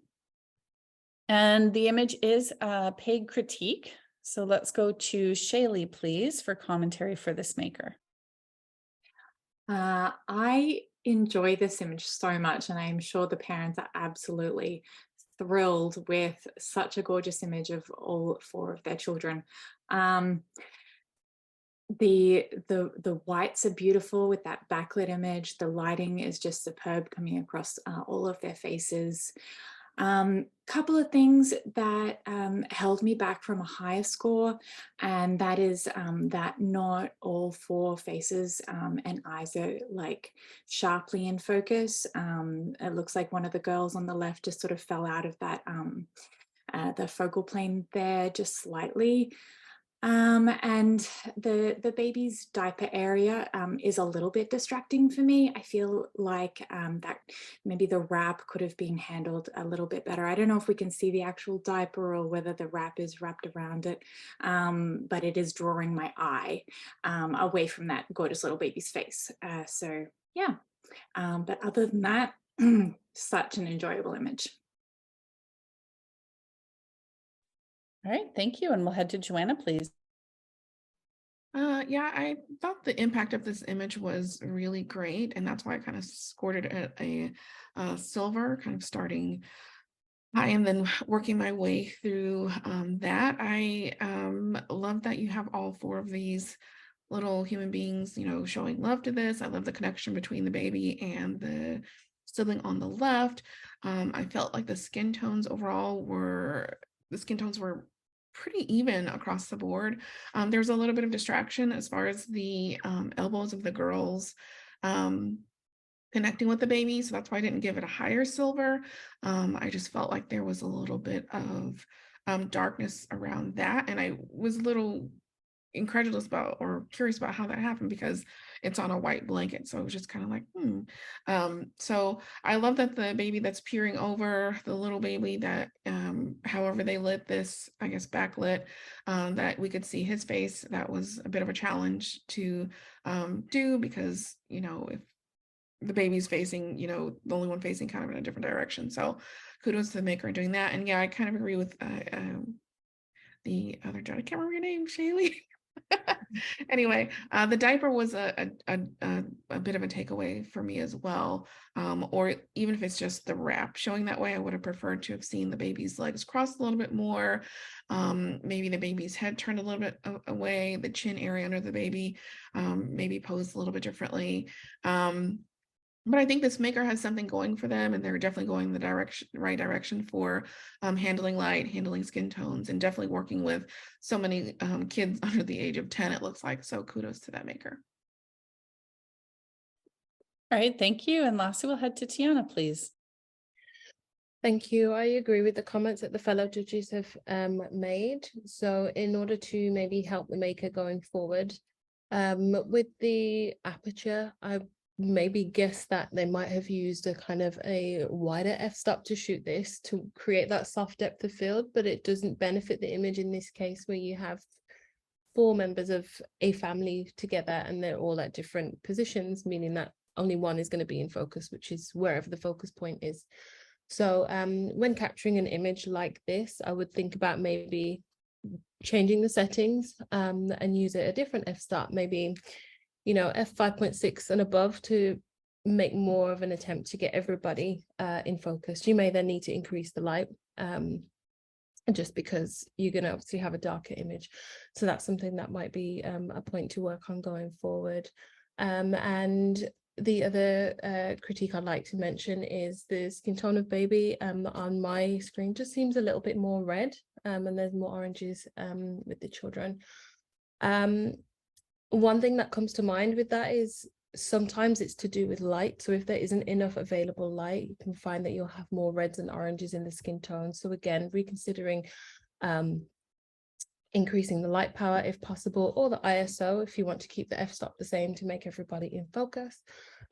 And the image is a paid critique. So let's go to Shailee, please, for commentary for this maker. I enjoy this image so much, and I'm sure the parents are absolutely thrilled with such a gorgeous image of all four of their children. The whites are beautiful with that backlit image. The lighting is just superb coming across all of their faces. Couple of things that held me back from a higher score, and that is that not all 4 faces and eyes are like sharply in focus. It looks like one of the girls on the left just sort of fell out of that the focal plane there just slightly. And the baby's diaper area is a little bit distracting for me. I feel like that maybe the wrap could have been handled a little bit better. I don't know if we can see the actual diaper or whether the wrap is wrapped around it, but it is drawing my eye away from that gorgeous little baby's face. So yeah, but other than that, such an enjoyable image. All right, thank you. And we'll head to Joanna, please. Yeah, I thought the impact of this image was really great, and that's why I kind of scored it at a silver, kind of starting high and then working my way through that. I love that you have all 4 of these little human beings, you know, showing love to this. I love the connection between the baby and the sibling on the left. I felt like the skin tones overall were pretty even across the board. There's a little bit of distraction as far as the elbows of the girls connecting with the baby, so that's why I didn't give it a higher silver. I just felt like there was a little bit of darkness around that, and I was a little incredulous about or curious about how that happened because it's on a white blanket, so it was just kind of like so I love that the baby that's peering over, the little baby that however they lit this, I guess backlit, that we could see his face. That was a bit of a challenge to do because, you know, if the baby's facing, you know, the only one facing kind of in a different direction. So kudos to the maker in doing that. And yeah, I kind of agree with the other judge. I can't remember your name, Shailee. Anyway, the diaper was a bit of a takeaway for me as well. Or even if it's just the wrap showing that way, I would have preferred to have seen the baby's legs crossed a little bit more. Maybe the baby's head turned a little bit away, the chin area under the baby maybe posed a little bit differently. But I think this maker has something going for them, and they're definitely going the right direction for handling light, handling skin tones, and definitely working with so many kids under the age of 10, it looks like. So kudos to that maker. All right, thank you. And lastly, we'll head to Tianna, please. Thank you. I agree with the comments that the fellow judges have made. So in order to maybe help the maker going forward, with the aperture, I maybe guess that they might have used a kind of a wider f-stop to shoot this to create that soft depth of field, but it doesn't benefit the image in this case where you have 4 members of a family together and they're all at different positions, meaning that only one is going to be in focus, which is wherever the focus point is. So when capturing an image like this, I would think about maybe changing the settings and use a different f-stop, maybe, you know, f5.6 and above to make more of an attempt to get everybody in focus. You may then need to increase the light just because you're going to obviously have a darker image. So that's something that might be a point to work on going forward. And the other critique I'd like to mention is the skin tone of baby on my screen just seems a little bit more red, and there's more oranges with the children. One thing that comes to mind with that is sometimes it's to do with light. So if there isn't enough available light, you can find that you'll have more reds and oranges in the skin tone. So again, reconsidering increasing the light power if possible, or the ISO if you want to keep the f-stop the same to make everybody in focus.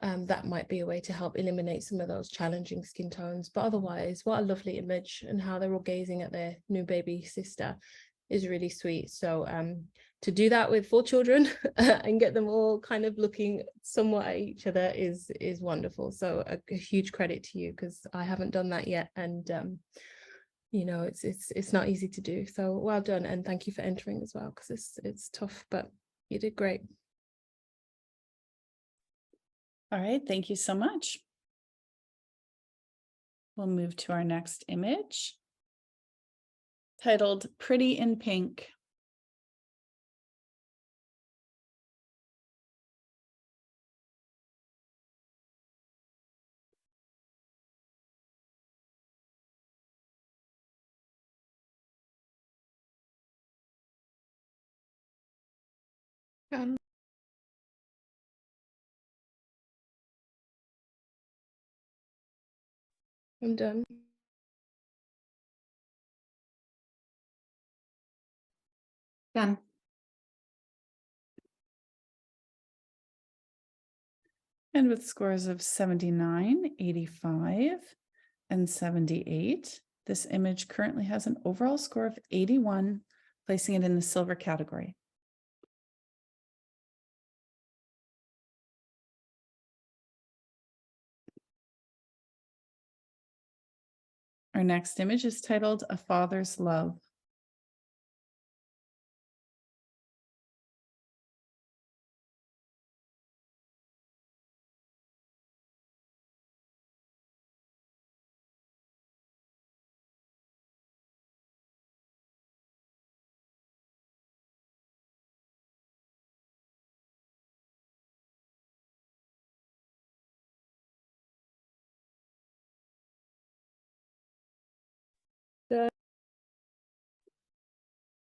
That might be a way to help eliminate some of those challenging skin tones. But otherwise, what a lovely image, and how they're all gazing at their new baby sister is really sweet. So to do that with 4 children and get them all kind of looking somewhat at each other is wonderful. So a huge credit to you, because I haven't done that yet, and you know, it's not easy to do. So well done, and thank you for entering as well, because it's tough, but you did great. All right, thank you so much. We'll move to our next image, titled Pretty in Pink. Done. I'm done. Done. And with scores of 79, 85, and 78, this image currently has an overall score of 81, placing it in the silver category. Our next image is titled A Father's Love.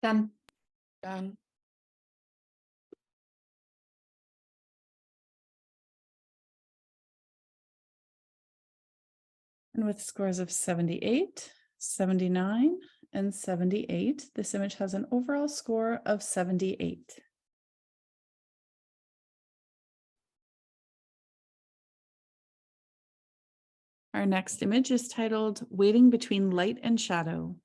Done. Done. And with scores of 78, 79, and 78, this image has an overall score of 78. Our next image is titled Waiting Between Light and Shadow.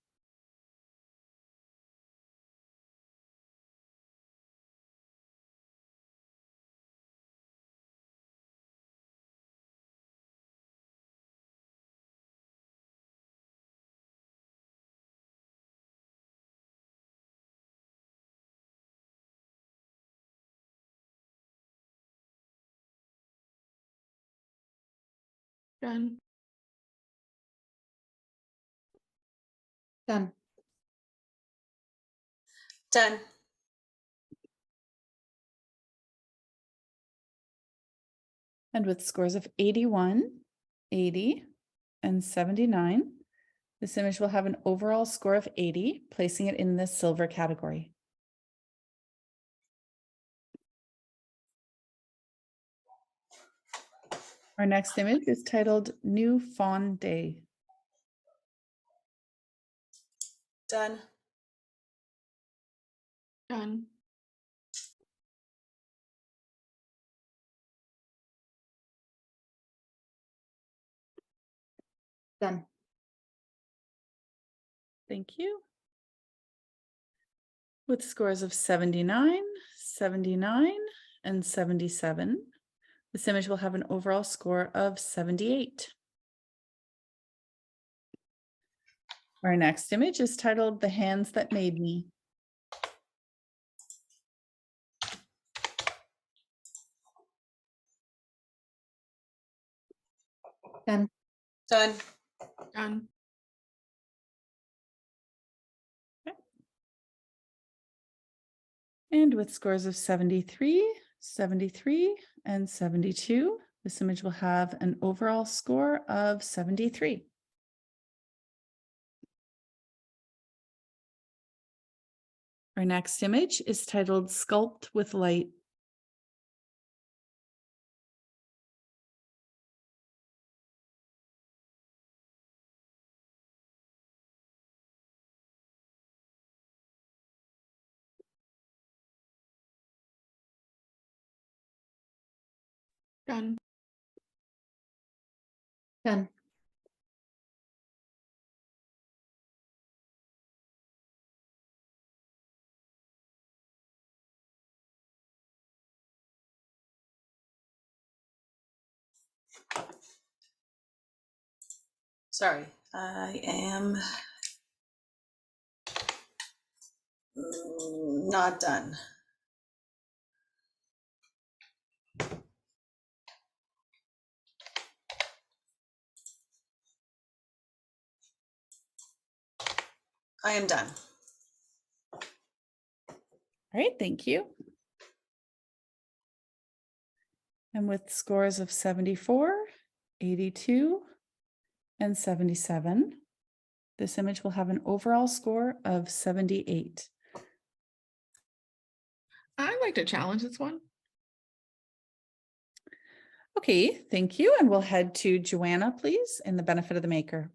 Done. Done. Done. And with scores of 81, 80, and 79, this image will have an overall score of 80, placing it in the silver category. Our next image is titled New Fawn Day. Done. Done. Done. Thank you. With scores of 79, 79, and 77, this image will have an overall score of 78. Our next image is titled The Hands That Made Me. Done. Done. Done. And with scores of 73, 73, and 72, this image will have an overall score of 73. Our next image is titled Sculpt with Light. Done. Done. Sorry, I am not done. I am done. All right, thank you. And with scores of 74, 82, and 77, this image will have an overall score of 78. I'd like to challenge this one. Okay, thank you. And we'll head to Joanna, please, in the benefit of the maker.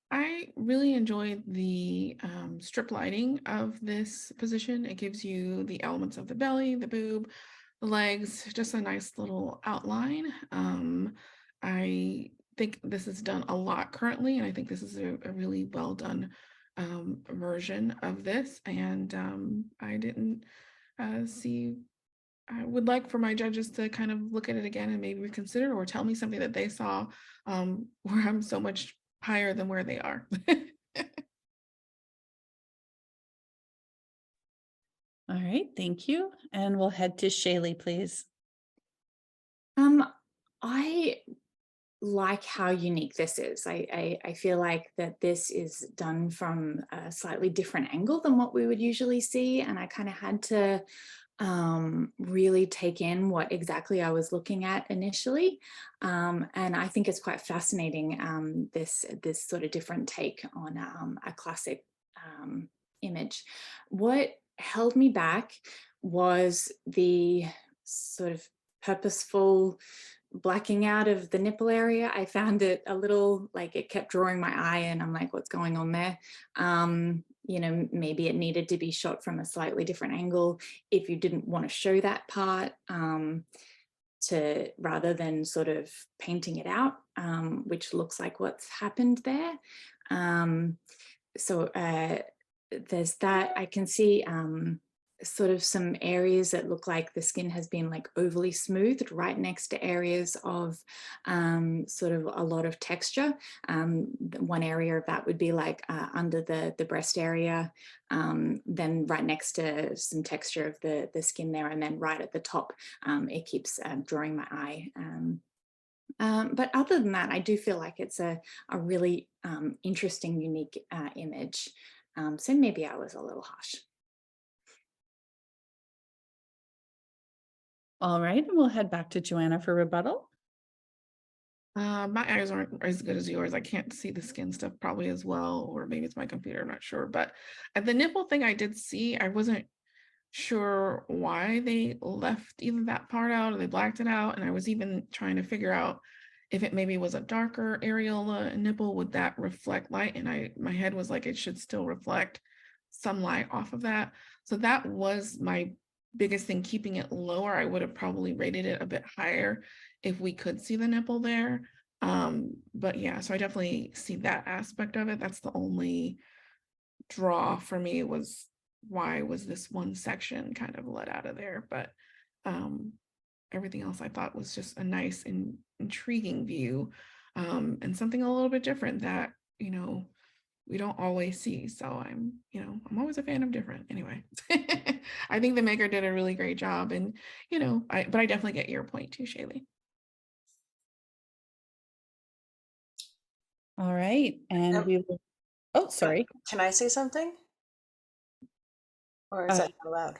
I really enjoyed the strip lighting of this position. It gives you the elements of the belly, the boob, the legs, just a nice little outline. I think this is done a lot currently, and I think this is a really well done version of this. And I didn't see. I would like for my judges to kind of look at it again and maybe reconsider or tell me something that they saw where I'm so much higher than where they are. All right, thank you. And we'll head to Shailee, please. I like how unique this is. I feel like that this is done from a slightly different angle than what we would usually see, and I kind of had to really take in what exactly I was looking at initially, and I think it's quite fascinating, this sort of different take on a classic image. What held me back was the sort of purposeful blacking out of the nipple area. I found it a little like it kept drawing my eye, and I'm like, what's going on there? You know, maybe it needed to be shot from a slightly different angle if you didn't want to show that part, to rather than sort of painting it out, which looks like what's happened there. So there's that. I can see sort of some areas that look like the skin has been like overly smoothed right next to areas of sort of a lot of texture. One area of that would be like under the breast area, then right next to some texture of the skin there, and then right at the top, it keeps drawing my eye. But other than that, I do feel like it's a really interesting, unique image. So maybe I was a little harsh. All right, and we'll head back to Joanna for rebuttal. My eyes aren't as good as yours. I can't see the skin stuff probably as well, or maybe it's my computer, I'm not sure. But at the nipple thing I did see, I wasn't sure why they left either that part out or they blacked it out. And I was even trying to figure out if it maybe was a darker areola nipple, would that reflect light? And my head was like, it should still reflect some light off of that. So that was my biggest thing, keeping it lower. I would have probably rated it a bit higher if we could see the nipple there. But yeah, so I definitely see that aspect of it. That's the only draw for me, was why was this one section kind of let out of there. But everything else I thought was just a nice and intriguing view, and something a little bit different that, you know, we don't always see. So I'm always a fan of different anyway. I think the maker did a really great job, and but I definitely get your point too, Shailee. All right, and we will, oh, sorry. Can I say something? Or is that not allowed?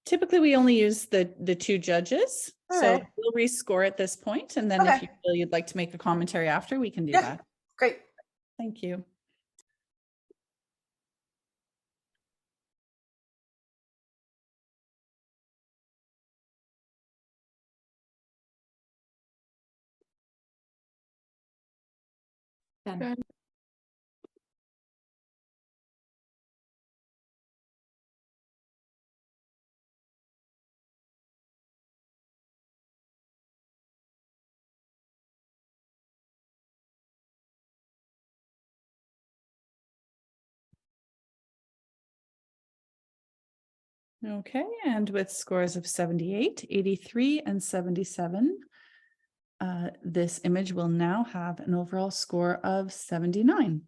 Typically, we only use the two judges. All So right. we'll rescore at this point, and then if Okay. you feel you'd like to make a commentary after, we can do Yeah. that. Great. Thank you. Then. Okay, and with scores of 78, 83, and 77, this image will now have an overall score of 79.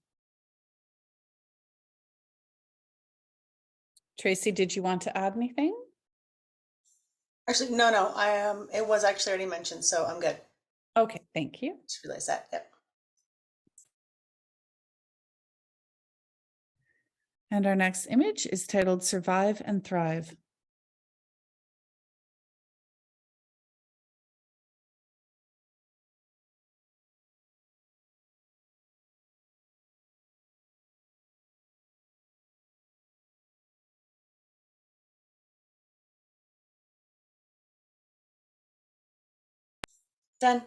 Tracy, did you want to add anything? Actually, no. It was actually already mentioned, so I'm good. Okay, thank you. Just realized that. Yep. And our next image is titled Survive and Thrive. Done.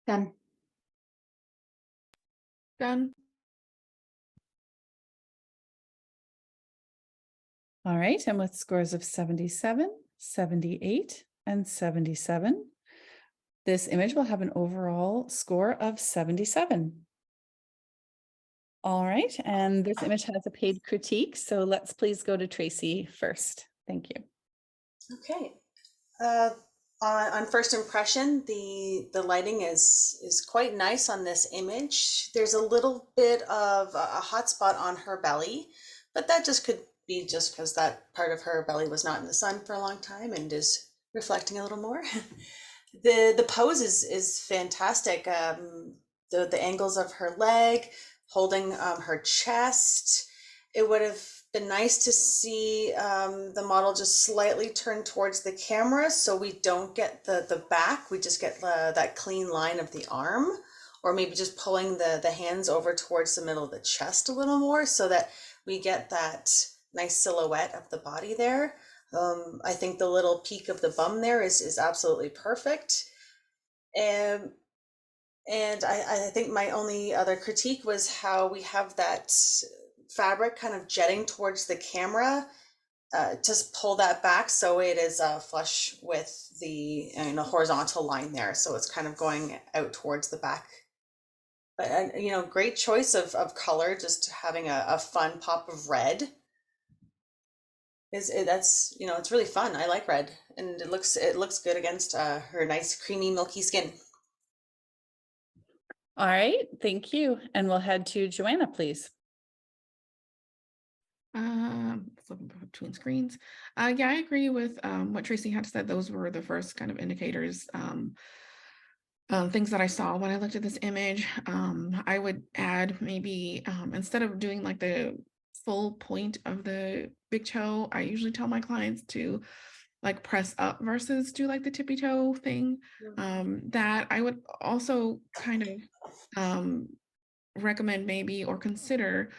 Done. Done. All right, and with scores of 77, 78, and 77, this image will have an overall score of 77. All right, and this image has a paid critique, so let's please go to Tracy first. Thank you. Okay. On first impression, the lighting is quite nice on this image. There's a little bit of a hot spot on her belly, but that just could be just because that part of her belly was not in the sun for a long time and is reflecting a little more. The pose is fantastic. The angles of her leg, holding her chest. It would have been nice to see the model just slightly turn towards the camera so we don't get the back, we just get that clean line of the arm, or maybe just pulling the hands over towards the middle of the chest a little more so that we get that nice silhouette of the body there. I think the little peak of the bum there is absolutely perfect. And I think my only other critique was how we have that fabric kind of jetting towards the camera. Just pull that back so it is flush with the horizontal line there. So it's kind of going out towards the back. But great choice of color, just having a fun pop of red. That's it's really fun. I like red, and it looks good against her nice creamy milky skin. All right, thank you. And we'll head to Joanna, please. Flipping between screens. Yeah, I agree with what Tracy had said. Those were the first kind of indicators, things that I saw when I looked at this image. I would add maybe instead of doing like the full point of the big toe, I usually tell my clients to like press up versus do like the tippy toe thing. That I would also kind of recommend maybe or consider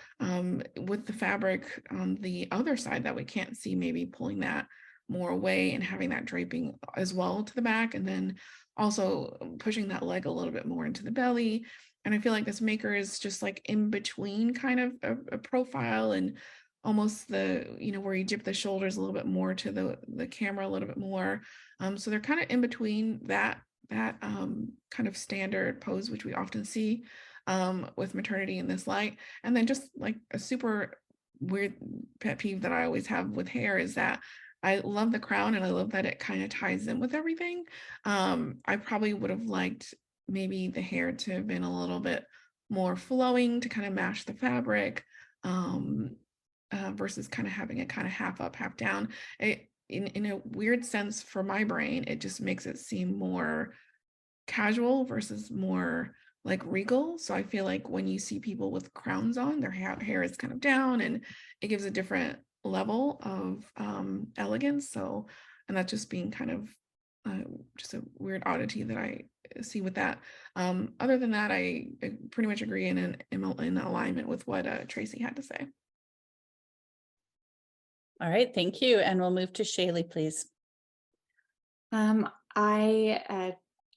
with the fabric on the other side that we can't see, maybe pulling that more away and having that draping as well to the back, and then also pushing that leg a little bit more into the belly. And I feel like this maker is just like in between kind of a profile and almost the where you dip the shoulders a little bit more to the camera a little bit more. So they're kind of in between that kind of standard pose which we often see with maternity in this light. And then just like a super weird pet peeve that I always have with hair is that I love the crown and I love that it kind of ties in with everything. I probably would have liked maybe the hair to have been a little bit more flowing to kind of match the fabric, versus kind of having it kind of half up, half down. In a weird sense for my brain, it just makes it seem more casual versus more like regal. So I feel like when you see people with crowns on, their hair is kind of down and it gives a different level of elegance. So, and that's just being kind of just a weird oddity that I see with that. Other than that, I pretty much agree in alignment with what Tracy had to say. All right, thank you. And we'll move to Shailee, please. I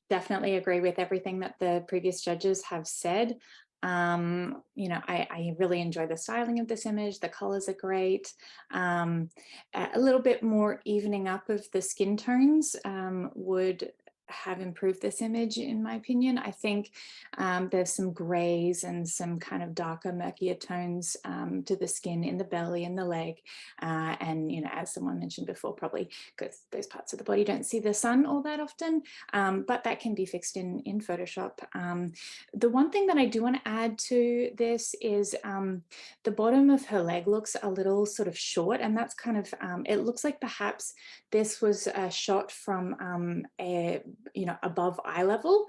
definitely agree with everything that the previous judges have said. I really enjoy the styling of this image. The colors are great. A little bit more evening up of the skin tones would have improved this image, in my opinion. I think there's some grays and some kind of darker, murkier tones to the skin in the belly and the leg. And, as someone mentioned before, probably because those parts of the body don't see the sun all that often, but that can be fixed in Photoshop. The one thing that I do want to add to this is the bottom of her leg looks a little sort of short, and that's kind of, it looks like perhaps this was a shot from above eye level,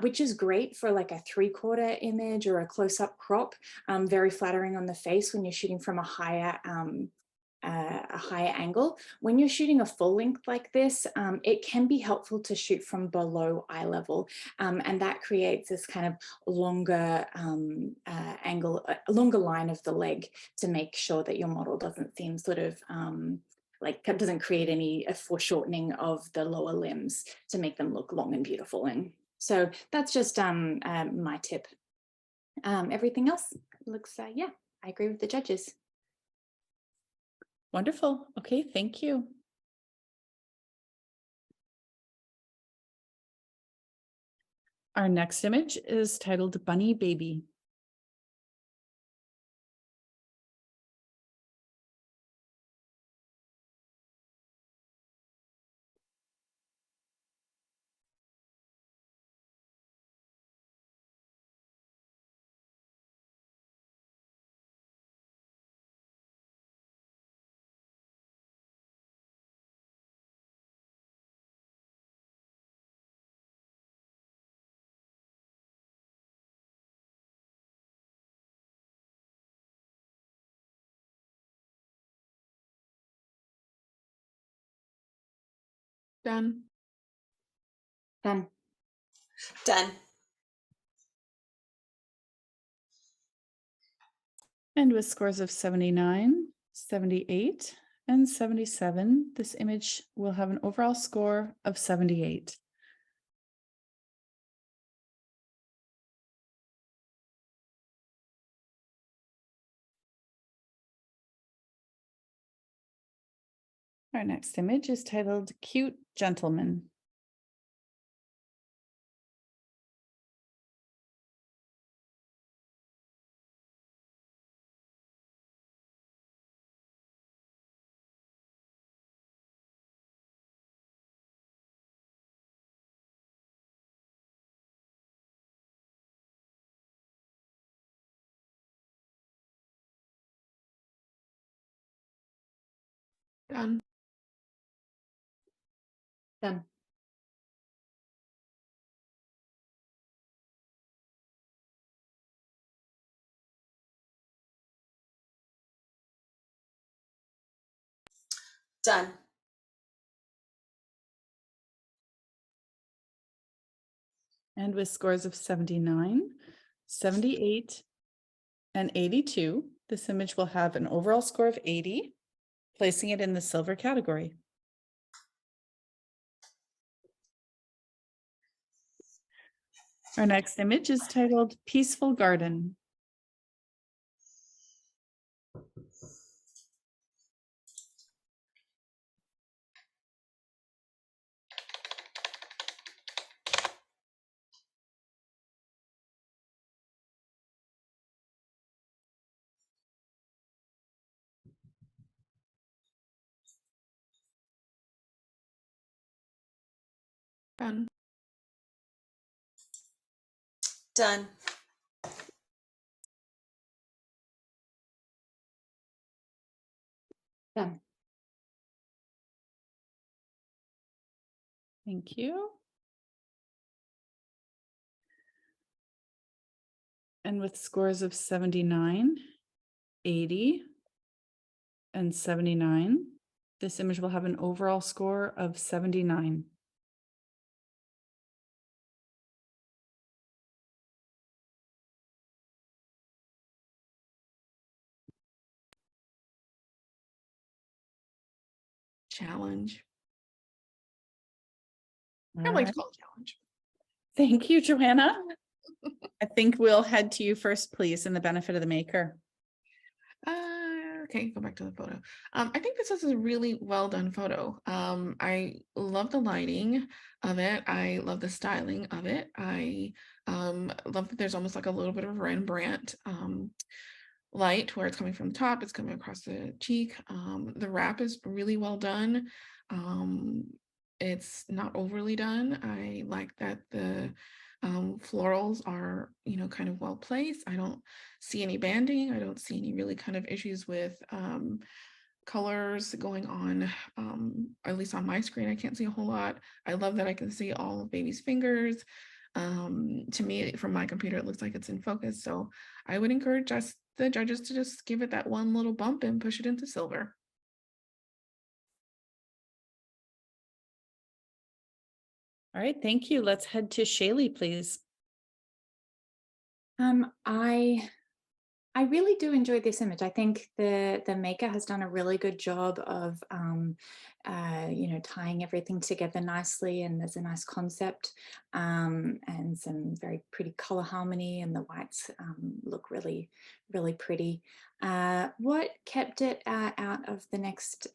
which is great for like a 3/4 image or a close-up crop, very flattering on the face when you're shooting from a higher angle. When you're shooting a full length like this, it can be helpful to shoot from below eye level, and that creates this kind of longer angle, a longer line of the leg to make sure that your model doesn't seem sort of like doesn't create any foreshortening of the lower limbs to make them look long and beautiful. And so that's just my tip. Everything else looks, yeah, I agree with the judges. Wonderful. Okay, thank you. Our next image is titled Bunny Baby. Done. Done. Done. And with scores of 79, 78, and 77, this image will have an overall score of 78. Our next image is titled Cute Gentleman. Done. Done. Done. And with scores of 79, 78, and 82, this image will have an overall score of 80, placing it in the silver category. Our next image is titled Peaceful Garden. Done. Done. Done. Thank you. And with scores of 79, 80, and 79, this image will have an overall score of 79. Challenge. All I like to right. call it challenge. Thank you, Joanna. I think we'll head to you first, please, in the benefit of the maker. Okay, go back to the photo. I think this is a really well done photo. I love the lighting of it. I love the styling of it. I love that there's almost like a little bit of Rembrandt light where it's coming from the top, it's coming across the cheek. The wrap is really well done. It's not overly done. I like that the florals are, kind of well placed. I don't see any banding. I don't see any really kind of issues with colors going on, at least on my screen. I can't see a whole lot. I love that I can see all of baby's fingers. To me, from my computer, it looks like it's in focus. So I would encourage the judges to just give it that one little bump and push it into silver. All right, thank you. Let's head to Shailee, please. I I really do enjoy this image. I think the maker has done a really good job of, tying everything together nicely, and there's a nice concept and some very pretty color harmony, and the whites look really, really pretty. What kept it out of the next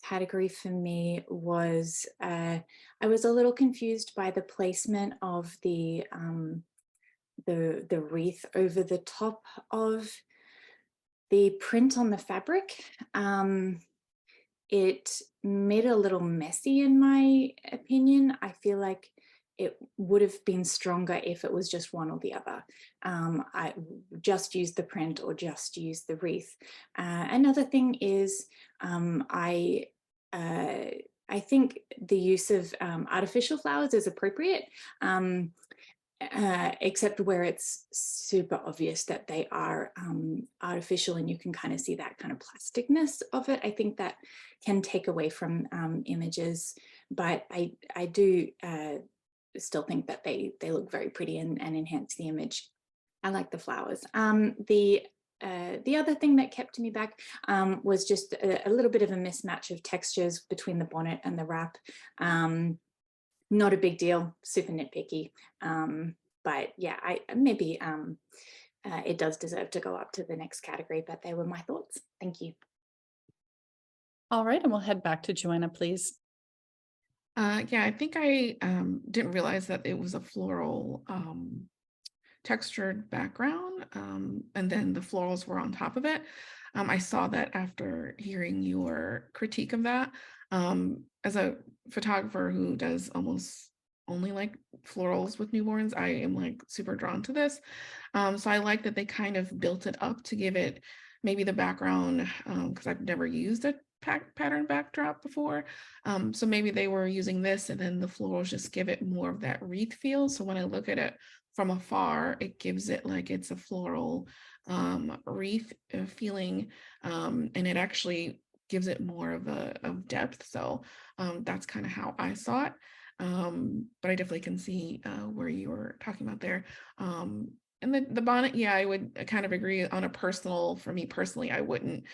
category for me was I was a little confused by the placement of the wreath over the top of the print on the fabric. It made it a little messy in my opinion. I feel like it would have been stronger if it was just one or the other. I just used the print or just used the wreath. Another thing is I think the use of artificial flowers is appropriate. Except where it's super obvious that they are artificial, and you can kind of see that kind of plasticness of it. I think that can take away from images, but I do still think that they look very pretty and enhance the image. I like the flowers. The other thing that kept me back was just a little bit of a mismatch of textures between the bonnet and the wrap. Not a big deal, super nitpicky. But yeah, maybe it does deserve to go up to the next category, but they were my thoughts. Thank you. All right, and we'll head back to Joanna, please. Yeah, I think I didn't realize that it was a floral textured background, and then the florals were on top of it. I saw that after hearing your critique of that. As a photographer who does almost only like florals with newborns, I am like super drawn to this. So I like that they kind of built it up to give it maybe the background, because I've never used a pattern backdrop before. So maybe they were using this, and then the florals just give it more of that wreath feel. So when I look at it from afar, it gives it like it's a floral wreath feeling, and it actually gives it more of depth. So that's kind of how I saw it. But I definitely can see where you were talking about there. And the bonnet, yeah, I would kind of agree on a personal, for me personally, I wouldn't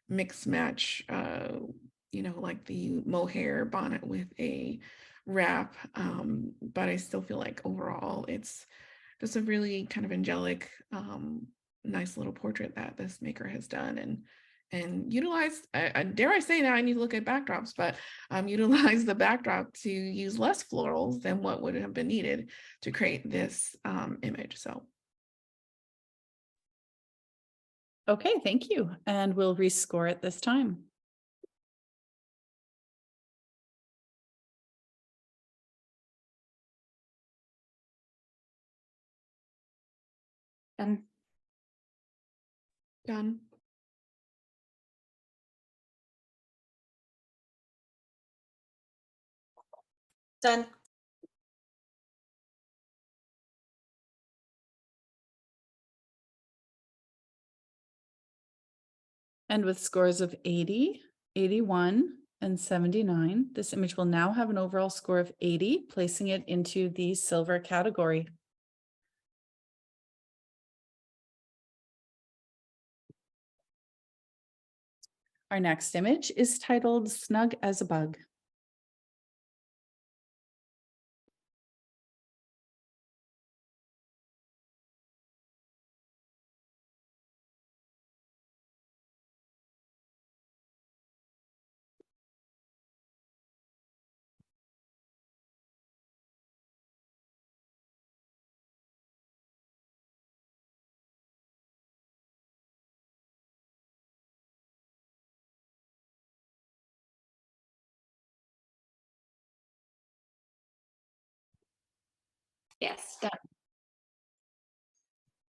mix match, like the mohair bonnet with a wrap. But I still feel like overall it's just a really kind of angelic, nice little portrait that this maker has done, and utilized, dare I say now I need to look at backdrops, but utilize the backdrop to use less florals than what would have been needed to create this image. So. Okay, thank you. And we'll rescore it this time. Done. Done. Done. And with scores of 80, 81, and 79, this image will now have an overall score of 80, placing it into the silver category. Our next image is titled Snug as a Bug. Yes, done.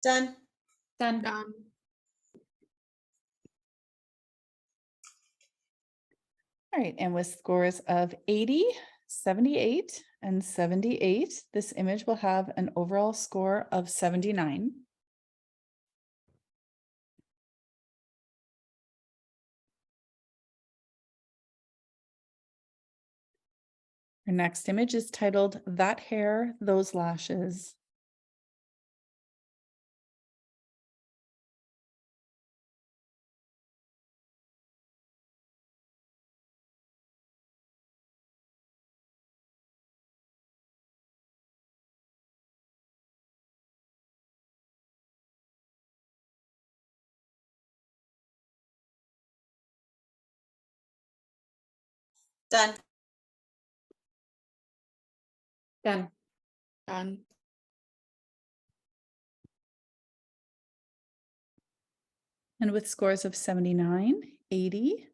Done. Done. Done. All right, and with scores of 80, 78, and 78, this image will have an overall score of 79. Our next image is titled That Hair, Those Lashes. Done. Done. Done. And with scores of 79, 80,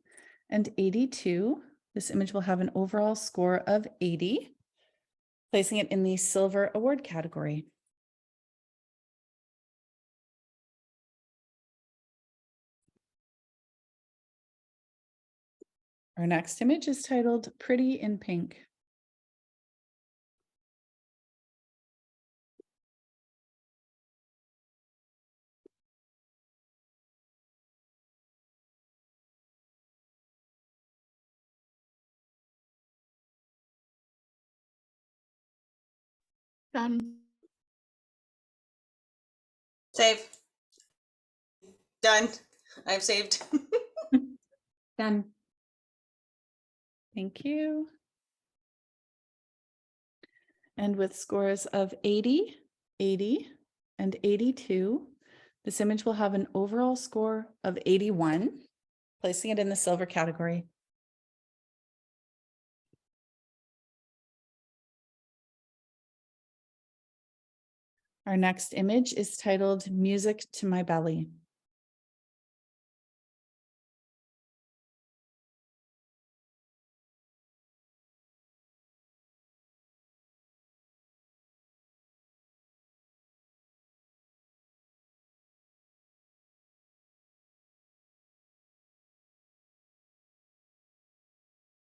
and 82, this image will have an overall score of 80, placing it in the silver award category. Our next image is titled Pretty in Pink. Done. Save. Done. I've saved. Done. Thank you. And with scores of 80, 80, and 82, this image will have an overall score of 81, placing it in the silver category. Our next image is titled Music to My Belly.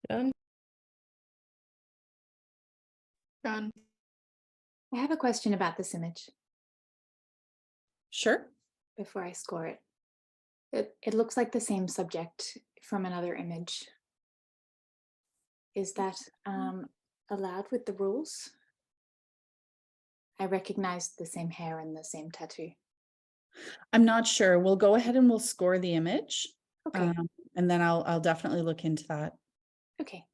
Done. Done. I have a question about this image Sure. before I score it. It looks like the same subject from another image. Is that allowed with the rules? I recognize the same hair and the same tattoo. I'm not sure. We'll go ahead and we'll score the image. Okay. And then I'll definitely look into that. Okay.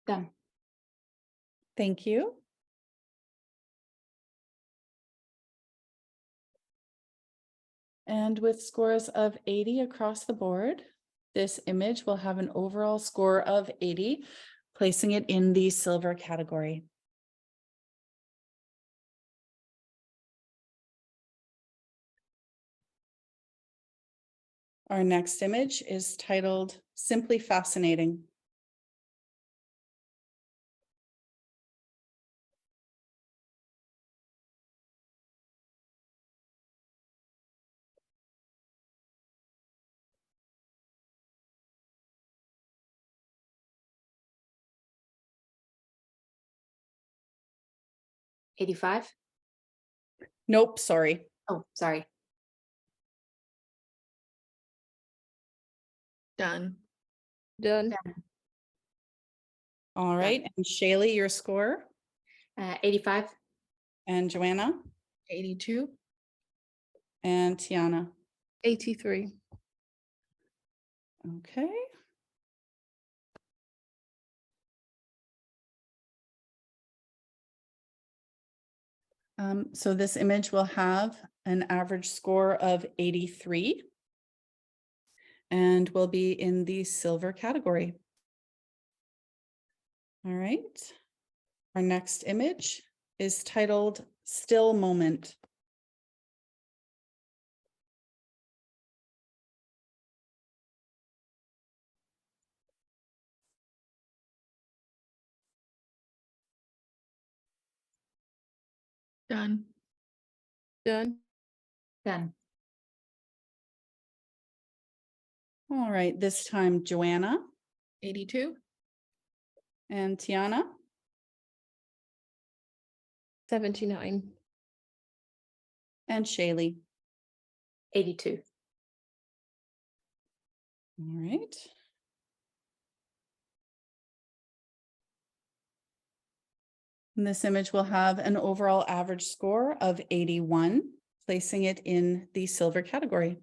Done. Thank you. And with scores of 80 across the board, this image will have an overall score of 80, placing it in the silver category. Our next image is titled Simply Fascinating. $85. Nope, sorry. Oh, sorry. Done. Done. All right, and Shailee, your score, 85. and Joanna, 82. and Tianna. 83. Okay. So this image will have an average score of 83 and will be in the silver category. All right. Our next image is titled Still Moment. Done. Done. Done. All right, this time Joanna 82. and Tianna, 79. and Shailee. 82. All right. And this image will have an overall average score of 81, placing it in the silver category.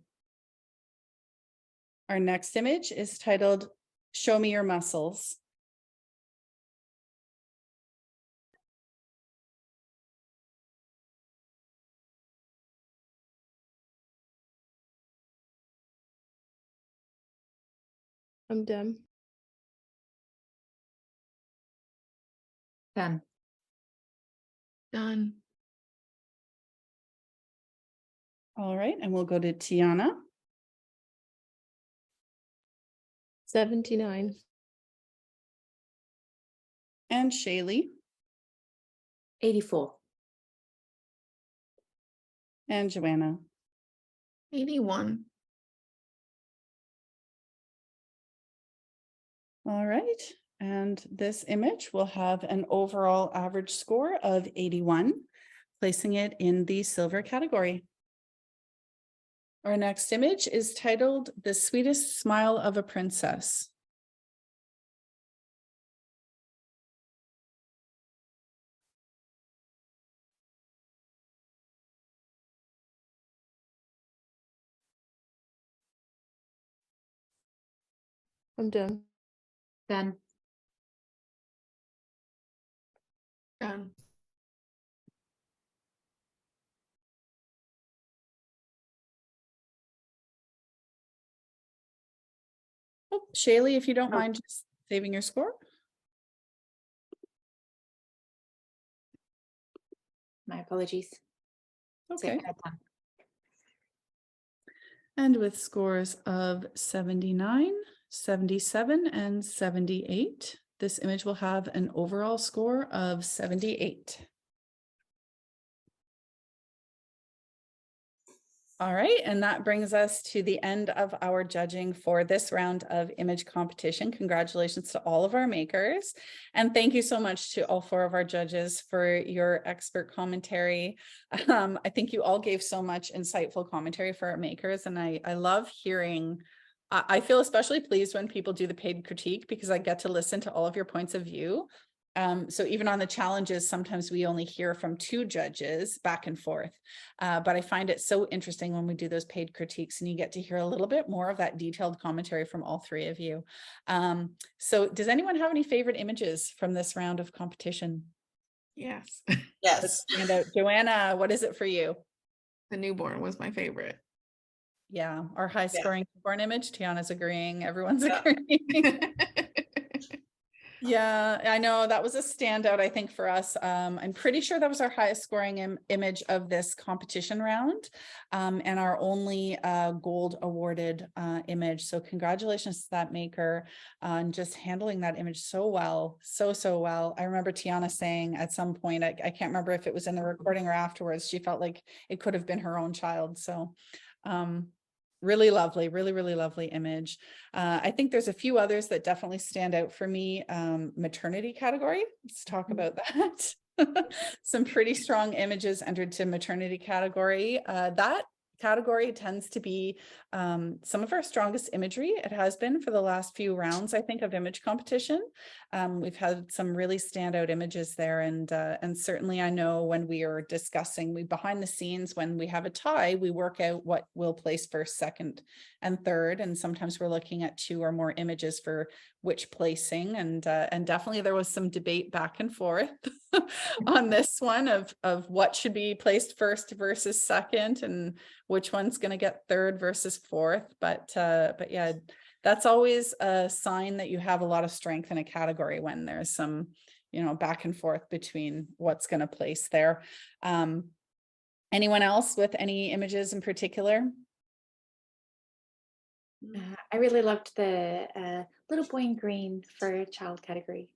Our next image is titled Show Me Your Muscles. I'm done. Done. Done. All right, and we'll go to Tianna 79. and Shailee 84. and Joanna. 81. All right, and this image will have an overall average score of 81, placing it in the silver category. Our next image is titled "The Sweetest Smile of a Princess." I'm done. Done. Done. Oh, Shailee, if you don't Oh. mind just saving your score. My apologies. Okay. Done. And with scores of 79, 77, and 78, this image will have an overall score of 78. All right, and that brings us to the end of our judging for this round of image competition. Congratulations to all of our makers. And thank you so much to all 4 of our judges for your expert commentary. I think you all gave so much insightful commentary for our makers, and I love hearing. I feel especially pleased when people do the paid critique because I get to listen to all of your points of view. So even on the challenges, sometimes we only hear from 2 judges back and forth. But I find it so interesting when we do those paid critiques and you get to hear a little bit more of that detailed commentary from all 3 of you. So does anyone have any favorite images from this round of competition? Yes. Yes. Stand out. Joanna, what is it for you? The newborn was my favorite. Yeah, our high scoring newborn image. Tiana's agreeing. Everyone's Yeah. agreeing. Yeah, I know that was a standout, I think, for us. I'm pretty sure that was our highest scoring image of this competition round, and our only gold awarded image. So congratulations to that maker on just handling that image so well, so well. I remember Tianna saying at some point, I can't remember if it was in the recording or afterwards, she felt like it could have been her own child. So really lovely, really lovely image. I think there's a few others that definitely stand out for me. Maternity category, let's talk about that. Some pretty strong images entered to maternity category. That category tends to be some of our strongest imagery. It has been for the last few rounds, I think, of image competition. We've had some really standout images there, and certainly I know when we are discussing, behind the scenes, when we have a tie, we work out what will place first, second, and third, and sometimes we're looking at 2 or more images for which placing, and definitely there was some debate back and forth on this one of what should be placed first versus second, and which one's going to get third versus fourth. But yeah, that's always a sign that you have a lot of strength in a category when there's some, back and forth between what's going to place there. Anyone else with any images in particular? I really loved the little boy in green for child category.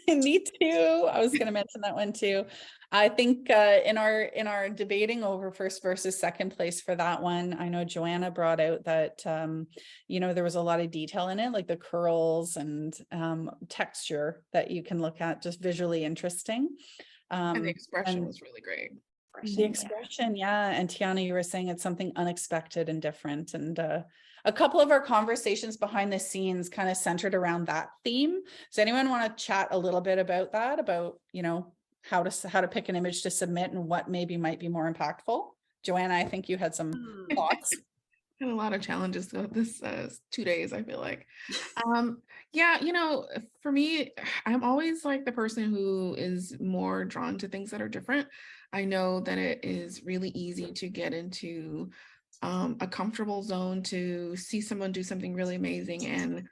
Me too. I was going to mention that one too. I think in our debating over first versus second place for that one, I know Joanna brought out that there was a lot of detail in it, like the curls and texture that you can look at, just visually interesting. And the expression was really great. The expression, yeah. And Tianna, you were saying it's something unexpected and different. And a couple of our conversations behind the scenes kind of centered around that theme. Does anyone want to chat a little bit about that, about, how to pick an image to submit and what maybe might be more impactful? Joanna, I think you had some thoughts. Had a lot of challenges this 2 days, I feel like. Yeah, for me, I'm always like the person who is more drawn to things that are different. I know that it is really easy to get into a comfortable zone to see someone do something really amazing and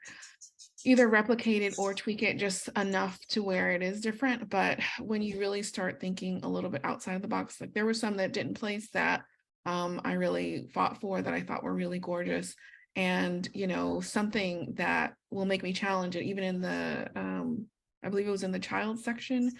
either replicate it or tweak it just enough to where it is different. But when you really start thinking a little bit outside the box, like there were some that didn't place that I really fought for, that I thought were really gorgeous. And, you know, something that will make me challenge it, even in the, I believe it was in the child section.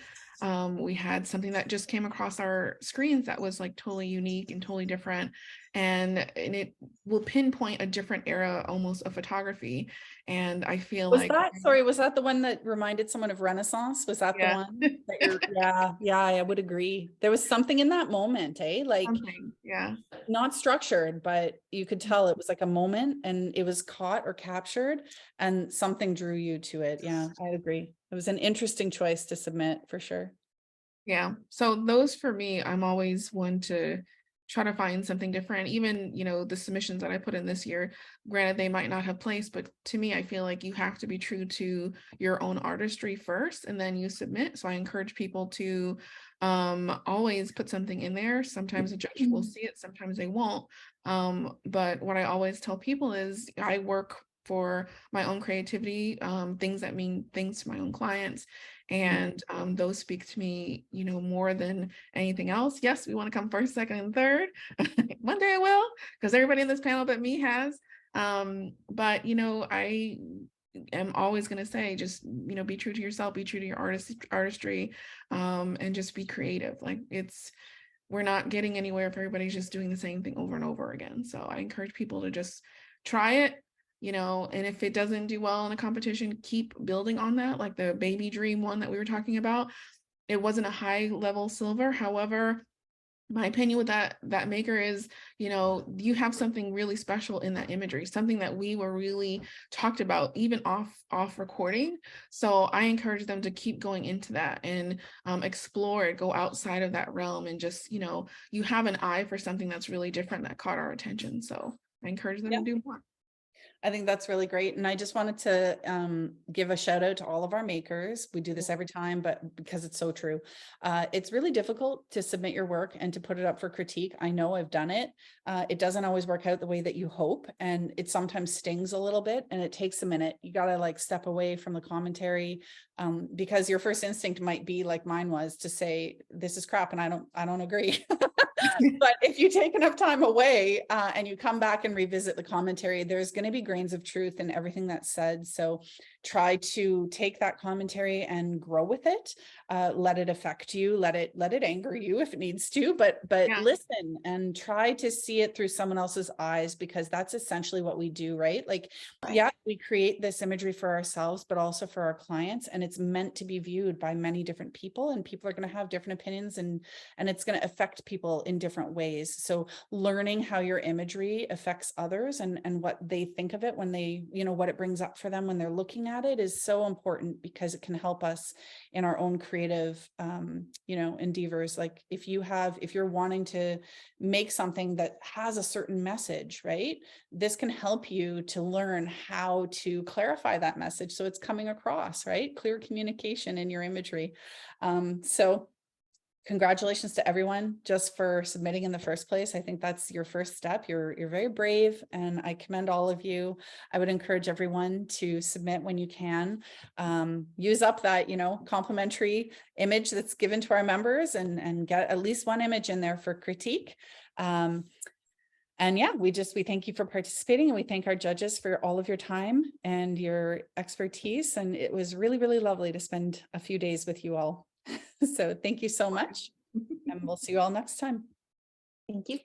We had something that just came across our screens that was like totally unique and totally different. And it will pinpoint a different era almost of photography. And I feel Was like, that, sorry, was that the one that reminded someone of Renaissance? Was that the yeah. one that you're, yeah, I would agree. There was something in that moment, like Something, yeah. not structured, but you could tell it was like a moment and it was caught or captured and something drew you to it. Yeah, I agree. It was an interesting choice to submit for sure. Yeah. So those for me, I'm always one to try to find something different. Even, you know, the submissions that I put in this year, granted, they might not have placed, but to me, I feel like you have to be true to your own artistry first and then you submit. So I encourage people to always put something in there. Sometimes a judge will see it, sometimes they won't. But what I always tell people is I work for my own creativity, things that mean things to my own clients. And those speak to me, you know, more than anything else. Yes, we want to come first, second, and third. One day I will, because everybody in this panel but me has. But, you know, I am always going to say, just, you know, be true to yourself, be true to your artistry, and just be creative. Like we're not getting anywhere if everybody's just doing the same thing over and over again. So I encourage people to just try it. You know, and if it doesn't do well in a competition, keep building on that. Like the baby dream one that we were talking about, it wasn't a high level silver. However, my opinion with that maker is, you know, you have something really special in that imagery, something that we were really talked about even off recording. So I encourage them to keep going into that and explore it, go outside of that realm, and just, you know, you have an eye for something that's really different that caught our attention. So I encourage them to do more. I think that's really great. And I just wanted to give a shout out to all of our makers. We do this every time, but because it's so true. It's really difficult to submit your work and to put it up for critique. I know I've done it. It doesn't always work out the way that you hope. And it sometimes stings a little bit and it takes a minute. You got to like step away from the commentary because your first instinct might be like mine was to say, this is crap and I don't agree. But if you take enough time away and you come back and revisit the commentary, there's going to be grains of truth in everything that's said. So try to take that commentary and grow with it. Let it affect you. Let it anger you if it needs to. But Yeah. listen and try to see it through someone else's eyes, because that's essentially what we do, right? Like, yeah, we create this imagery for ourselves, but also for our clients, and it's meant to be viewed by many different people, and people are going to have different opinions, and it's going to affect people in different ways. So learning how your imagery affects others and what they think of it when they, you know, what it brings up for them when they're looking at it is so important, because it can help us in our own creative, you know, endeavors. Like if you're wanting to make something that has a certain message, right? This can help you to learn how to clarify that message so it's coming across, right? Clear communication in your imagery. So congratulations to everyone just for submitting in the first place. I think that's your first step. You're very brave, and I commend all of you. I would encourage everyone to submit when you can. Use up that, you know, complimentary image that's given to our members, and get at least one image in there for critique. And yeah, we thank you for participating, and we thank our judges for all of your time and your expertise. And it was really, really lovely to spend a few days with you all. So thank you so much, and we'll see you all next time. Thank you.